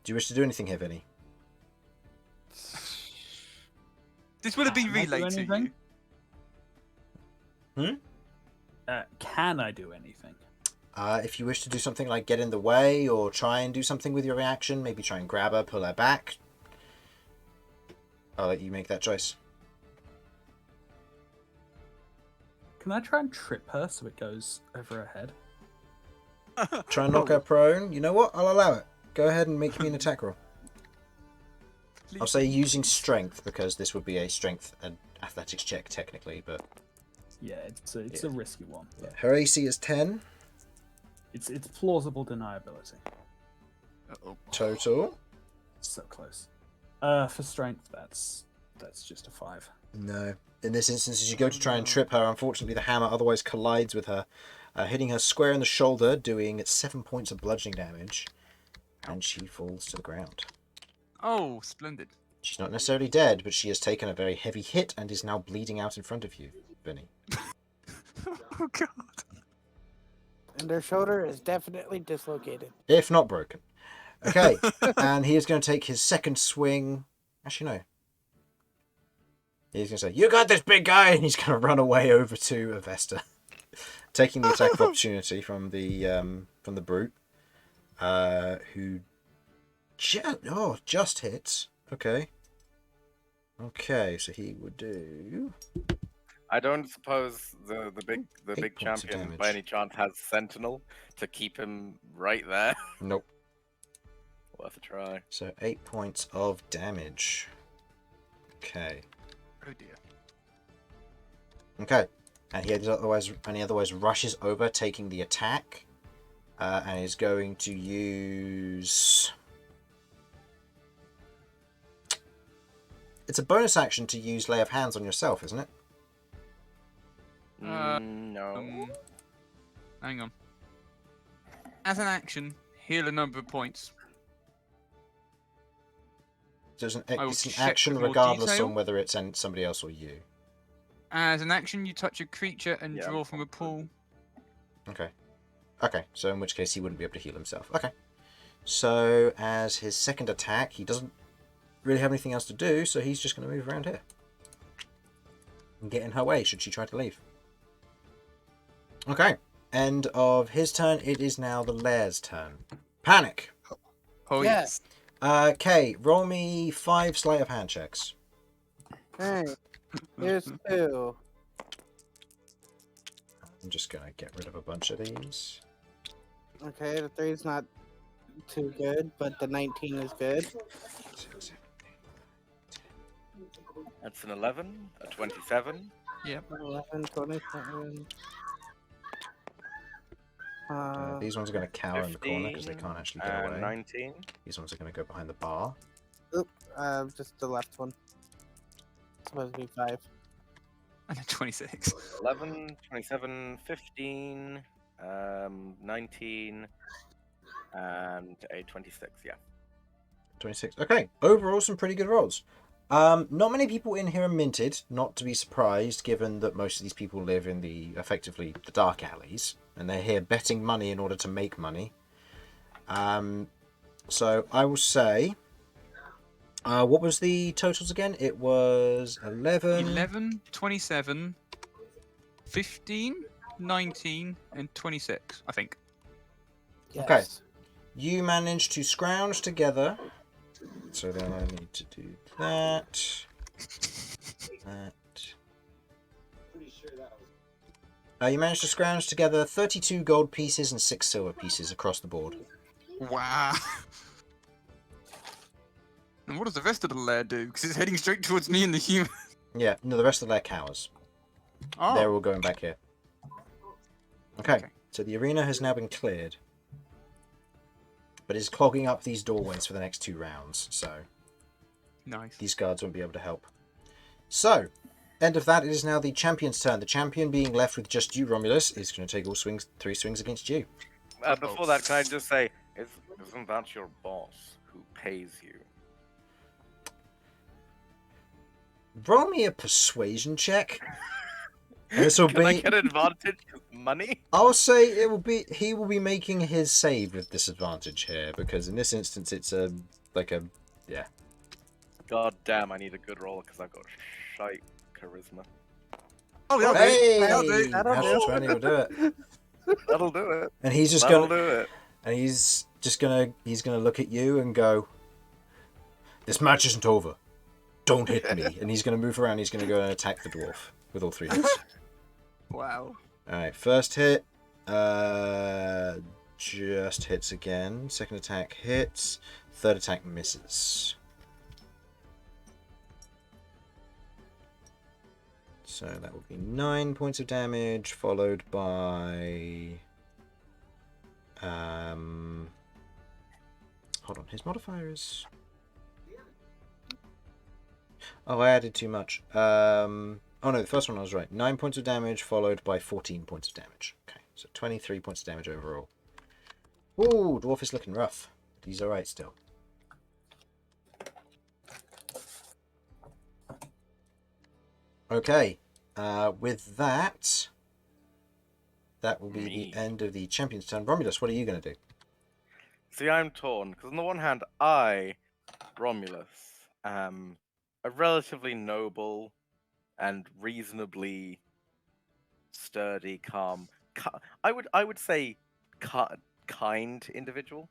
you wish to do anything here, Vinny? This would have been Can I do relayed to you. anything? Can I do anything? If you wish to do something like get in the way or try and do something with your reaction, maybe try and grab her, pull her back, I'll let you make that choice. Can I try and trip her so it goes over her head? Try and knock her prone. You know what? I'll allow it. Go ahead and make me an attack roll. I'll say using strength, because this would be a strength and athletics check technically, but Yeah, it's a risky one. yeah. Her AC is 10 It's plausible deniability. Uh-oh. total. So close. For strength, that's just a 5. No. In this instance, as you go to try and trip her, unfortunately the hammer otherwise collides with her, hitting her square in the shoulder, doing 7 points of bludgeoning damage, and she falls to the ground. Oh, splendid. She's not necessarily dead, but she has taken a very heavy hit and is now bleeding out in front of you, Vinny. Oh, God. And their shoulder is definitely dislocated. If not broken. Okay, and he is going to take his second swing. Actually, no. He's going to say, "You got this, big guy!" And he's going to run away over to Evesta, taking the attack of opportunity from the brute, who just hits. Okay. Okay, so he would do. I don't suppose the 8 big points of champion damage. by any chance has Sentinel to keep him right there. Nope. Worth a try. So 8 points of damage. Okay. Oh, dear. Okay. And he otherwise rushes over, taking the attack, and is going to use. It's a bonus action to use Lay of Hands on yourself, isn't it? No. Hang on. As an action, heal a number of points. So it's I will it's an check action with more regardless detail. on whether it's somebody else or you. As an action, you touch a creature and Yeah, draw from a pool. Okay. Okay, so in which case he wouldn't be able to heal himself. Okay. So as his second attack, he doesn't really have anything else to do, so he's just going to move around here. And get in her way should she try to leave. Okay. End of his turn. It is now the Lair's turn. Panic. Oh Yeah. yes. Okay, roll me 5 sleight of hand checks. Alright. Here's 2. I'm just gonna get rid of a bunch of these. Okay, the 3's not too good, but the 19 is good. 6, 7, That's an 11, a 27. 11, 27. these ones are going to cower in the corner because they 15, can't actually get and away. 19. These ones are going to go behind the bar. Just the left one. It's supposed to be 5. And a 26. 11, 27, 15, 19, and a 26, yeah. 26. Okay, overall some pretty good rolls. Not many people in here are minted, not to be surprised given that most of these people live in effectively the dark alleys, and they're here betting money in order to make money. So I will say, what was the totals again? It was 11... 11, 27, 15, 19, and 26, I think. Yes. Okay. You managed to scrounge together. So then I need to do that. You managed to scrounge together 32 gold pieces and 6 silver pieces across the board. Wow. And what does the rest of the lair do? Because it's heading straight towards me and the human. Yeah, no, the rest of their cows. Oh. They're all going back here. Okay, Okay. so the arena has now been cleared. But it's clogging up these doorways for the next 2 rounds, so Nice. these guards won't be able to help. So, end of that, it is now the champion's turn. The champion being left with just you, Romulus, is going to take all 3 swings against you. Before that, can I just say, isn't that your boss who pays you? Roll me a persuasion check. And this will Can I be. get advantage with money? I'll say it will be. He will be making his save with disadvantage here because in this instance it's yeah. God damn, I need a good roll because I've got shite charisma. Oh, that'll Hey, do. That'll do. That'll natural do. 20 will do it. That'll do it. And he's just That'll gonna. do it. And he's gonna look at you and go, "This match isn't over. Don't hit me." And he's gonna move around. He's gonna go and attack the dwarf with all 3 hits. Wow. All right, first hit, just hits again. Second attack hits. Third attack misses. So that would be 9 points of damage, followed by. Hold on, his modifier is. Oh, I added too much. Oh no, the first one I was right. 9 points of damage, followed by 14 points of damage. Okay, so 23 points of damage overall. Ooh, dwarf is looking rough. He's alright still. Okay, with that, that will be Me. the end of the champion's turn. Romulus, what are you going to do? See, I'm torn because on the one hand, I, Romulus, am a relatively noble and reasonably sturdy, calm. I would say kind individual.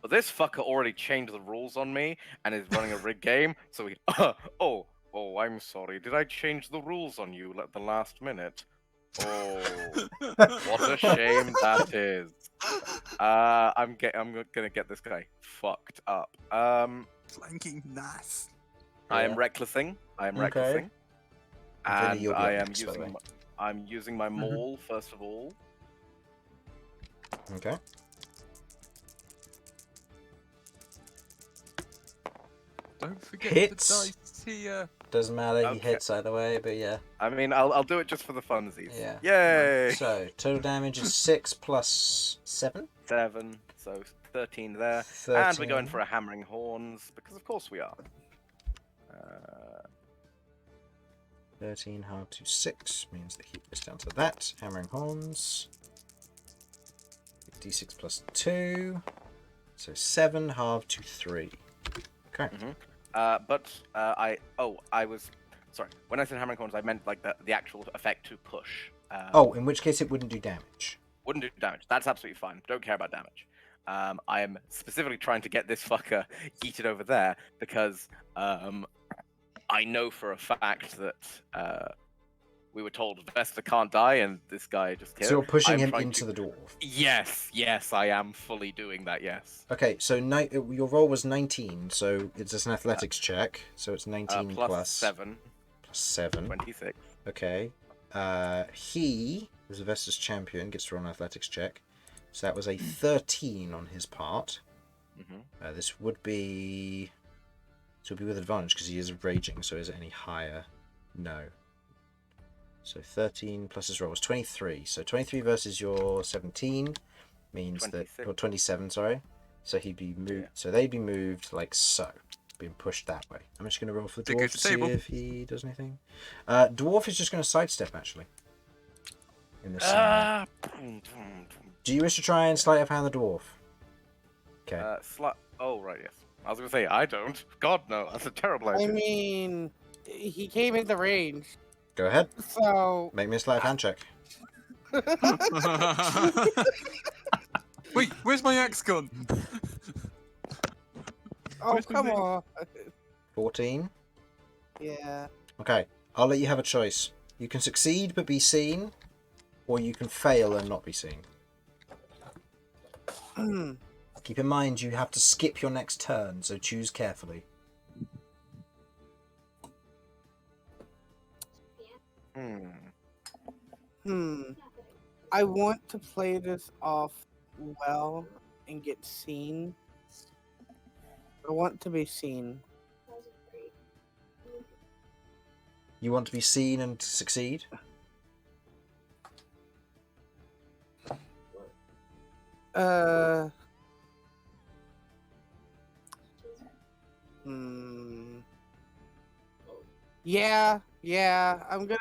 But this fucker already changed the rules on me and is running a rigged game. So he, oh, I'm sorry. Did I change the rules on you at the last minute? Oh, what a shame that is. I'm gonna get this guy fucked up. Flanking nice. I am Yeah. recklessing. I am Okay. recklessing. Vinny, And you'll be I up am next, by the way. using. I'm using my maul first of all. Okay. Don't forget Hits. the dice here. Doesn't matter, he Okay. hits either way, but yeah. I mean, I'll do it just for the funsies. Yeah. Yay! So, total damage is 6 plus 7. 7, so 13 there. 13. And we're going for a hammering horns because of course we are. 13 halved to 6 means that he goes down to that. Hammering horns. D6 plus 2. So 7 halved to 3. Okay. I was sorry. When I said hammering horns, I meant like the actual effect to push. Oh, in which case it wouldn't do damage. Wouldn't do damage. That's absolutely fine. Don't care about damage. I am specifically trying to get this fucker yeeted over there because I know for a fact that we were told Evesta can't die, and this guy just killed. So you're pushing I'm him trying into to... the dwarf. Yes, I am fully doing that. Yes. Okay, so your roll was 19, so it's just an athletics check. So it's 19 plus 7. plus 7. 26. Okay. He, as a Vestas champion, gets to roll an athletics check. So that was a 13 on his part. Mm-hmm. This would be with advantage because he is raging. So is it any higher? No. So 13 plus his roll was 23. So 23 versus your 17 means 26. that, or 27, sorry. So he'd be moved. Yeah. So they'd be moved like so, being pushed that way. I'm just going to roll for the Big dwarf goes to the see table. if he does anything. Dwarf is just going to sidestep actually. In this scenario. Do you wish to try and sleight of hand the dwarf? Okay. Oh right, yes. I was gonna say I don't. God no, that's a terrible I idea. mean, he came into range, Go ahead. so Make me a sleight of hand check. Wait, where's my axe gone? oh Where's my come thing? on. 14. Yeah. Okay. I'll let you have a choice. You can succeed but be seen, or you can fail and not be seen. Keep in mind you have to skip your next turn, so choose carefully. I want to play this off well and get seen. I want to be seen. You want to be seen and succeed? Yeah, I'm gonna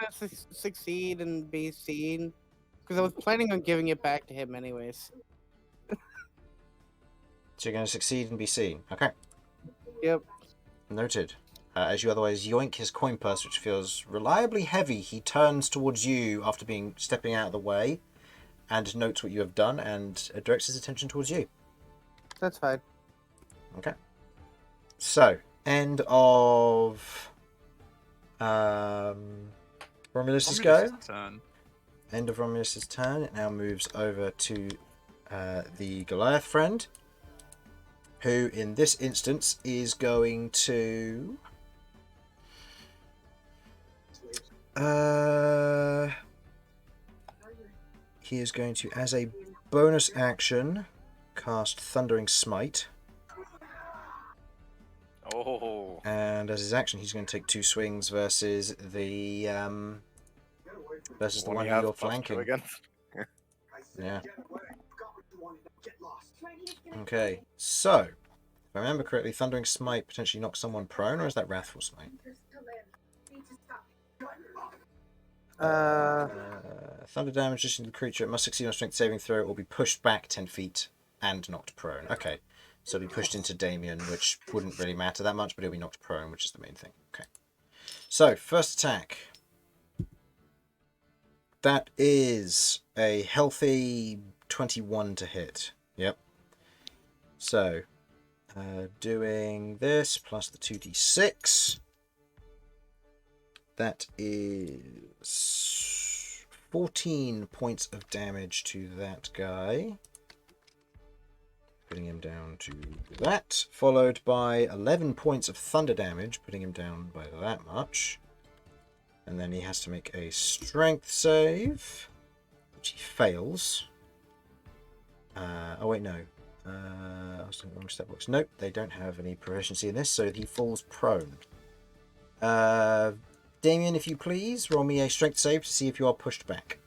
succeed and be seen. Because I was planning on giving it back to him anyways. So you're going to succeed and be seen. Okay. Yep. Noted. As you otherwise yoink his coin purse, which feels reliably heavy, he turns towards you after stepping out of the way, and notes what you have done, and directs his attention towards you. That's fine. Okay. So, end of Romulus's go. Turn. End of Romulus's turn. It now moves over to the Goliath friend, who in this instance is going to he is going to, as a bonus action, cast Thundering Smite. Oh. And as his action, he's going to take 2 swings versus the one he you're has +2 flanking. against. Yeah. Okay, so if I remember correctly, Thundering Smite potentially knocks someone prone, or is that Wrathful Smite? Thunder damage to the creature. It must succeed on strength saving throw or be pushed back 10 feet and knocked prone. Okay, so it'll be pushed into Damian, which wouldn't really matter that much, but it'll be knocked prone, which is the main thing. Okay. So, first attack. That is a healthy 21 to hit. Yep. So, doing this plus the 2d6. That is 14 points of damage to that guy. Putting him down to that. Followed by 11 points of thunder damage, putting him down by that much. And then he has to make a strength save, which he fails. Oh wait, no. I was looking at the wrong step box. Nope, they don't have any proficiency in this, so he falls prone. Damian, if you please, roll me a strength save to see if you are pushed back.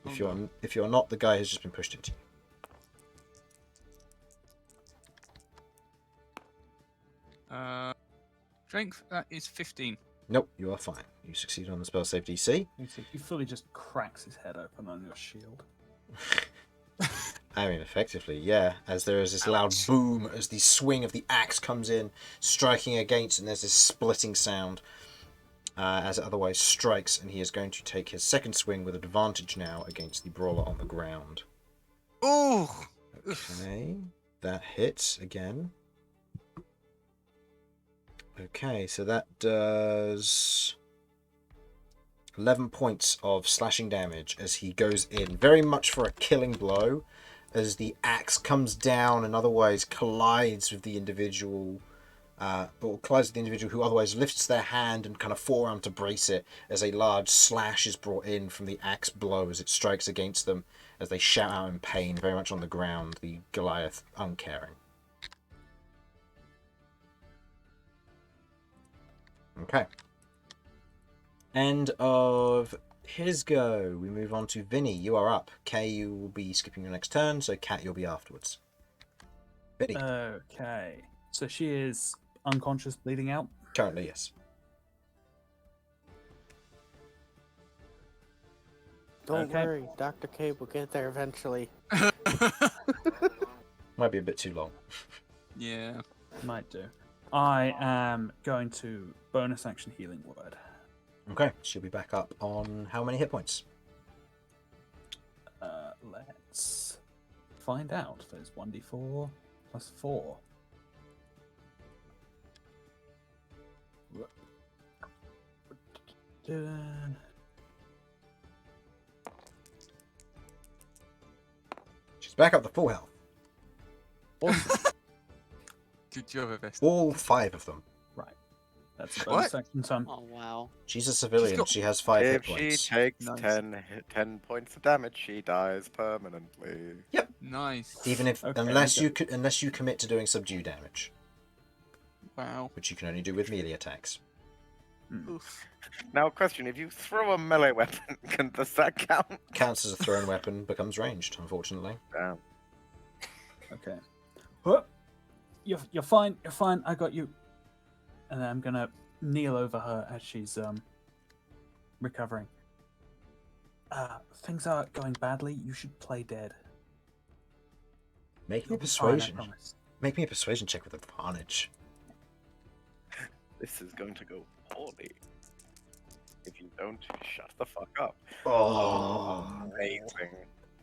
If you're not, the guy has just been pushed into you. Strength, that is 15. Nope, you are fine. You succeed on the spell save DC. He fully just cracks his head open on your shield. I mean, effectively, yeah. As there is this loud boom as the swing of the axe comes in, striking against, and there's this splitting sound as it otherwise strikes, and he is going to take his second swing with advantage now against the brawler on the ground. Ooh! Okay, that hits again. Okay, so that does 11 points of slashing damage as he goes in, very much for a killing blow, as the axe comes down and otherwise collides with the individual, who otherwise lifts their hand and kind of forearm to brace it, as a large slash is brought in from the axe blow as it strikes against them, as they shout out in pain, very much on the ground, the Goliath uncaring. Okay. End of his go. We move on to Vinny. You are up. Kay, you will be skipping your next turn, so Cat, you'll be afterwards. Vinny. Okay. So she is unconscious, bleeding out. Currently, yes. Don't Okay. worry, Dr. K will get there eventually. Might be a bit too long. Yeah. Might do. I am going to bonus action healing word. Okay, she'll be back up on how many hit points? Let's find out. There's 1d4 plus 4. She's back up to full health. Awesome. Good job, Evesta. All 5 of them. That's a bonus What? action turn. Oh wow. She's a civilian. got- She has 5 hit If she points. takes Nice. 10 points of damage, she dies permanently. Nice. Even if, Okay, unless okay. unless you commit to doing subdue damage, Wow. which you can only do with melee attacks. Oof. Now, question: if you throw a melee weapon, does that count? Counts as a thrown weapon, becomes ranged, unfortunately. Damn. Okay. Whoop. You're fine. You're fine. I got you. And then I'm gonna kneel over her as she's recovering. Things are going badly. You should play dead. Make me a You'll be fine, I persuasion. promise. Make me a persuasion check with advantage. This is going to go poorly. If you don't shut the fuck up. Oh. Amazing.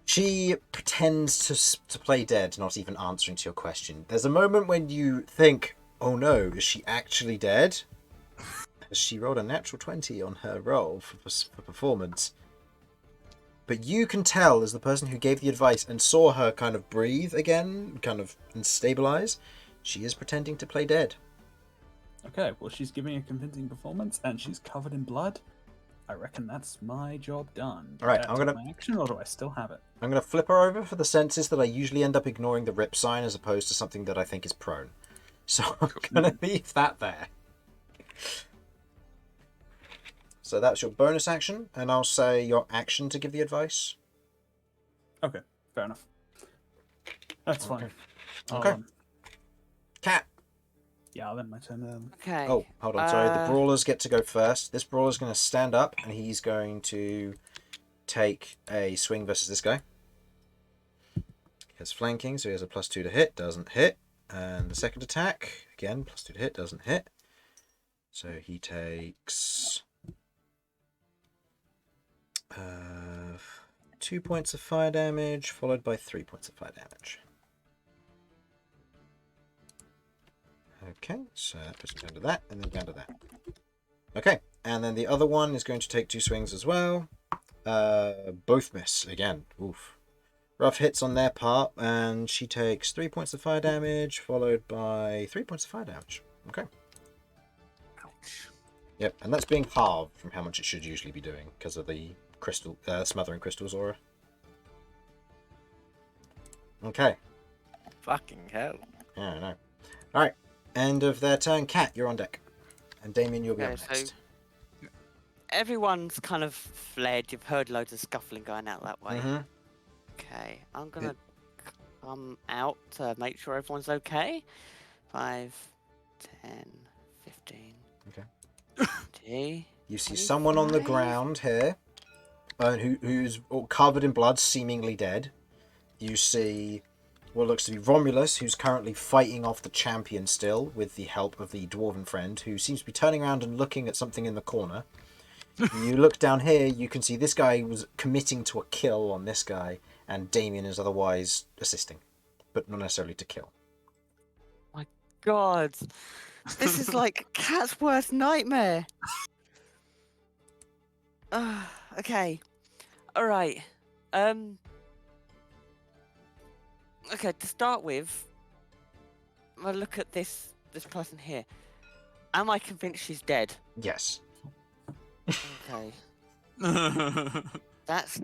She pretends to play dead, not even answering to your question. There's a moment when you think, oh no, is she actually dead? She rolled a natural 20 on her roll for performance. But you can tell, as the person who gave the advice and saw her kind of breathe again, and stabilize, she is pretending to play dead. Okay, well, she's giving a convincing performance, and she's covered in blood. I reckon that's my job done. All right, Do I I'm take gonna- my action, or do I still have it? I'm going to flip her over for the senses that I usually end up ignoring the rip sign as opposed to something that I think is prone. So I'm going to leave that there. So that's your bonus action, and I'll say your action to give the advice. Okay, fair enough. That's fine. I'll, Okay. Cat. yeah, I'll end my turn then. Okay. Oh, hold on, sorry. The uh, brawlers get to go first. This brawler's going to stand up, and he's going to take a swing versus this guy. He has flanking, so he has a +2 to hit. Doesn't hit. And the second attack, again, +2 to hit. Doesn't hit. So he takes 2 points of fire damage, followed by 3 points of fire damage. Okay, so that puts him down to that, and then down to that. Okay, and then the other one is going to take 2 swings as well. Both miss again. Oof. Rough hits on their part, and she takes 3 points of fire damage, followed by 3 points of fire damage. Okay. Ouch. Yep, and that's being halved from how much it should usually be doing because of the crystal, smothering crystals aura. Okay. Fucking hell. Yeah, I know. All right. End of their turn. Cat, you're on deck, and Damian, you'll be Okay, on so next. everyone's kind of fled. You've heard loads of scuffling going out that way. Mhm. Okay, I'm gonna come out to make sure everyone's okay. 5, 10, 15. Okay. 20. You see someone on the 25. ground here, who's all covered in blood, seemingly dead. You see what looks to be Romulus, who's currently fighting off the champion still with the help of the dwarven friend, who seems to be turning around and looking at something in the corner. You look down here, you can see this guy was committing to a kill on this guy, and Damian is otherwise assisting. but not necessarily to kill. God, this is like cat's worst nightmare. Okay, all right. Okay, to start with, I look at this person here. Am I convinced she's dead? Yes. Okay, that's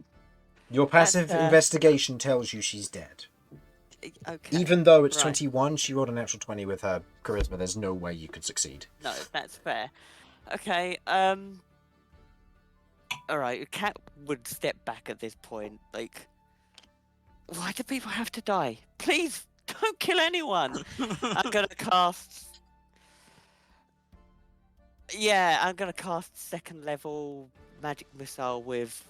Your passive That's, investigation tells you she's dead. okay. Even though it's right. 21, she rolled a natural 20 with her charisma. There's no way you could succeed. No, that's fair. Okay, alright, Cat would step back at this point. Like, why do people have to die? Please, don't kill anyone! I'm gonna cast... Yeah, I'm gonna cast second level magic missile with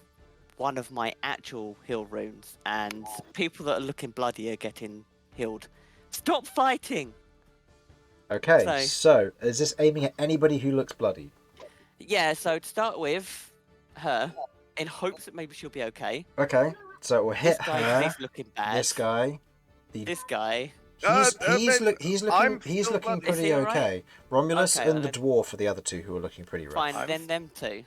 one of my actual heal runes, and people that are looking bloody are getting healed. Stop fighting! Okay, so is this aiming at anybody who looks bloody? Yeah, so to start with, her, in hopes that maybe she'll be okay. Okay, so it will hit This guy, 'cause her. he's looking bad. This guy. This guy. He's I'm he's still looking bloody. Is pretty he alright? okay. Romulus Okay, and the then- dwarf are the other two who are looking pretty rough. Fine, I'm- then them two.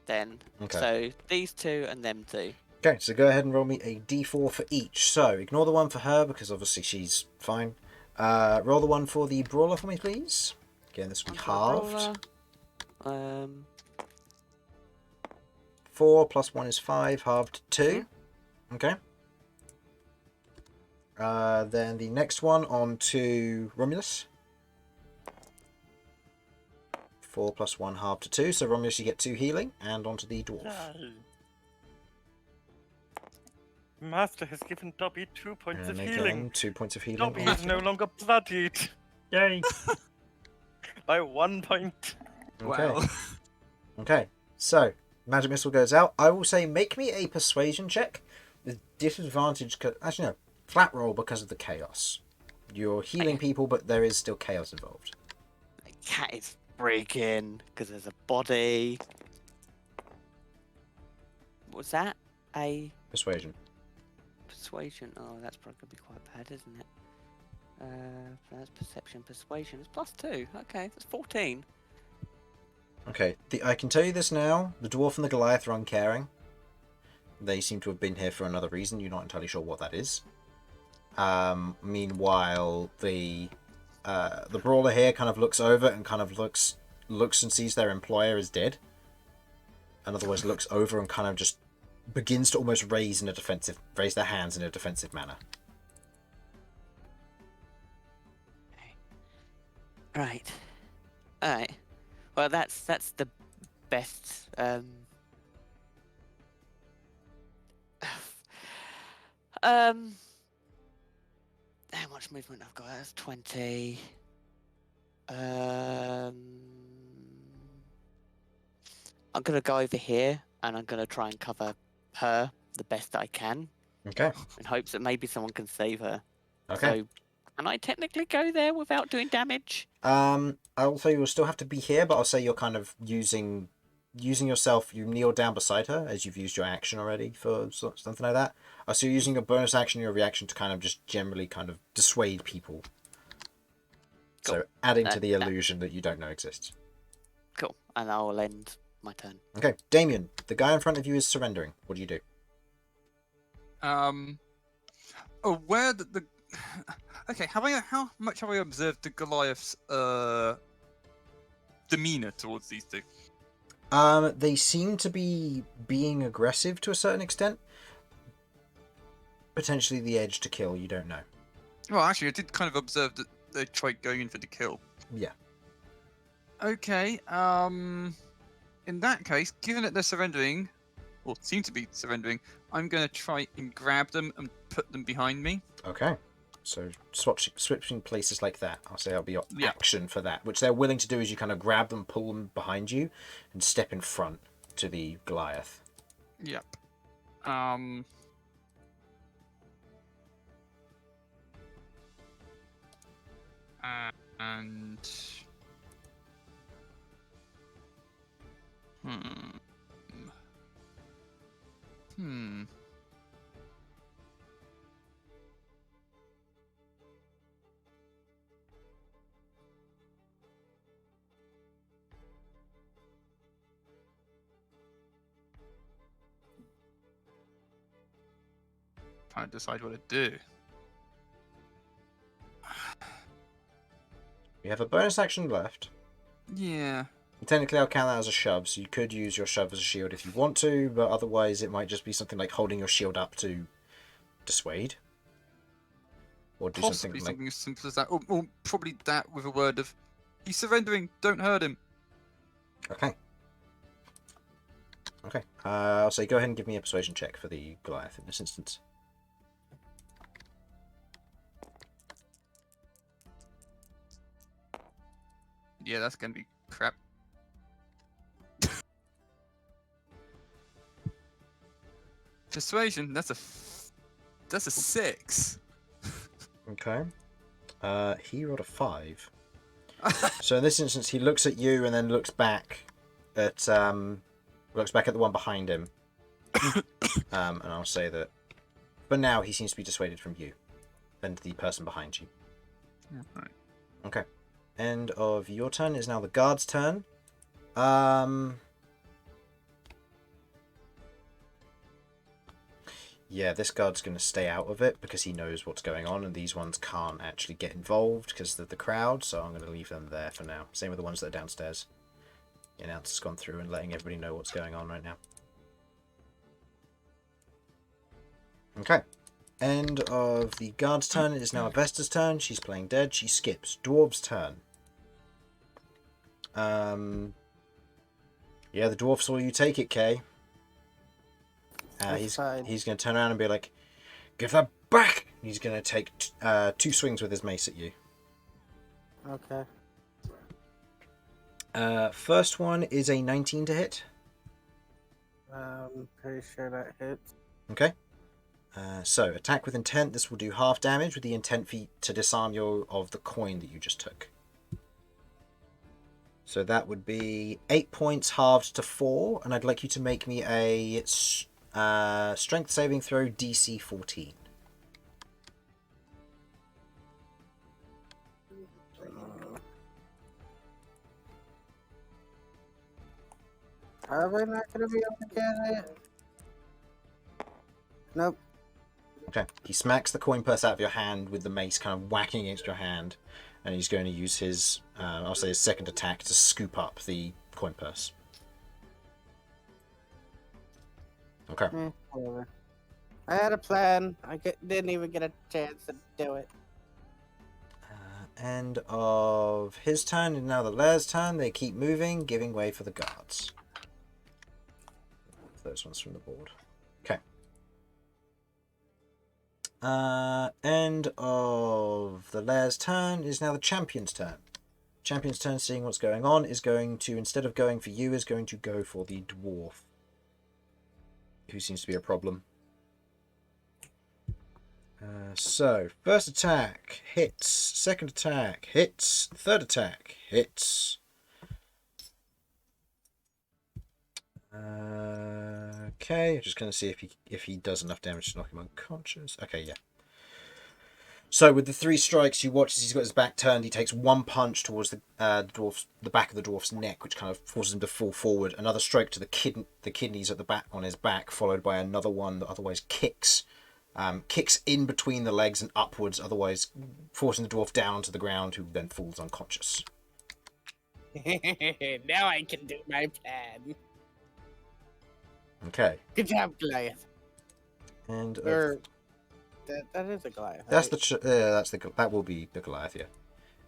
Then. Okay. So these two and them two. Okay, so go ahead and roll me a d4 for each. So ignore the one for her because obviously she's fine. Roll the one for the brawler for me, please. Again, this will be halved. 4 plus 1 is 5, halved 2. Okay. Then the next one on to Romulus. 4 plus 1, halved to 2. So Romulus, you get 2 healing, and onto the dwarf. Master has given Dobby 2 points And of again, healing. 2 points of healing. Dobby is no longer bloodied Yay! by 1 point. Okay. Wow. Okay. So magic missile goes out. I will say, make me a persuasion check. The disadvantage, actually no, flat roll because of the chaos. You're healing people, but there is still chaos involved. The cat is breaking because there's a body. What's that? A Persuasion. persuasion. Oh, that's probably gonna be quite bad, isn't it? That's perception, persuasion. It's +2. Okay, that's 14. Okay. I can tell you this now. The dwarf and the Goliath are uncaring. They seem to have been here for another reason. You're not entirely sure what that is. Meanwhile, the brawler here kind of looks over and kind of looks and sees their employer is dead. In other words, looks over and kind of just begins to almost raise their hands in a defensive manner. Right. Alright. Well, that's the best. How much movement I've got? That's 20. I'm gonna go over here and I'm gonna try and cover her the best I can, Okay. in hopes that maybe someone can save her. Okay. So, can I technically go there without doing damage? I'll say you'll still have to be here, but I'll say you're kind of using yourself. You kneel down beside her as you've used your action already for something like that. I see you're using your bonus action, your reaction to kind of just generally kind of dissuade people. So Cool. adding to That- the that- illusion that you don't know exists. Cool. And I'll end my turn. Okay, Damian, the guy in front of you is surrendering. What do you do? Aware that the. Okay, how much have I observed the Goliath's demeanor towards these two? They seem to be being aggressive to a certain extent. Potentially the edge to kill, you don't know. Well, actually, I did kind of observe that they tried going in for the kill. Yeah. Okay, in that case, given that they're surrendering, or seem to be surrendering, I'm going to try and grab them and put them behind me. Okay. So switching places like that, I'll say that'll be your Yeah. action for that. Which they're willing to do is you kind of grab them, pull them behind you, and step in front to the Goliath. Yep. And... trying to decide what to do. You have a bonus action left. Yeah. Technically, I'll count that as a shove, so you could use your shove as a shield if you want to, but otherwise it might just be something like holding your shield up to dissuade. Or do Possibly something like... something as simple as that. Or probably that with a word of, he's surrendering, don't hurt him. Okay. Okay. I'll say go ahead and give me a persuasion check for the Goliath in this instance. Yeah, that's going to be crap. Persuasion, that's a 6. Okay. He rolled a 5. So in this instance, he looks at you and then looks back at the one behind him. And I'll say that, but now he seems to be dissuaded from you and the person behind you. Right. Okay. End of your turn. Is now the guard's turn. Yeah, this guard's going to stay out of it because he knows what's going on, and these ones can't actually get involved because of the crowd, so I'm going to leave them there for now. Same with the ones that are downstairs. The announcer's gone through and letting everybody know what's going on right now. Okay. End of the guard's turn. It is now Evesta's turn. She's playing dead. She skips. Dwarf's turn. Yeah, the dwarf saw you take it, Kay. He's going to turn around and be like, "Give that back!" He's going to take 2 swings with his mace at you. Okay. First one is a 19 to hit. Pretty sure that hits. Okay. So, attack with intent. This will do half damage with the intent to disarm you of the coin that you just took. So that would be 8 points halved to 4, and I'd like you to make me a strength saving throw DC 14. Probably not gonna be able to get it. Nope. Okay. He smacks the coin purse out of your hand with the mace kind of whacking against your hand, and he's going to use his, I'll say his second attack to scoop up the coin purse. Okay. Whatever. I had a plan. Didn't even get a chance to do it. End of his turn, and now the Lair's turn. They keep moving, giving way for the guards. Those ones from the board. Okay. End of the Lair's turn is now the Champion's turn. Champion's turn, seeing what's going on, is going to, instead of going for you, is going to go for the dwarf, who seems to be a problem. So, first attack, hits. Second attack, hits. Third attack, hits. Okay, I'm just going to see if he does enough damage to knock him unconscious. Okay, yeah. So with the 3 strikes, you watch as he's got his back turned. He takes 1 punch towards the back of the dwarf's neck, which kind of forces him to fall forward. Another strike to the kidneys at the back on his back, followed by another one that otherwise kicks in between the legs and upwards, otherwise forcing the dwarf down to the ground, who then falls unconscious. Now I can do my plan. Okay. Good job, Goliath. And that is a Goliath. that's right? that will be the Goliath, yeah.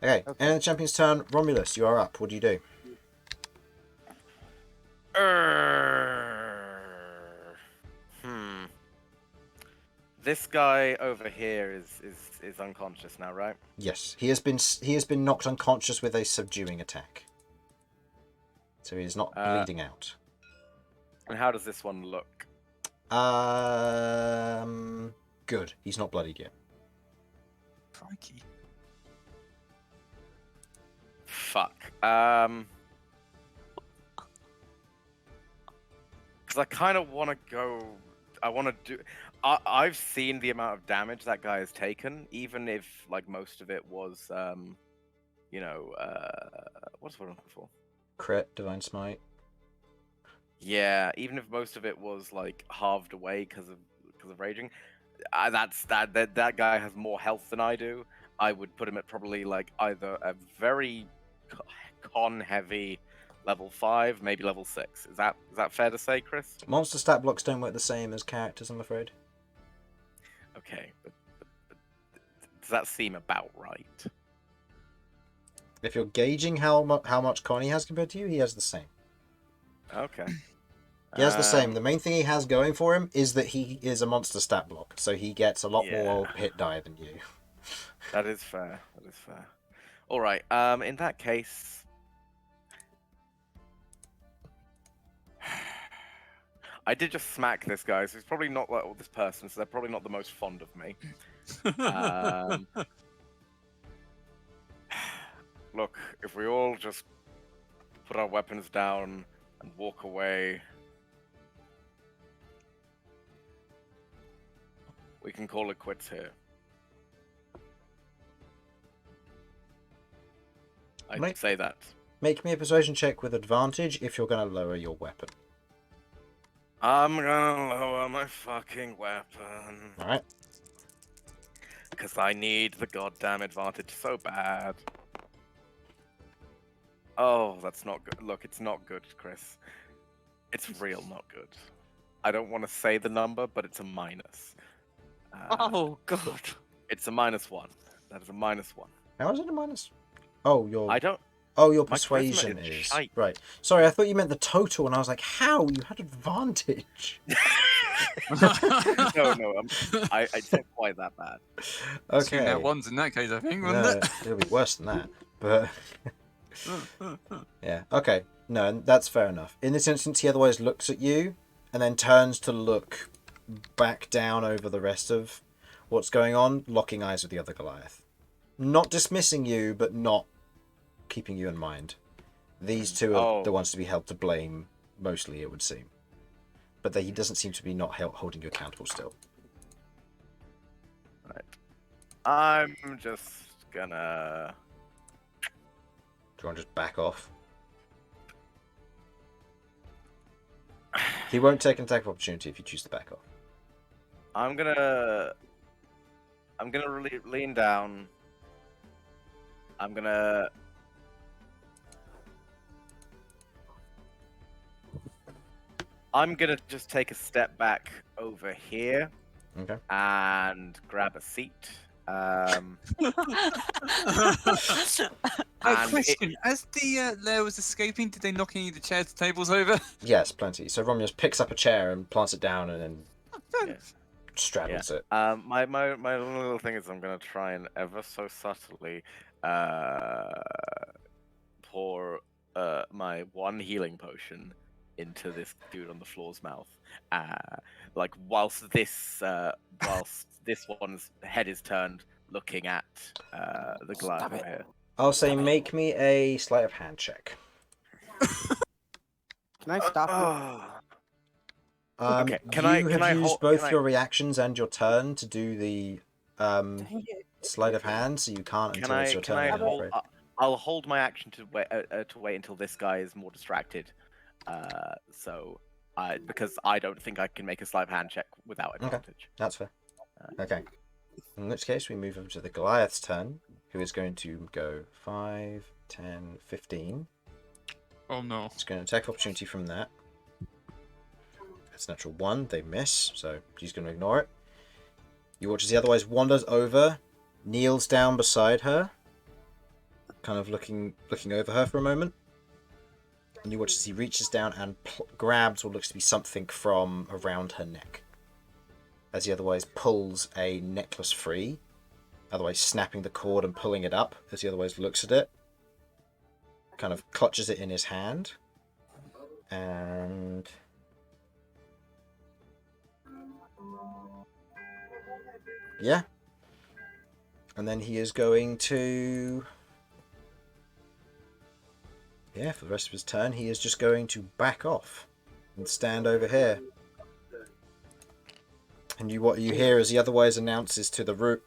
Okay. Okay. And the champion's turn. Romulus, you are up. What do you do? This guy over here is unconscious now, right? Yes, he has been knocked unconscious with a subduing attack, so he is not bleeding out. And how does this one look? Good. He's not bloodied yet. Crikey. Fuck. Because I kind of want to go. I want to do. I've seen the amount of damage that guy has taken, even if like most of it was, what's what I'm looking for? Crit, divine smite. Yeah, even if most of it was like halved away because of raging, that guy has more health than I do. I would put him at probably like either a very con heavy level 5, maybe level 6. Is that fair to say, Chris? Monster stat blocks don't work the same as characters, I'm afraid. Okay, but does that seem about right? If you're gauging how much con he has compared to you, he has the same. Okay. He has the same. The main thing he has going for him is that he is a monster stat block, so he gets a lot more hit die than you. That is fair. That is fair. All right. In that case, I did just smack this guy, so he's probably not like this person, so they're probably not the most fond of me. Look, if we all just put our weapons down and walk away, we can call it quits here. I'd say that. Make me a persuasion check with advantage if you're going to lower your weapon. I'm gonna lower my fucking weapon. Alright. Because I need the goddamn advantage so bad. Oh, that's not good. Look, it's not good, Chris. It's real not good. I don't want to say the number, but it's a minus. Oh god. It's a -1. That is a -1. How is it a minus? Oh, I don't. your my charisma persuasion is is. shite. Right. Sorry, I thought you meant the total, and I was like, how? You had advantage. No. It's not quite that bad. Okay. 2 nat ones in that case, I think, wasn't No, it? it'll be worse than that. But yeah, okay. No, that's fair enough. In this instance, he otherwise looks at you and then turns to look back down over the rest of what's going on, locking eyes with the other Goliath. Not dismissing you, but not keeping you in mind. These two are the ones to be held to blame, mostly, it would seem. But he doesn't seem to be not holding you accountable still. Right. I'm just gonna... Do you want to just back off? He won't take an attack of opportunity if you choose to back off. I'm gonna really lean down. I'm gonna... just take a step back over here. Okay. And grab a seat. Question: as the lair was escaping, did they knock any of the chairs and tables over? Yes, plenty. So Romulus picks up a chair and plants it down and then straddles it. My little thing is I'm gonna try and ever so subtly pour my one healing potion into this dude on the floor's mouth. Like whilst this one's head is turned, looking at the Goliath over here. I'll say make me a sleight of hand check. Can I stop Okay, Can you have used both your reactions and your turn to do the sleight of hand, so you can't until it's your turn. I'm afraid. I'll hold my action to wait until this guy is more distracted. Because I don't think I can make a sleight of hand check without advantage. Okay, that's fair. Okay. In which case, we move over to the Goliath's turn, who is going to go 5, 10, 15. Oh no. It's going to attack opportunity from that. It's natural 1, they miss, so she's going to ignore it. You watch as he otherwise wanders over, kneels down beside her, kind of looking over her for a moment. And you watch as he reaches down and grabs what looks to be something from around her neck. As he otherwise pulls a necklace free, otherwise snapping the cord and pulling it up, as he otherwise looks at it. Kind of clutches it in his hand. And... yeah. And then he is going to... yeah, for the rest of his turn, he is just going to back off and stand over here. And what you hear as he otherwise announces to the room,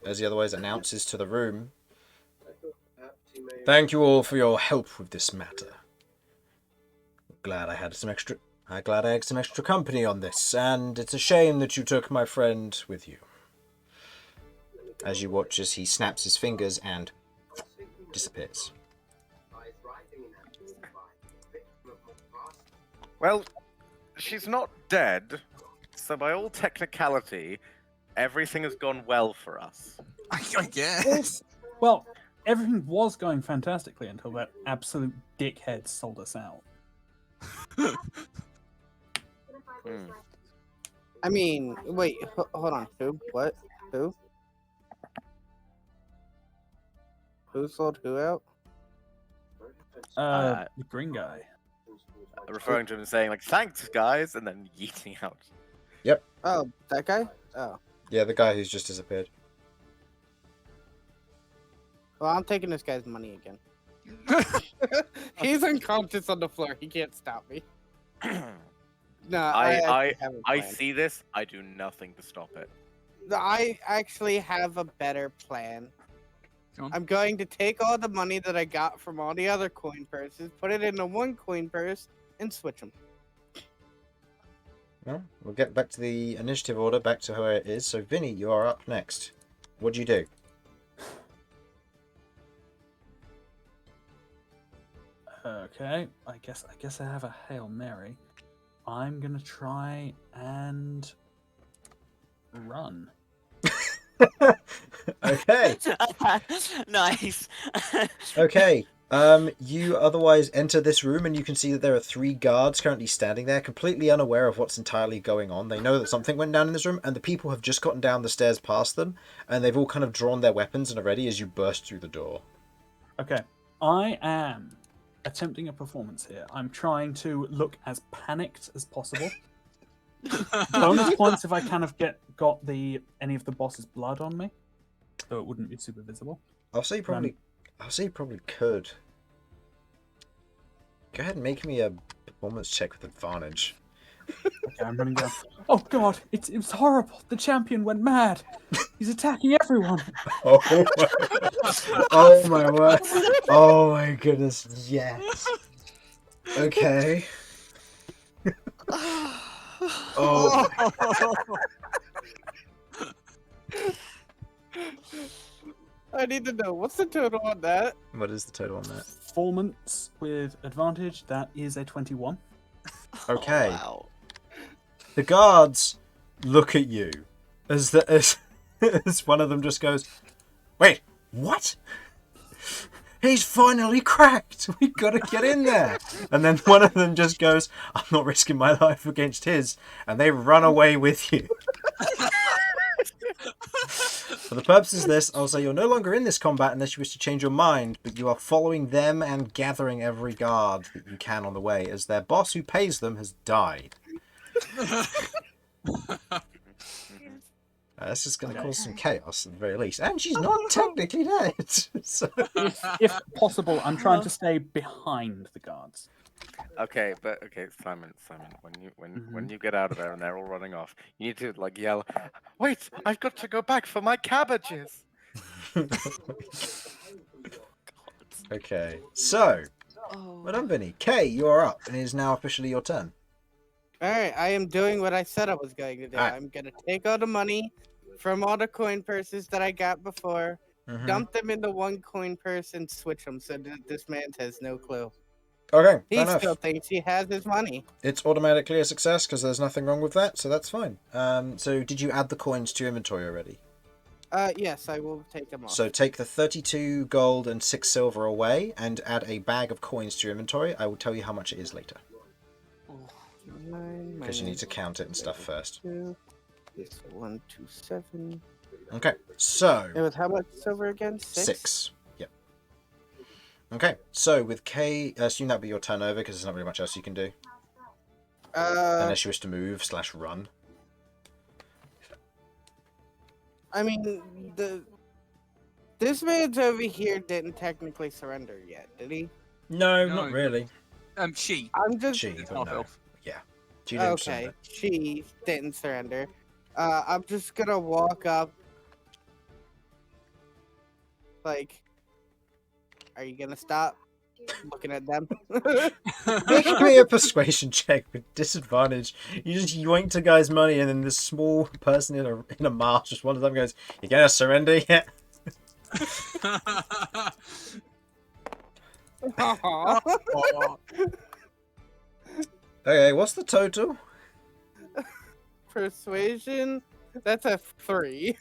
thank you all for your help with this matter. Glad I had some extra company on this, and it's a shame that you took my friend with you. as you watch as he snaps his fingers and disappears. Well, she's not dead, so by all technicality, everything has gone well for us. I guess. Yes. Well, everything was going fantastically until that absolute dickhead sold us out. Hmm. I mean, wait, hold on. Who? What? Who? Who sold who out? The green guy. Referring to him saying, like, thanks, guys, and then yeeting out. Oh, that guy? Oh. Yeah, the guy who's just disappeared. Well, I'm taking this guy's money again. He's unconscious on the floor. He can't stop me. No, I have a I plan. see this, I do nothing to stop it. I actually have a better plan. Go on. I'm going to take all the money that I got from all the other coin purses, put it into one coin purse, and switch them. Well, we'll get back to the initiative order, back to where it is. So, Vinny, you are up next. What do you do? Okay, I guess I have a Hail Mary. I'm gonna try and run. Okay. Nice. Okay. You otherwise enter this room and you can see that there are 3 guards currently standing there, completely unaware of what's entirely going on. They know that something went down in this room, and the people have just gotten down the stairs past them, and they've all kind of drawn their weapons and are ready as you burst through the door. Okay, I am attempting a performance here. I'm trying to look as panicked as possible. Bonus points if I kind of got any of the boss's blood on me, so it wouldn't be super visible. I'll say you probably could. Go ahead and make me a performance check with advantage. Okay, I'm running down. Oh god, it was horrible. The champion went mad. He's attacking everyone. Oh my, oh my word. Oh my goodness, yes. Okay. Oh. I need to know, what's the total on that? What is the total on that? Performance with advantage, that is a 21. Okay. Oh, wow. The guards look at you as as one of them just goes, "Wait, what? He's finally cracked. We gotta get in there." And then one of them just goes, "I'm not risking my life against his," and they run away with you. For the purposes of this, I'll say you're no longer in this combat unless you wish to change your mind, but you are following them and gathering every guard that you can on the way, as their boss who pays them has died. That's just going to cause some chaos at the very least. And she's not technically dead. So... If possible, I'm trying to stay behind the guards. Okay, Simon, when you get out of there and they're all running off, you need to like yell, "Wait, I've got to go back for my cabbages." Okay, so, Oh. well done, Vinny. Kay, you are up, and it is now officially your turn. Alright, I am doing what I said I was going to do. Alright. I'm going to take all the money from all the coin purses that I got before, Mhm. dump them into one coin purse, and switch them so that this man has no clue. Okay, He fair enough. still thinks he has his money. It's automatically a success because there's nothing wrong with that, so that's fine. So did you add the coins to your inventory already? Yes, I will take them off. So take the 32 gold and 6 silver away and add a bag of coins to your inventory. I will tell you how much it is later, because you need to count it and stuff first. It's 127. Okay, so It was how much silver again? 6. Yep. Okay, so with K, assume that'll be your turnover because there's not really much else you can do unless you wish to move / run. I mean, this man's over here didn't technically surrender yet, did he? No, No. not really. She. I'm just She, It's but half no. elf. Yeah, she didn't okay. surrender. She didn't surrender. I'm just gonna walk up. Like, are you gonna stop? Looking at them. Make me a persuasion check with disadvantage. You just yoinked a guy's money, and then this small person in a mask just one of them goes, "You gonna surrender yet?" Aw. Okay, what's the total? Persuasion. That's a 3.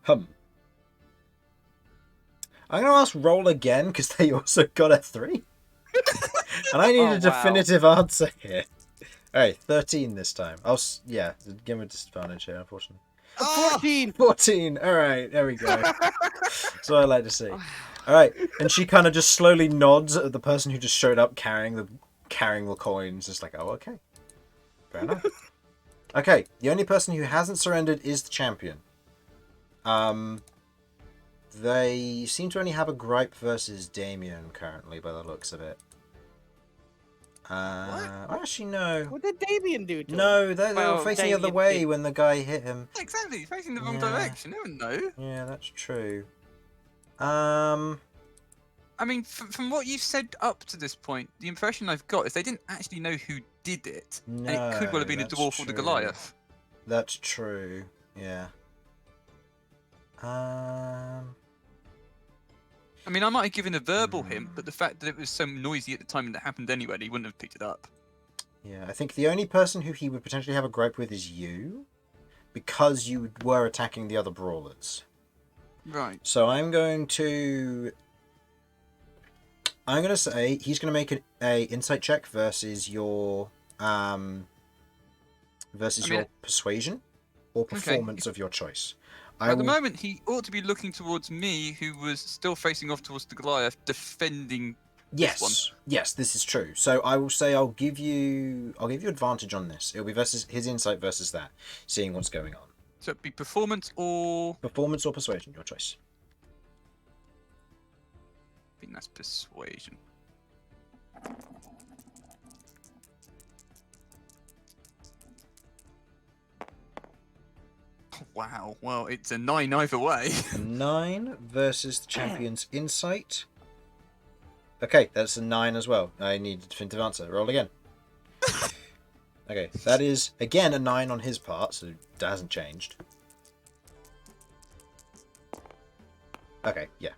I'm gonna ask roll again because they also got a 3, and I need Oh, a wow. definitive answer here. Alright, 13 this time. Yeah, give him a disadvantage here, unfortunately. 14. 14. Alright, there we go. That's what I like to see. Alright, and she kind of just slowly nods at the person who just showed up carrying the coins. Just like, oh, okay. Fair enough. Okay, the only person who hasn't surrendered is the champion. They seem to only have a gripe versus Damian currently, by the looks of it. Actually, no. What did Damian do to him? No, they were Well, facing the other Damian way did- when the guy hit him. Exactly, facing the wrong Yeah. direction. No one know. Yeah, that's true. I mean, from what you've said up to this point, the impression I've got is they didn't actually know who did it, and it could well have been a that's dwarf or the true. Goliath. That's true. Yeah. I mean, I might have given a verbal hint, but the fact that it was so noisy at the time that it happened anyway, he wouldn't have picked it up. Yeah, I think the only person who he would potentially have a gripe with is you, because you were attacking the other brawlers. Right. So I'm going to say he's going to make a insight check versus your persuasion or performance of your choice. At the moment, he ought to be looking towards me, who was still facing off towards the Goliath, defending. Yes, yes, this is true. So I will say I'll give you advantage on this. It'll be versus his insight versus that, seeing what's going on. So it'd be performance or. Performance or persuasion, your choice. I think that's persuasion. Wow. Well, it's a 9 either way. 9 versus the champion's insight. Okay, that's a 9 as well. I need a definitive answer. Roll again. Okay, that is again a 9 on his part, so that hasn't changed. Okay, yeah.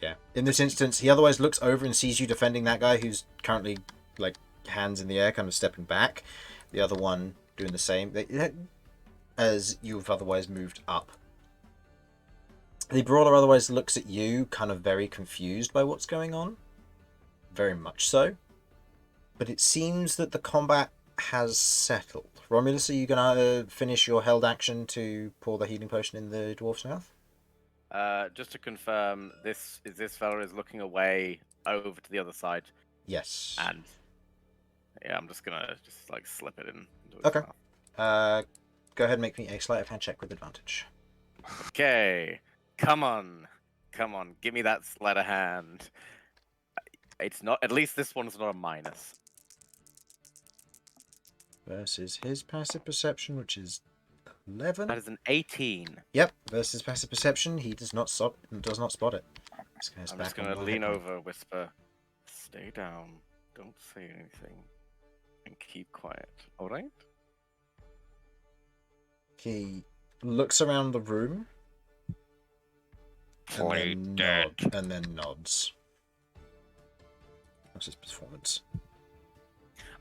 Yeah. In this instance, he otherwise looks over and sees you defending that guy who's currently, like, hands in the air, kind of stepping back. The other one doing the same. As you've otherwise moved up. The brawler otherwise looks at you, kind of very confused by what's going on. Very much so. But it seems that the combat has settled. Romulus, are you going to finish your held action to pour the healing potion in the dwarf's mouth? Just to confirm, this fella is looking away over to the other side, Yes. and yeah, I'm just gonna like slip it in. Into his Okay. mouth. Go ahead and make me a sleight of hand check with advantage. Okay, come on, give me that sleight of hand. It's not. At least this one's not a minus. Versus his passive perception, which is 11. That is an 18. Yep. Versus passive perception, he does not spot it. This guy's I'm back just on gonna my lean hit point. over, whisper, "Stay down. Don't say anything, and keep quiet. All right?" He looks around the room. Play dead. And then nods. What's his performance?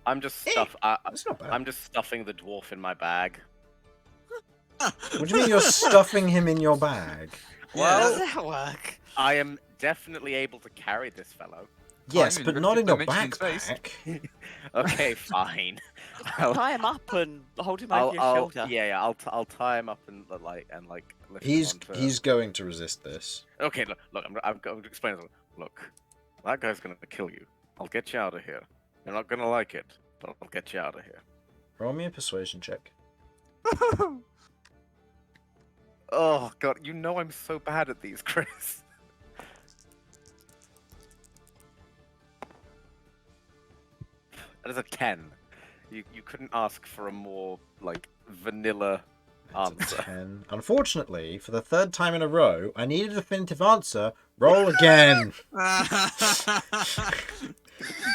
I'm just That's not bad. I'm just stuffing the dwarf in my bag. What do you mean you're stuffing him in your bag? How Well, does that work? I am definitely able to carry this fellow. Yes, Time but in not in your dimension and space. backpack. Okay, fine. Tie him up and hold him over your shoulder. Yeah, I'll tie him up and lift him onto... He's going to resist this. Okay, look, I'm going to explain it. Look, that guy's gonna kill you. I'll get you out of here. You're not gonna like it, but I'll get you out of here. Roll me a persuasion check. Oh god, you know I'm so bad at these, Chris. That is a 10. You couldn't ask for a more like vanilla answer. 10. Unfortunately, for the third time in a row, I need a definitive answer. Roll again.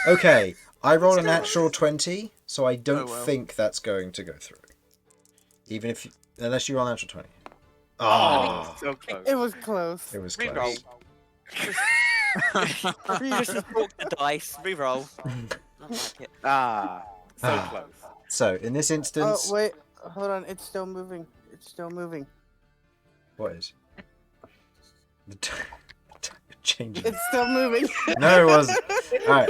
Okay, I rolled a natural 20, so I don't Oh, well. think that's going to go through. Even if unless you roll a natural 20. Oh, Ah, so close. It was close. it was Reroll. close. Just walk the dice. Reroll. Not like it. Ah, so Ah. close. So, in this Oh instance, wait, hold on. It's still moving. It's still moving. what is? Changing. It's still moving. No, it wasn't. Alright.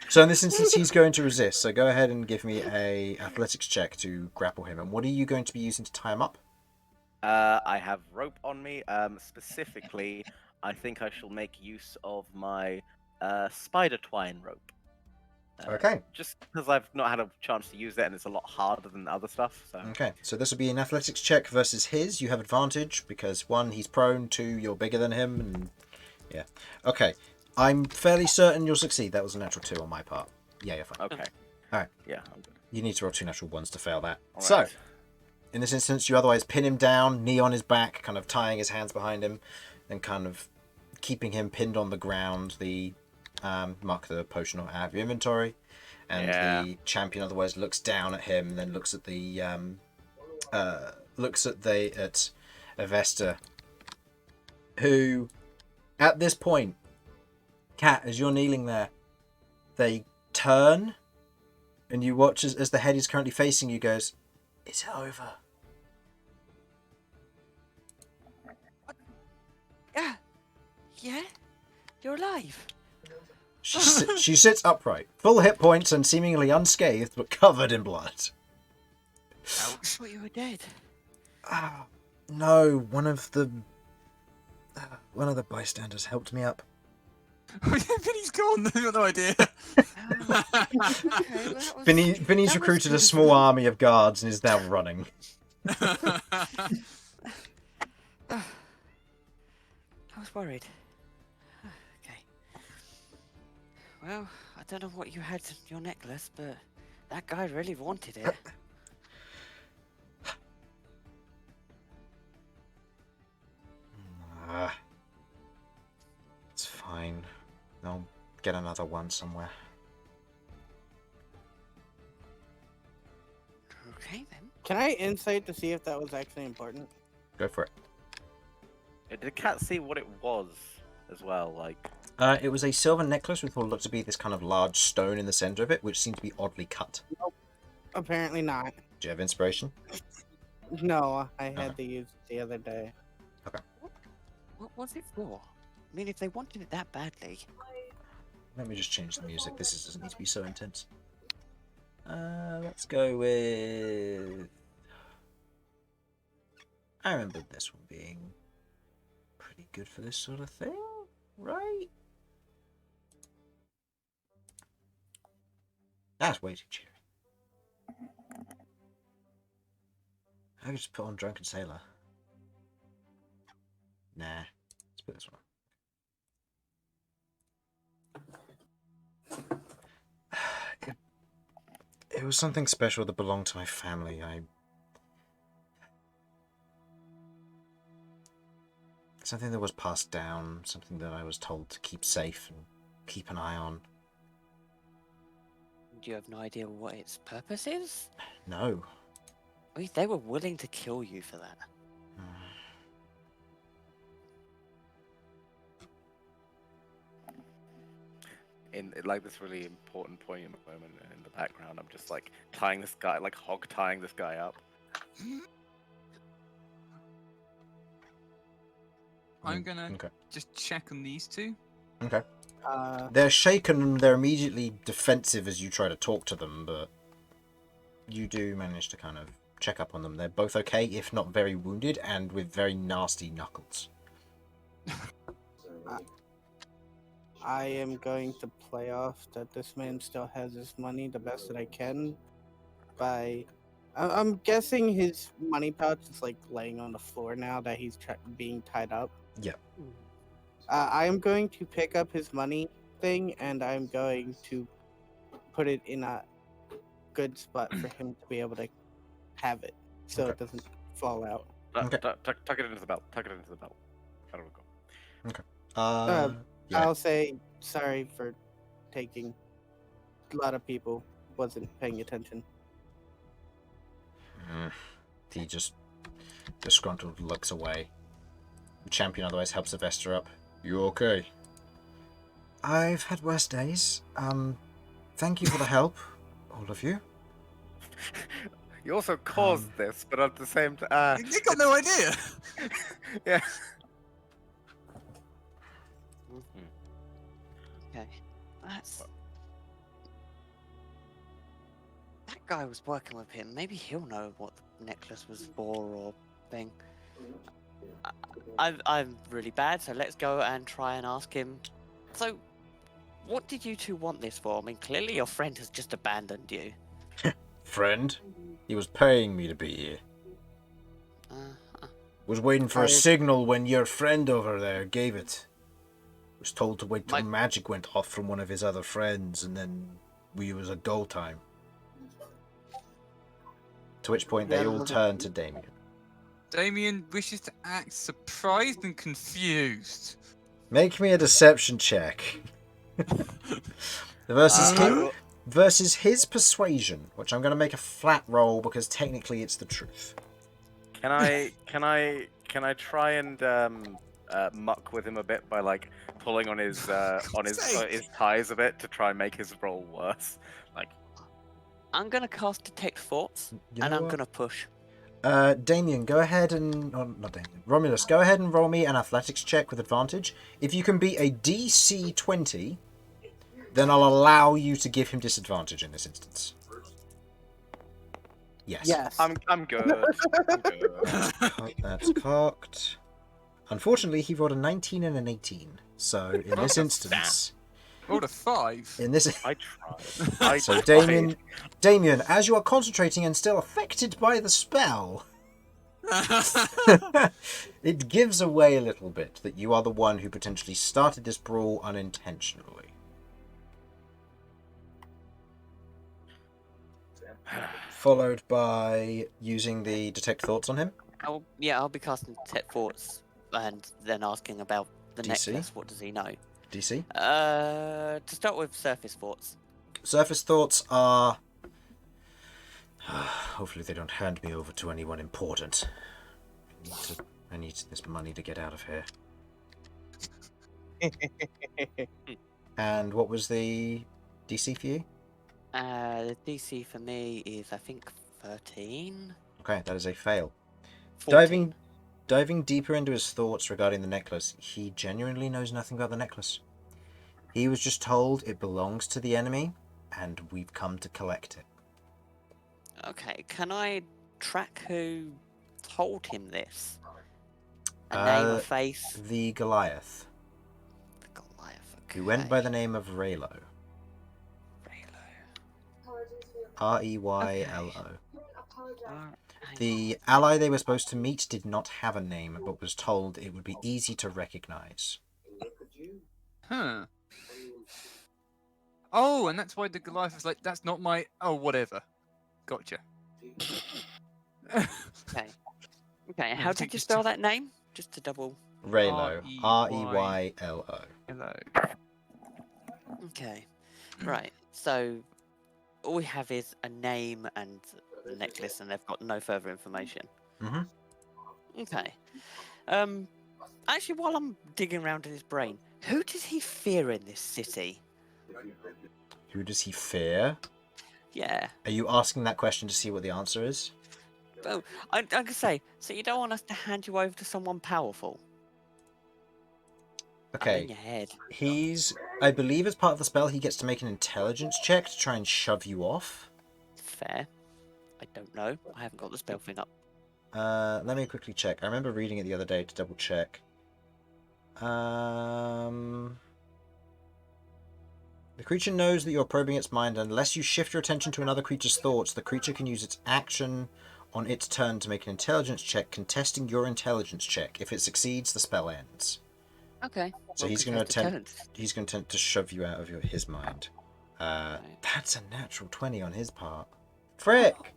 So in this instance, he's going to resist. So go ahead and give me a athletics check to grapple him. And what are you going to be using to tie him up? I have rope on me. Specifically, I think I shall make use of my spider twine rope. Okay. Just because I've not had a chance to use it, and it's a lot harder than other stuff. So. Okay. So this will be an athletics check versus his. You have advantage because 1, he's prone, 2, you're bigger than him, and yeah. Okay. I'm fairly certain you'll succeed. That was a natural 2 on my part. Yeah, you're fine. Okay. Alright. Yeah. I'm good. You need to roll 2 natural 1s to fail that. All So, right. in this instance, you otherwise pin him down, knee on his back, kind of tying his hands behind him, and kind of keeping him pinned on the ground. The mark the potion out of your inventory, and Yeah. the champion otherwise looks down at him, and then looks at the at Evesta, who, at this point, Kat, as you're kneeling there, they turn, and you watch as the head is currently facing you goes, "It's over." Yeah? You're alive. She sits upright, full hit points and seemingly unscathed, but covered in blood. I thought you were dead. Ah, no, one of the bystanders helped me up. Vinny's gone. I've got no idea. Okay, well, Vinny's that was recruited a good. small army of guards and is now running. I was worried. Okay. Well, I don't know what you had in your necklace, but that guy really wanted it. It's fine. I'll get another one somewhere. Okay then. Can I insight to see if that was actually important? Go for it. Did Cat see what it was as well? Like, It was a silver necklace with what looked to be this kind of large stone in the center of it, which seemed to be oddly cut. Apparently not. Do you have inspiration? No, I had to use it the other day. What was it for? I mean, if they wanted it that badly. Let me just change the music. This doesn't need to be so intense. Let's go with... I remember this one being pretty good for this sort of thing, right? That's way too cheery. I could just put on Drunken Sailor. Nah, let's put this one on. It was something special that belonged to my family. Something that was passed down, something that I was told to keep safe and keep an eye on. Do you have no idea what its purpose is? No. They were willing to kill you for that. in like this really important poignant moment in the background, I'm just like tying this guy, like hog tying this guy up. I'm gonna Okay. just check on these two. Okay. Uh, They're shaken, they're immediately defensive as you try to talk to them, but you do manage to kind of check up on them. They're both okay, if not very wounded, and with very nasty knuckles. I am going to play off that this man still has his money the best that I can by... I'm guessing his money pouch is like laying on the floor now that he's being tied up. Yeah. I am going to pick up his money thing and I'm going to put it in a good spot for him to be able to have it, so Okay. it doesn't fall out. Okay. Tuck it into the belt. Tuck it into the belt. That'll go. Yeah. I'll say sorry for taking a lot of people. Wasn't paying attention. He just disgruntled looks away. The champion otherwise helps Evesta up. You okay? I've had worse days. Thank you for the help, all of you. You also caused this, but at the same time, You got no idea. yeah. Okay. That's... That guy was working with him. Maybe he'll know what the necklace was for or thing. I'm really bad, so let's go and try and ask him. So, what did you two want this for? I mean, clearly your friend has just abandoned you. Friend? He was paying me to be here. Was waiting for a signal when your friend over there gave it. Was told to wait till magic went off from one of his other friends, and then we was a go time. To which point they all turned to Damian. Damian wishes to act surprised and confused. Make me a deception check. versus his persuasion, which I'm going to make a flat roll because technically it's the truth. Can I try and muck with him a bit by like pulling on his his ties a bit to try and make his roll worse? Like, I'm gonna cast Detect Thoughts, and I'm gonna push. Damian, go ahead and... Oh, not Damian. Romulus, go ahead and roll me an athletics check with advantage. If you can beat a DC 20, then I'll allow you to give him disadvantage in this instance. Yes. Yes. I'm good. I'm good. That's cocked. Unfortunately, he rolled a 19 and an 18. So, in this instance... Rolled a 5. In this... I tried. So, Damian, as you are concentrating and still affected by the spell, it gives away a little bit that you are the one who potentially started this brawl unintentionally. Followed by using the Detect Thoughts on him. I'll be casting Detect Thoughts and then asking about the DC? necklace. What does he know? DC. To start with, Surface Thoughts. Surface Thoughts are... Hopefully they don't hand me over to anyone important. I need this money to get out of here. And what was the DC for you? The DC for me is, I think, 13. Okay, that is a fail. 14. Diving deeper into his thoughts regarding the necklace, he genuinely knows nothing about the necklace. He was just told it belongs to the enemy, and we've come to collect it. Okay, can I track who told him this? A name, a face? The Goliath, The Goliath, okay. who went by the name of Raylo. Reylo. The ally they were supposed to meet did not have a name, but was told it would be easy to recognize. Huh. Oh, and that's why the Goliath was like, that's not my... Oh, whatever. Gotcha. Okay. Okay, how did you spell that name? Just to double... Reylo. Reylo. Hello. Okay. Right, so... all we have is a name and a necklace, and they've got no further information. Mm-hmm. Okay. Actually, while I'm digging around in his brain, who does he fear in this city? Who does he fear? Yeah. Are you asking that question to see what the answer is? Oh, I could say, so you don't want us to hand you over to someone powerful? I'm in Okay. your head. I believe as part of the spell, he gets to make an intelligence check to try and shove you off. Fair. I don't know. I haven't got the spell thing up. Let me quickly check. I remember reading it the other day to double check. The creature knows that you're probing its mind, and unless you shift your attention to another creature's thoughts, the creature can use its action on its turn to make an intelligence check, contesting your intelligence check. If it succeeds, the spell ends. Okay. So he's going to attempt to shove you out of his mind. That's a natural 20 on his part. Frick!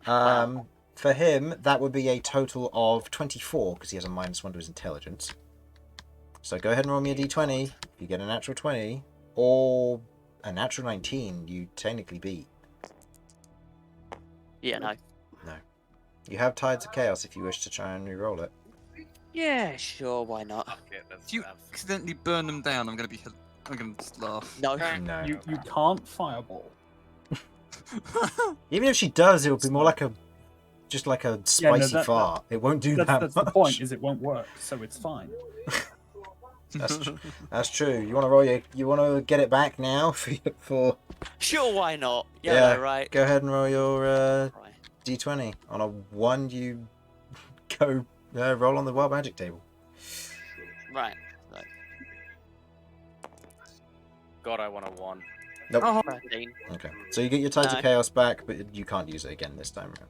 Wow. For him, that would be a total of 24 because he has a -1 to his intelligence. So go ahead and roll me a d20. If you get a natural 20 or a natural 19, you technically beat. Yeah, no. No. You have Tides of Chaos if you wish to try and re-roll it. Yeah, sure, why not? Okay, let's If you have- accidentally burn them down, I'm gonna just laugh. No. No. You can't fireball. Even if she does, it will be more like just like a spicy fart. It won't do that That's much. the point. Is it won't work, so it's fine. That's true. You want to roll you want to get it back now for Sure, why not? Yeah, Yeah, right. Go ahead and roll your Right. d20. On a 1, you go roll on the wild magic table. Right. So, God, I want a 1. Nope. Oh, 13. Okay. So you get your Tides of No. Chaos back, but you can't use it again this time around.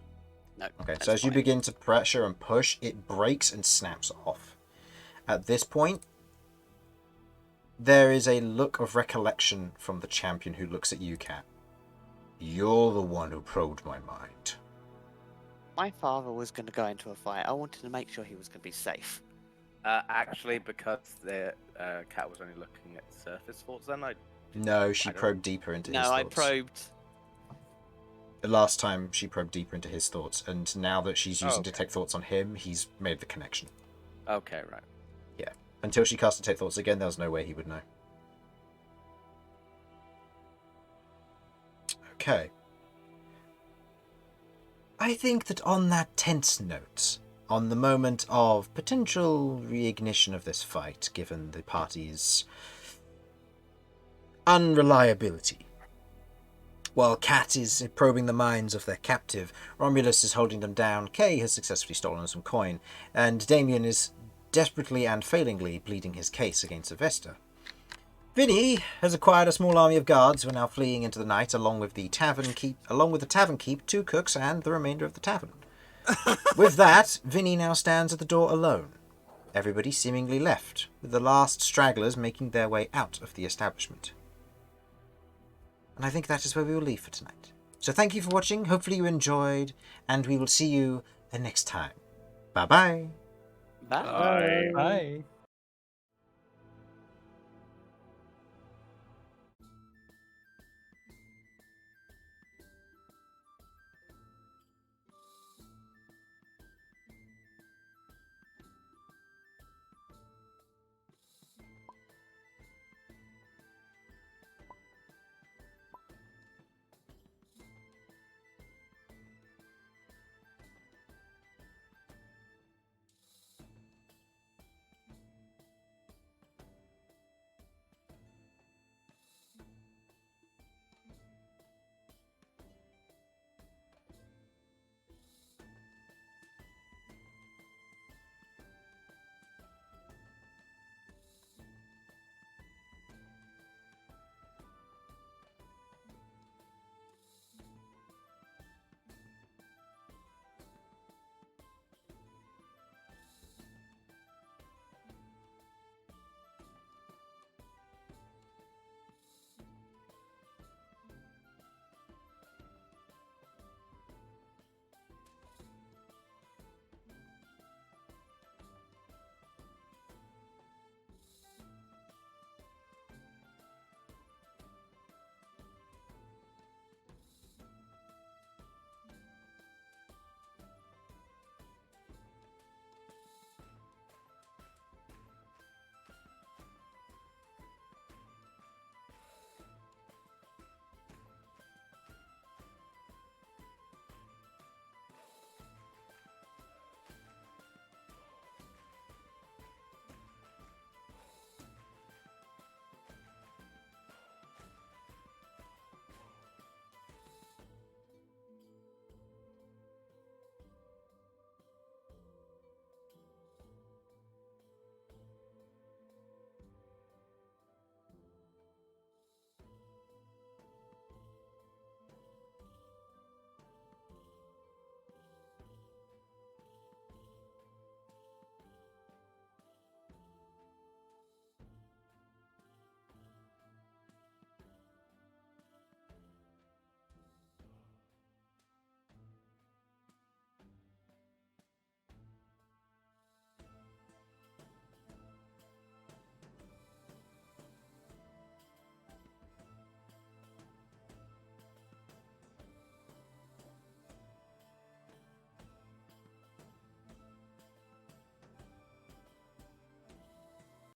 No. Okay, that's so as you fine. begin to pressure and push, it breaks and snaps off. At this point, there is a look of recollection from the champion who looks at you, Cat. You're the one who probed my mind. My father was going to go into a fight. I wanted to make sure he was going to be safe. Actually, because the cat was only looking at surface thoughts, then No, she I don't- probed deeper into his No, I thoughts. probed. The last time she probed deeper into his thoughts, and now that she's using okay. Detect Thoughts on him, he's made the connection. Okay, right. Until she cast Detect Thoughts again, there was no way he would know. Okay. I think that on that tense note, on the moment of potential reignition of this fight, given the party's unreliability, while Cat is probing the minds of their captive, Romulus is holding them down, Kay has successfully stolen some coin, and Damian is desperately and failingly pleading his case against Evesta. Vinny has acquired a small army of guards who are now fleeing into the night, along with the tavern keep, 2 cooks, and the remainder of the tavern. With that, Vinny now stands at the door alone. Everybody seemingly left, with the last stragglers making their way out of the establishment. And I think that is where we will leave for tonight. So thank you for watching, hopefully you enjoyed, and we will see you next time. Bye-bye. Bye. Bye.